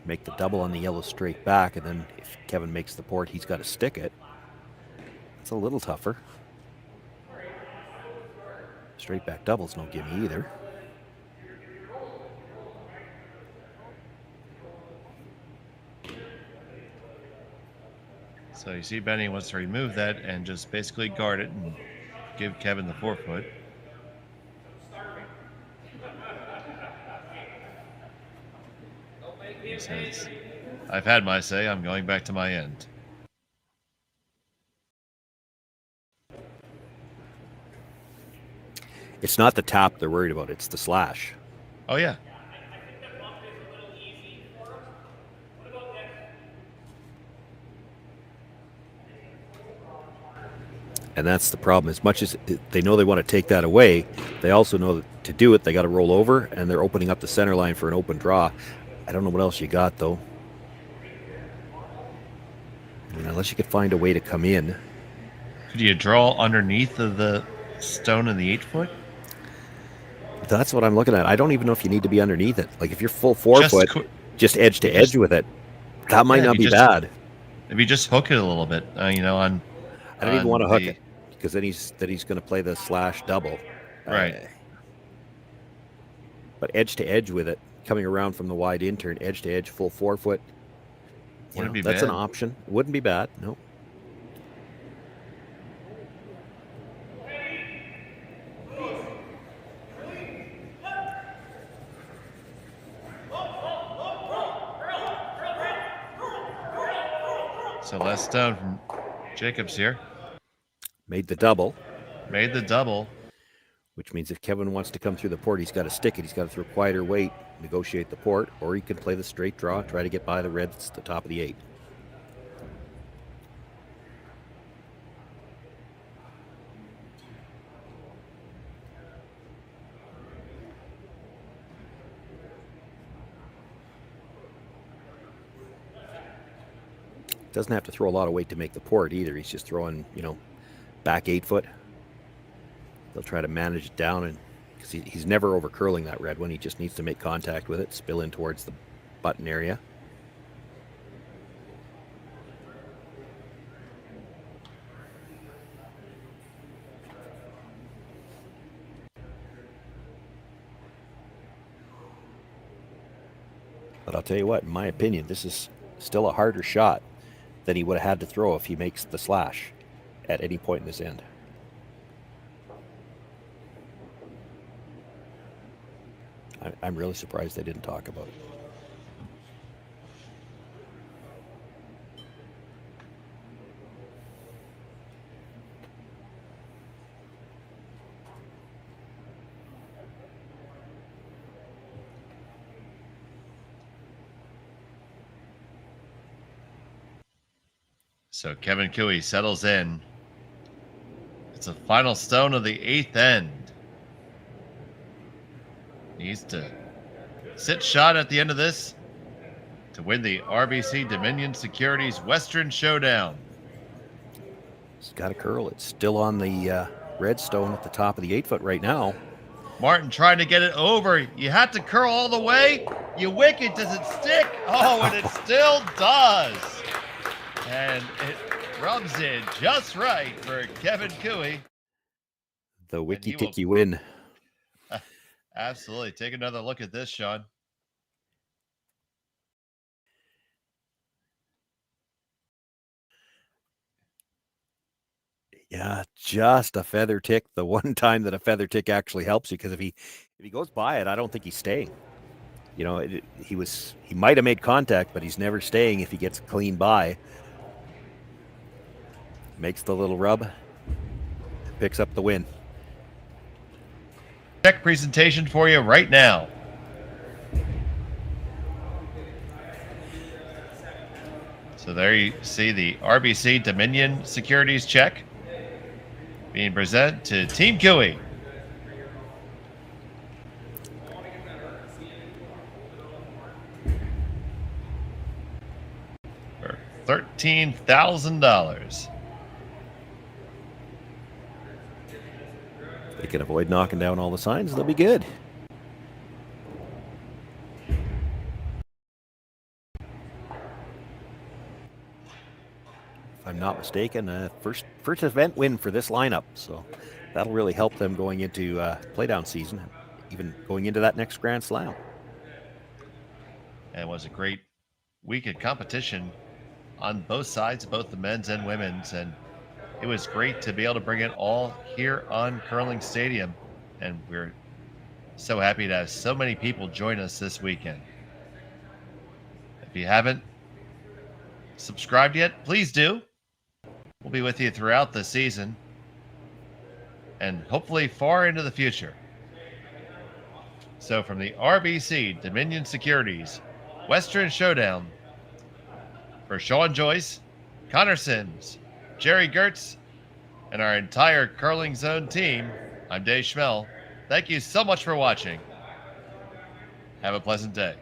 Make the double on the yellow straight back, and then if Kevin makes the port, he's got to stick it. It's a little tougher. Straight back double's no gimme either. So you see Benny wants to remove that and just basically guard it and give Kevin the forefoot. He says, I've had my say, I'm going back to my end. It's not the tap they're worried about, it's the slash. Oh, yeah. And that's the problem. As much as they know they want to take that away, they also know that to do it, they got to roll over, and they're opening up the center line for an open draw. I don't know what else you got, though. I mean, unless you could find a way to come in. Could you draw underneath of the stone in the 8-foot? That's what I'm looking at. I don't even know if you need to be underneath it. Like, if you're full 4-foot, just edge to edge with it, that might not be bad. If you just hook it a little bit, on... I don't even want to hook it, because then he's going to play the slash double. Right. But edge to edge with it, coming around from the wide intern, edge to edge, full 4-foot. Wouldn't be that's bad. An option. Wouldn't be bad. No. So less stone from Jacobs here. Made the double. Made the double. Which means if Kevin wants to come through the port, he's got to stick it. He's got to throw quieter weight, negotiate the port, or he can play the straight draw, try to get by the red that's the top of the 8. Doesn't have to throw a lot of weight to make the port either. He's just throwing, back 8-foot. They'll try to manage it down, and because he's never over curling that red one. He just needs to make contact with it, spill in towards the button area. But I'll tell you what, in my opinion, this is still a harder shot than he would have had to throw if he makes the slash at any point in this end. I'm really surprised they didn't talk about it. So Kevin Cooey settles in. It's a final stone of the 8th end. Needs to sit shot at the end of this to win the RBC Dominion Securities Western Showdown. It's got to curl. It's still on the red stone at the top of the 8-foot right now. Martin trying to get it over. You had to curl all the way. You wicked. Does it stick? Oh, and it still does. And rubs in just right for Kevin Cooey. The wiki-tiki win. Absolutely. Take another look at this, Shawn. Yeah, just a feather tick. The one time that a feather tick actually helps you, because if he goes by it, I don't think he's staying. You know, he might have made contact, but he's never staying if he gets clean by. Makes the little rub, picks up the win. Check presentation for you right now. So there you see the RBC Dominion Securities check being presented to Team Cooey. For $13,000. They can avoid knocking down all the signs, they'll be good. If I'm not mistaken, first event win for this lineup, so that'll really help them going into playdown season, even going into that next Grand Slam. And it was a great week of competition on both sides, both the men's and women's, and it was great to be able to bring it all here on Curling Stadium, and we're so happy to have so many people join us this weekend. If you haven't subscribed yet, please do. We'll be with you throughout the season and hopefully far into the future. So from the RBC Dominion Securities Western Showdown, for Shawn, Joyce, Connor Sims, Jerry Gertz, and our entire Curling Zone team, I'm Dave Schmel. Thank you so much for watching. Have a pleasant day.